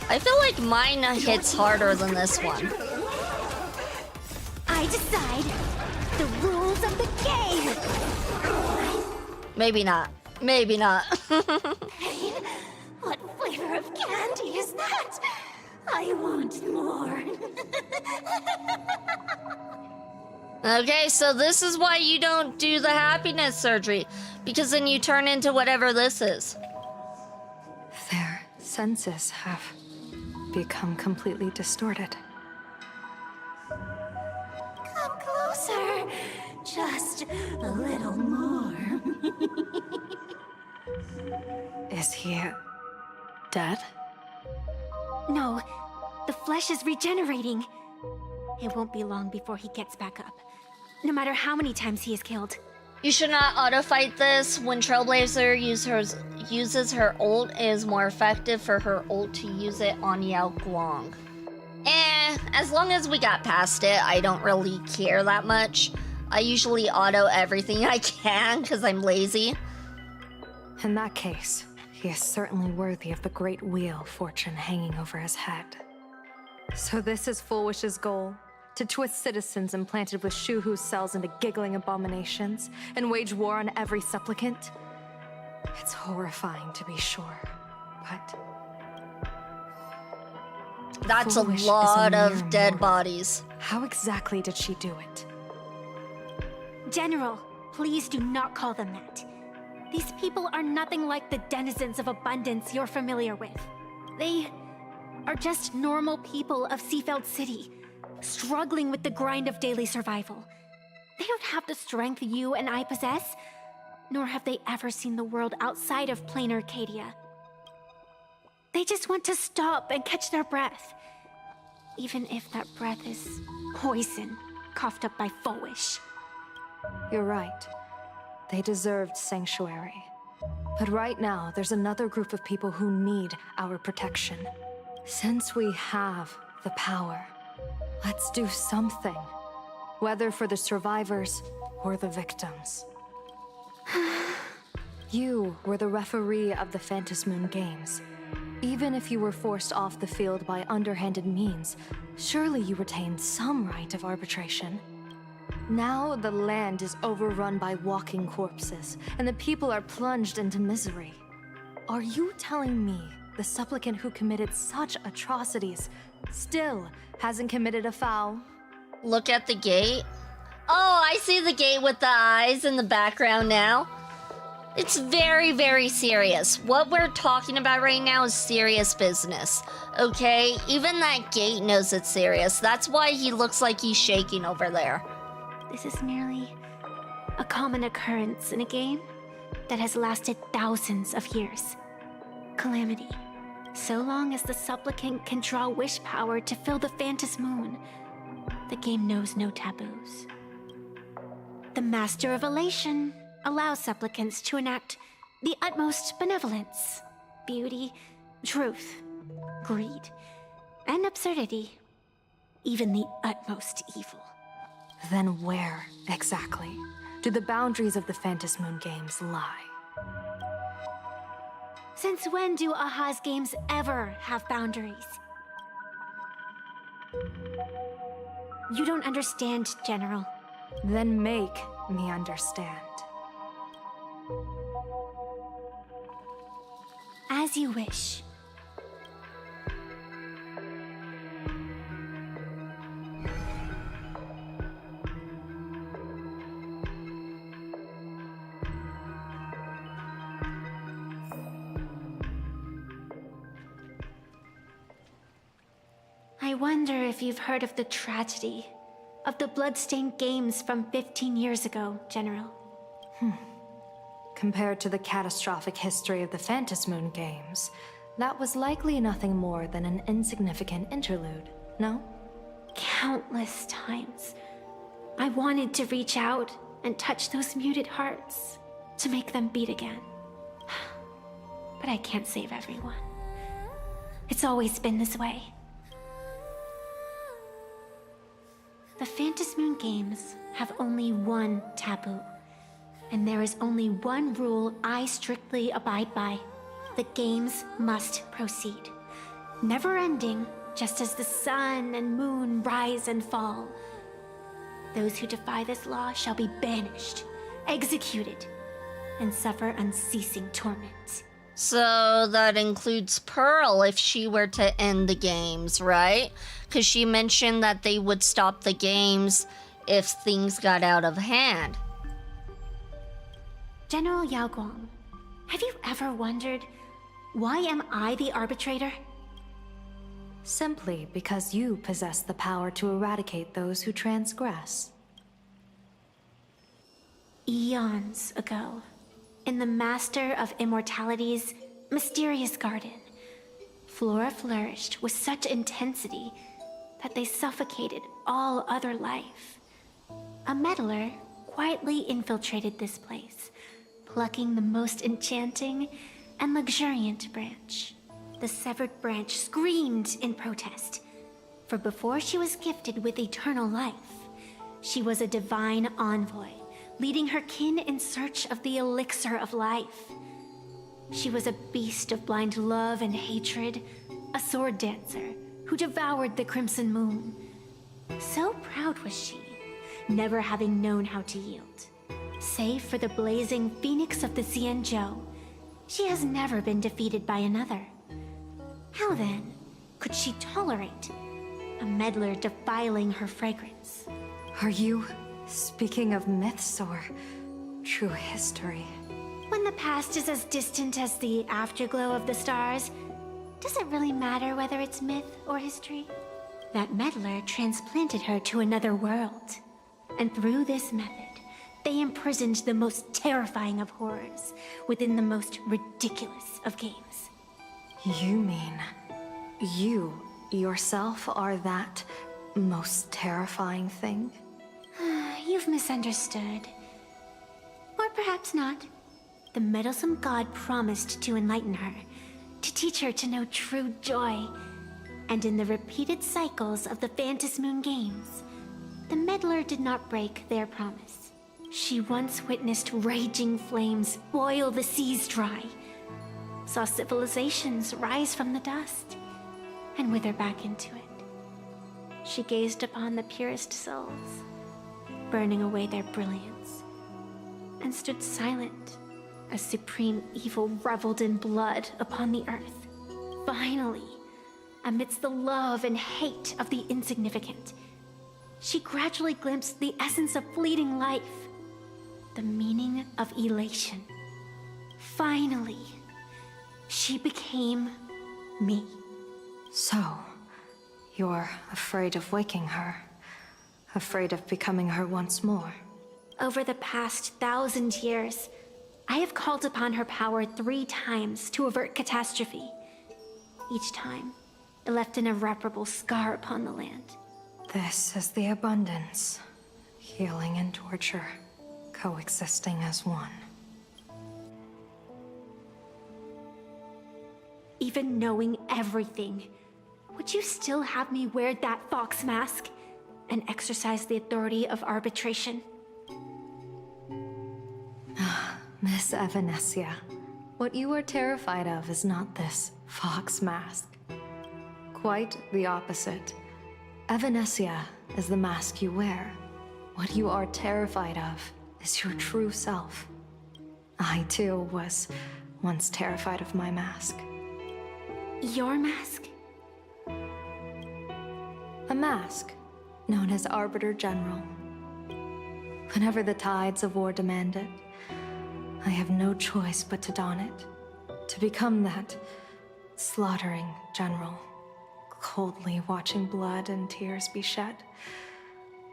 A: I feel like mine hits harder than this one.
B: I decide the rules of the game.
A: Maybe not. Maybe not.
S: Pain? What flavor of candy is that? I want more.
A: Okay, so this is why you don't do the happiness surgery, because then you turn into whatever this is.
C: Their senses have become completely distorted.
S: Come closer. Just a little more.
C: Is he dead?
B: No, the flesh is regenerating. It won't be long before he gets back up, no matter how many times he is killed.
A: You should not auto-fight this. When Trailblazer uses her ult, it is more effective for her ult to use it on Yao Guang. As long as we got past it, I don't really care that much. I usually auto everything I can because I'm lazy.
C: In that case, he is certainly worthy of the great wheel fortune hanging over his head. So this is Full Wish's goal? To twist citizens implanted with Shuhu's cells into giggling abominations and wage war on every supplicant? It's horrifying to be sure, but...
A: That's a lot of dead bodies.
C: How exactly did she do it?
B: General, please do not call them that. These people are nothing like the denizens of abundance you're familiar with. They are just normal people of Seafeld City, struggling with the grind of daily survival. They don't have the strength you and I possess, nor have they ever seen the world outside of plain Arcadia. They just want to stop and catch their breath, even if that breath is poison coughed up by Full Wish.
C: You're right. They deserved sanctuary. But right now, there's another group of people who need our protection. Since we have the power, let's do something. Whether for the survivors or the victims. You were the referee of the Phantasmoon Games. Even if you were forced off the field by underhanded means, surely you retained some right of arbitration. Now the land is overrun by walking corpses, and the people are plunged into misery. Are you telling me the supplicant who committed such atrocities still hasn't committed a foul?
A: Look at the gate. Oh, I see the gate with the eyes in the background now. It's very, very serious. What we're talking about right now is serious business, okay? Even that gate knows it's serious. That's why he looks like he's shaking over there.
B: This is merely a common occurrence in a game that has lasted thousands of years. Calamity. So long as the supplicant can draw wish power to fill the Phantasmoon, the game knows no taboos. The Master of Elation allows supplicants to enact the utmost benevolence, beauty, truth, greed, and absurdity, even the utmost evil.
C: Then where, exactly, do the boundaries of the Phantasmoon Games lie?
B: Since when do Aha's games ever have boundaries? You don't understand, General.
C: Then make me understand.
B: As you wish. wonder if you've heard of the tragedy of the Bloodstained Games from 15 years ago, General.
C: Compared to the catastrophic history of the Phantasmoon Games, that was likely nothing more than an insignificant interlude, no?
B: Countless times, I wanted to reach out and touch those muted hearts to make them beat again. But I can't save everyone. It's always been this way. The Phantasmoon Games have only one taboo, and there is only one rule I strictly abide by. The games must proceed. Never ending, just as the sun and moon rise and fall. Those who defy this law shall be banished, executed, and suffer unceasing torment.
A: So that includes Pearl if she were to end the games, right? Because she mentioned that they would stop the games if things got out of hand.
B: General Yao Guang, have you ever wondered, why am I the arbitrator?
C: Simply because you possess the power to eradicate those who transgress.
B: Eons ago, in the Master of Immortality's mysterious garden, flora flourished with such intensity that they suffocated all other life. A meddler quietly infiltrated this place, plucking the most enchanting and luxuriant branch. The severed branch screamed in protest, for before she was gifted with eternal life, she was a divine envoy, leading her kin in search of the elixir of life. She was a beast of blind love and hatred, a sword dancer who devoured the crimson moon. So proud was she, never having known how to yield. Save for the blazing phoenix of the Xianzhou, she has never been defeated by another. How then could she tolerate a meddler defiling her fragrance?
C: Are you speaking of myths or true history?
B: When the past is as distant as the afterglow of the stars, does it really matter whether it's myth or history? That meddler transplanted her to another world, and through this method, they imprisoned the most terrifying of horrors within the most ridiculous of games.
C: You mean you yourself are that most terrifying thing?
B: You've misunderstood. Or perhaps not. The meddlesome god promised to enlighten her, to teach her to know true joy. And in the repeated cycles of the Phantasmoon Games, the meddler did not break their promise. She once witnessed raging flames boil the seas dry, saw civilizations rise from the dust, and wither back into it. She gazed upon the purest souls, burning away their brilliance, and stood silent as supreme evil reveled in blood upon the earth. Finally, amidst the love and hate of the insignificant, she gradually glimpsed the essence of fleeting life, the meaning of elation. Finally, she became me.
C: So, you're afraid of waking her, afraid of becoming her once more.
B: Over the past 1,000 years, I have called upon her power 3 times to avert catastrophe. Each time, it left an irreparable scar upon the land.
C: This is the abundance, healing and torture, coexisting as one.
B: Even knowing everything, would you still have me wear that fox mask and exercise the authority of arbitration?
C: Miss Evanescia, what you are terrified of is not this fox mask. Quite the opposite. Evanescia is the mask you wear. What you are terrified of is your true self. I too was once terrified of my mask.
B: Your mask?
C: A mask known as Arbiter General. Whenever the tides of war demand it, I have no choice but to don it, to become that slaughtering general, coldly watching blood and tears be shed,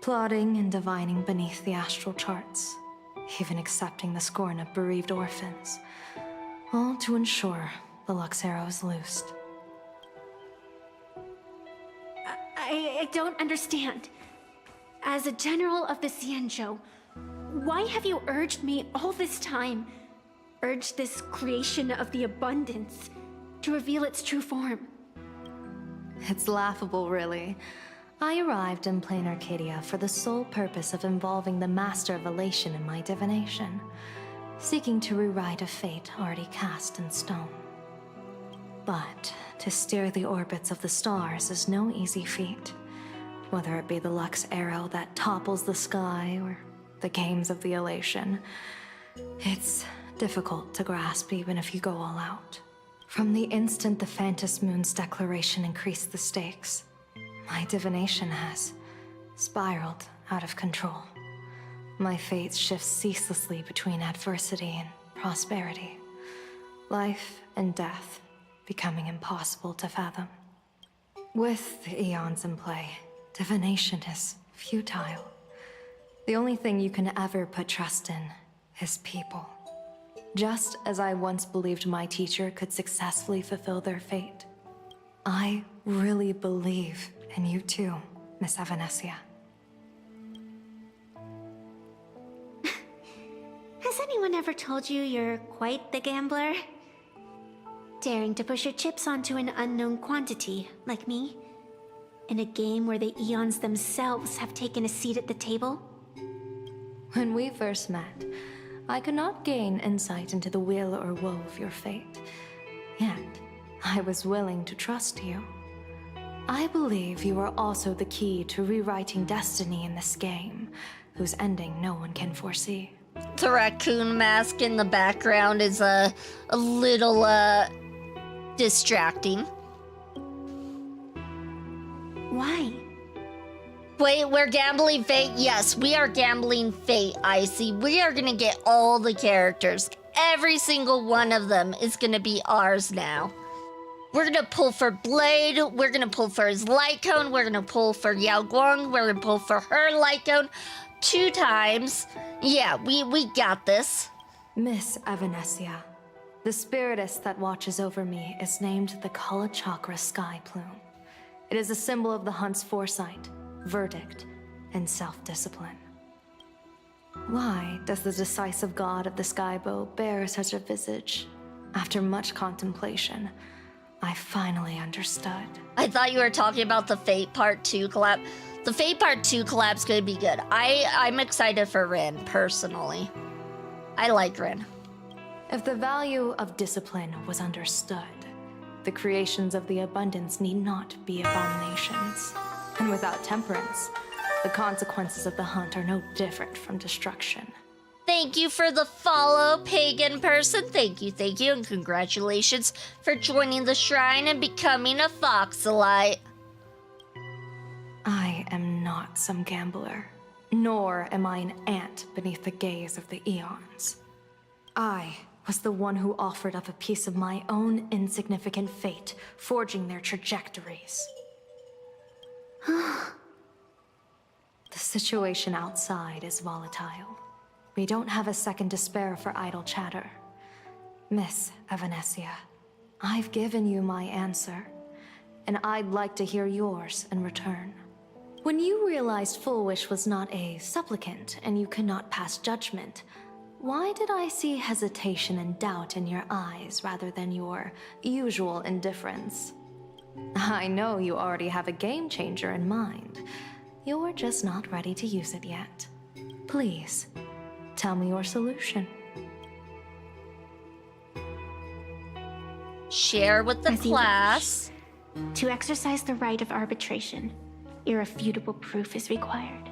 C: plotting and divining beneath the astral charts, even accepting the scorn of bereaved orphans, all to ensure the Luxero is loosed.
B: I don't understand. As a general of the Xianzhou, why have you urged me all this time, urged this creation of the abundance, to reveal its true form?
C: It's laughable, really. I arrived in plain Arcadia for the sole purpose of involving the Master of Elation in my divination, seeking to rewrite a fate already cast in stone. But to steer the orbits of the stars is no easy feat, whether it be the Lux arrow that topples the sky or the games of the Elation. It's difficult to grasp even if you go all out. From the instant the Phantom Moon's declaration increased the stakes, my divination has spiraled out of control. My fate shifts ceaselessly between adversity and prosperity, life and death becoming impossible to fathom. With the eons in play, divination is futile. The only thing you can ever put trust in is people. Just as I once believed my teacher could successfully fulfill their fate, I really believe in you too, Miss Evanescia.
B: Has anyone ever told you you're quite the gambler? Daring to push your chips onto an unknown quantity, like me? In a game where the eons themselves have taken a seat at the table?
C: When we first met, I could not gain insight into the will or woe of your fate. Yet, I was willing to trust you. I believe you are also the key to rewriting destiny in this game, whose ending no one can foresee.
A: The raccoon mask in the background is a little distracting.
B: Why?
A: Wait, we're gambling fate? Yes, we are gambling fate, Icy. We are gonna get all the characters. Every single one of them is gonna be ours now. We're gonna pull for Blade, we're gonna pull for his light cone, we're gonna pull for Yao Guang, we're gonna pull for her light cone 2 times. Yeah, we got this.
C: Miss Evanescia, the spiritess that watches over me is named the Kala Chakra Sky Plume. It is a symbol of the hunt's foresight, verdict, and self-discipline. Why does the decisive god of the Skybow bear such a visage? After much contemplation, I finally understood.
A: I thought you were talking about the Fate Part 2 collab. The Fate Part 2 collab's gonna be good. I'm excited for Rin, personally. I like Rin.
C: If the value of discipline was understood, the creations of the abundance need not be abominations. And without temperance, the consequences of the hunt are no different from destruction.
A: Thank you for the follow, pagan person. Thank you, and congratulations for joining the shrine and becoming a Foxelite.
C: I am not some gambler, nor am I an ant beneath the gaze of the eons. I was the one who offered up a piece of my own insignificant fate, forging their trajectories. The situation outside is volatile. We don't have a second to spare for idle chatter. Miss Evanescia, I've given you my answer, and I'd like to hear yours in return. When you realized Full Wish was not a supplicant and you could not pass judgment, why did I see hesitation and doubt in your eyes rather than your usual indifference? I know you already have a game changer in mind. You're just not ready to use it yet. Please, tell me your solution.
A: Share with the class.
B: To exercise the right of arbitration, irrefutable proof is required.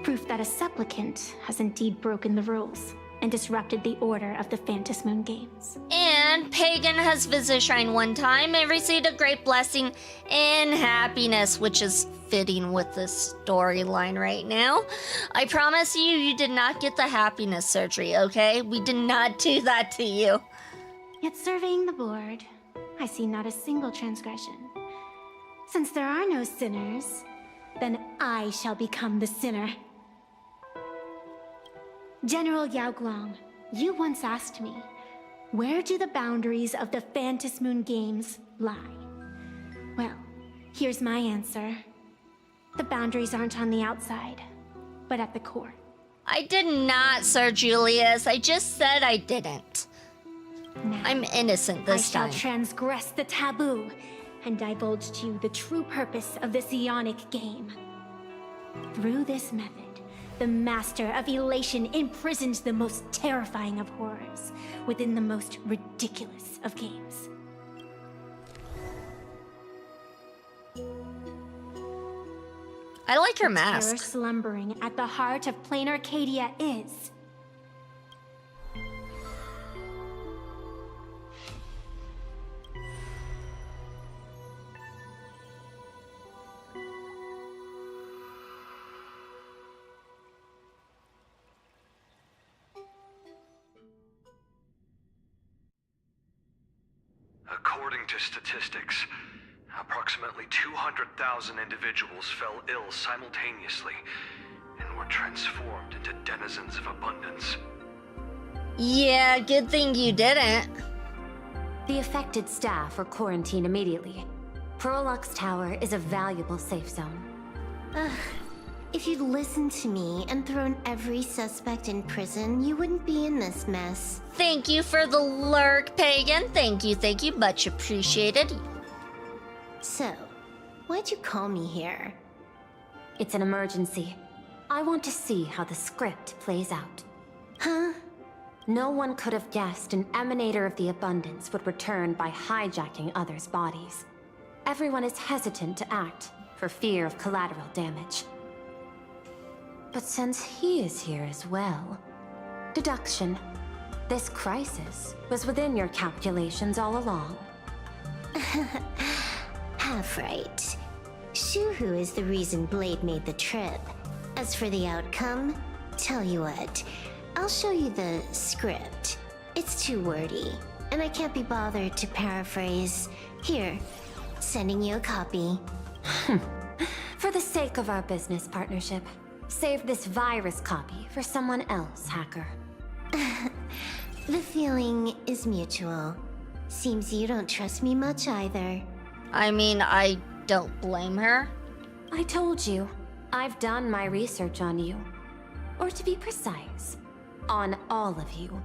B: Proof that a supplicant has indeed broken the rules and disrupted the order of the Phantom Moon Games.
A: And Pagan has visited Shrine 1 time and received a great blessing and happiness, which is fitting with this storyline right now. I promise you, you did not get the happiness surgery, okay? We did not do that to you.
B: Yet surveying the board, I see not a single transgression. Since there are no sinners, then I shall become the sinner. General Yao Guang, you once asked me, where do the boundaries of the Phantasmoon Games lie? Well, here's my answer. The boundaries aren't on the outside, but at the core.
A: I did not, Sir Julius. I just said I didn't.
B: Now,
A: I'm innocent this
B: I
A: time.
B: shall transgress the taboo and divulge to you the true purpose of this Ionic game. Through this method, the Master of Elation imprisoned the most terrifying of horrors within the most ridiculous of games.
A: I like her
B: The
A: mask.
B: terror slumbering at the heart of Plain Arcadia is...
J: According to statistics, approximately 200,000 individuals fell ill simultaneously and were transformed into denizens of abundance.
A: Yeah, good thing you didn't.
F: The affected staff are quarantined immediately. Prolux Tower is a valuable safe zone.
N: Ugh. If you'd listened to me and thrown every suspect in prison, you wouldn't be in this mess.
A: Thank you for the lurk, Pagan. Thank you, much appreciated.
N: So, why'd you call me here?
F: It's an emergency. I want to see how the script plays out.
N: Huh?
F: No one could have guessed an Emanator of the Abundance would return by hijacking others' bodies. Everyone is hesitant to act, for fear of collateral damage. But since he is here as well... Deduction. This crisis was within your calculations all along.
N: Half right. Shuhu is the reason Blade made the trip. As for the outcome, tell you what, I'll show you the script. It's too wordy, and I can't be bothered to paraphrase. Here, sending you a copy.
F: For the sake of our business partnership, save this virus copy for someone else, hacker.
N: The feeling is mutual. Seems you don't trust me much either.
A: I mean, I don't blame her.
F: I told you, I've done my research on you. Or to be precise, on all of you.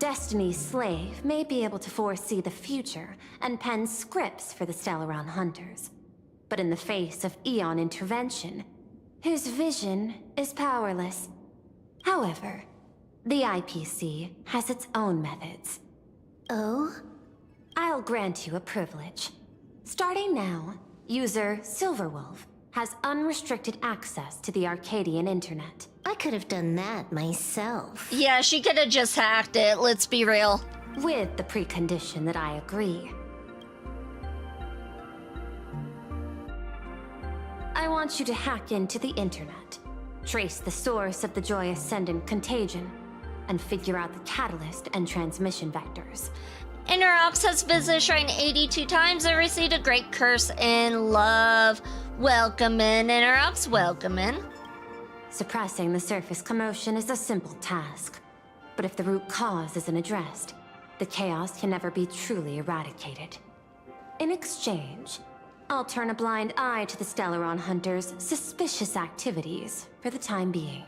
F: Destiny's slave may be able to foresee the future and pen scripts for the Stellaron Hunters. But in the face of Eon intervention, his vision is powerless. However, the IPC has its own methods.
N: Oh?
F: I'll grant you a privilege. Starting now, user Silverwolf has unrestricted access to the Arcadian internet.
N: I could have done that myself.
A: Yeah, she could have just hacked it, let's be real.
F: With the precondition that I agree. I want you to hack into the internet, trace the source of the Joy Ascendant contagion, and figure out the catalyst and transmission vectors.
A: Interox has visited Shrine 82 times and received a great curse in love. Welcome in, Interox, welcome in.
F: Suppressing the surface commotion is a simple task, but if the root cause isn't addressed, the chaos can never be truly eradicated. In exchange, I'll turn a blind eye to the Stellaron Hunters' suspicious activities for the time being.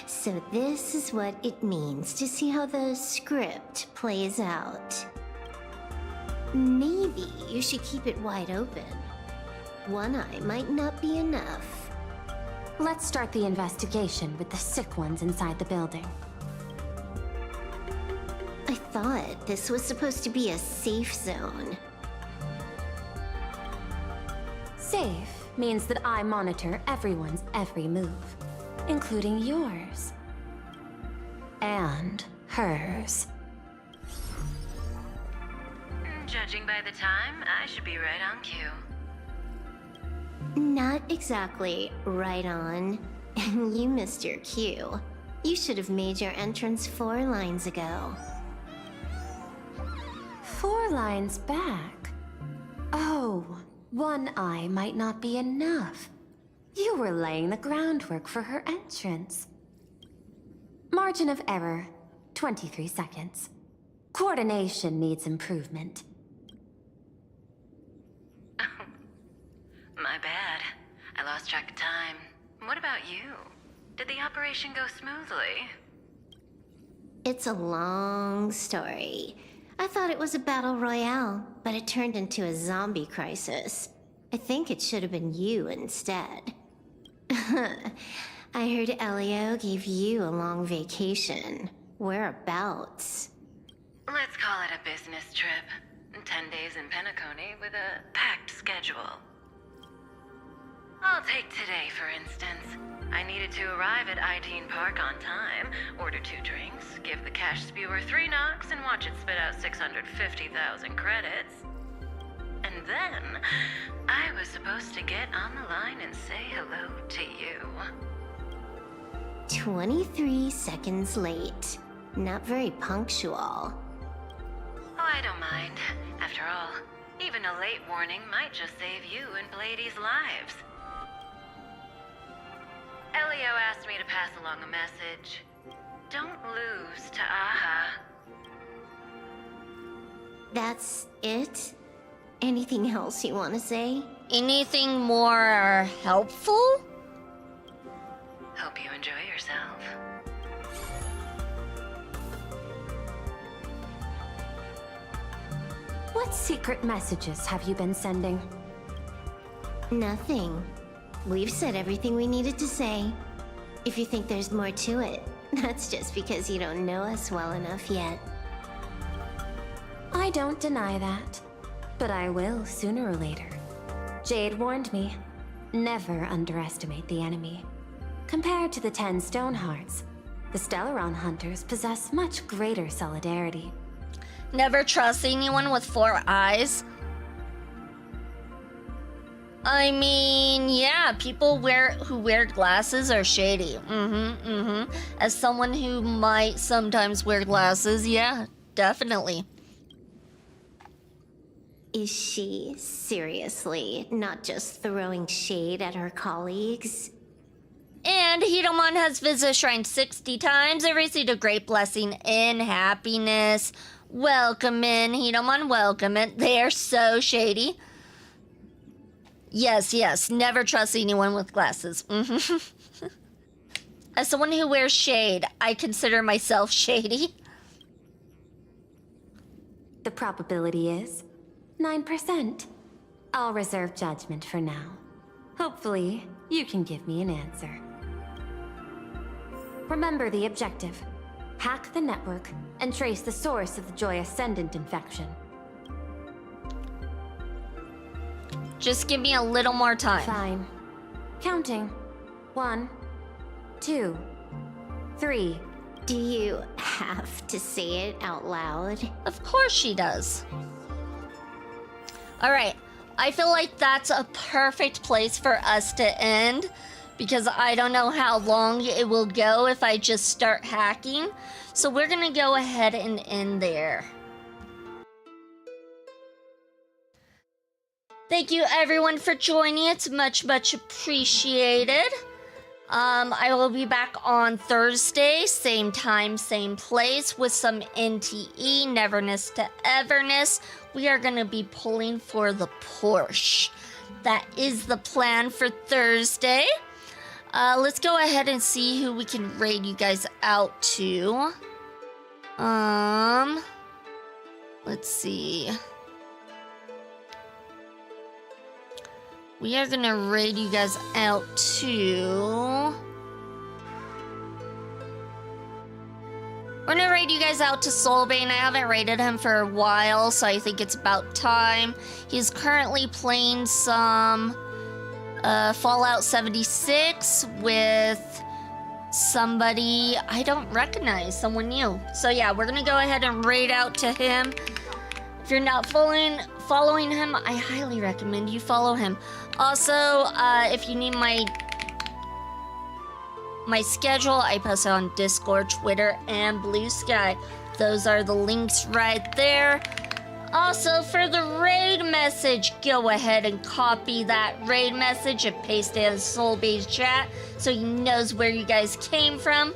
N: So this is what it means to see how the script plays out. Maybe you should keep it wide open. One eye might not be enough.
F: Let's start the investigation with the sick ones inside the building.
N: I thought this was supposed to be a safe zone.
F: Safe means that I monitor everyone's every move, including yours. And hers.
O: Judging by the time, I should be right on cue.
N: Not exactly right on. You missed your cue. You should have made your entrance 4 lines ago.
F: 4 lines back? Oh, one eye might not be enough. You were laying the groundwork for her entrance. Margin of error, 23 seconds. Coordination needs improvement.
O: My bad. I lost track of time. What about you? Did the operation go smoothly?
N: It's a long story. I thought it was a battle royale, but it turned into a zombie crisis. I think it should have been you instead. I heard Elio gave you a long vacation. Whereabouts?
O: Let's call it a business trip. 10 days in Penacony with a packed schedule. I'll take today, for instance. I needed to arrive at Ideen Park on time, order 2 drinks, give the cash spewer 3 knocks, and watch it spit out 650,000 credits. And then, I was supposed to get on the line and say hello to you.
N: 23 seconds late. Not very punctual.
O: Oh, I don't mind. After all, even a late warning might just save you and Blady's lives. Elio asked me to pass along a message. Don't lose to Aha.
N: That's it? Anything else you want to say?
A: Anything more helpful?
O: Hope you enjoy yourself.
F: What secret messages have you been sending?
N: Nothing. We've said everything we needed to say. If you think there's more to it, that's just because you don't know us well enough yet.
F: I don't deny that, but I will sooner or later. Jade warned me, never underestimate the enemy. Compared to the 10 Stonehearts, the Stellaron Hunters possess much greater solidarity.
A: Never trust anyone with 4 eyes. I mean, yeah, people who wear glasses are shady. As someone who might sometimes wear glasses, yeah, definitely.
N: Is she seriously not just throwing shade at her colleagues?
A: And Hidomon has visited Shrine 60 times and received a great blessing in happiness. Welcome in, Hidomon, welcome in. They are so shady. Yes, never trust anyone with glasses. As someone who wears shade, I consider myself shady.
F: The probability is 9%. I'll reserve judgment for now. Hopefully, you can give me an answer. Remember the objective. Hack the network and trace the source of the Joy Ascendant infection.
A: Just give me a little more time.
F: Fine. Counting. 1, 2, 3.
N: Do you have to say it out loud?
A: Of course she does. Alright, I feel like that's a perfect place for us to end, because I don't know how long it will go if I just start hacking. So we're gonna go ahead and end there. Thank you everyone for joining. It's much appreciated. I will be back on Thursday, same time, same place, with some NTE, Neverness to Everness. We are going to be pulling for the Porsche. That is the plan for Thursday. Let's go ahead and see who we can raid you guys out to. Let's see. We are gonna raid you guys out to... We're gonna raid you guys out to Soulbane. I haven't raided him for a while, so I think it's about time. He's currently playing some Fallout 76 with somebody I don't recognize, someone new. So yeah, we're gonna go ahead and raid out to him. If you're not following him, I highly recommend you follow him. Also, if you need my schedule, I post it on Discord, Twitter, and Blue Sky. Those are the links right there. Also, for the raid message, go ahead and copy that raid message and paste it in Soulbane's chat so he knows where you guys came from.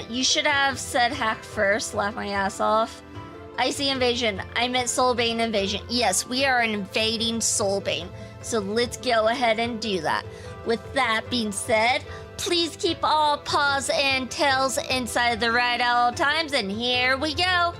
A: You should have said hack first. Laugh my ass off. Icy invasion. I meant Soulbane invasion. Yes, we are invading Soulbane. So let's go ahead and do that. With that being said, please keep all paws and tails inside the ride at all times. And here we go.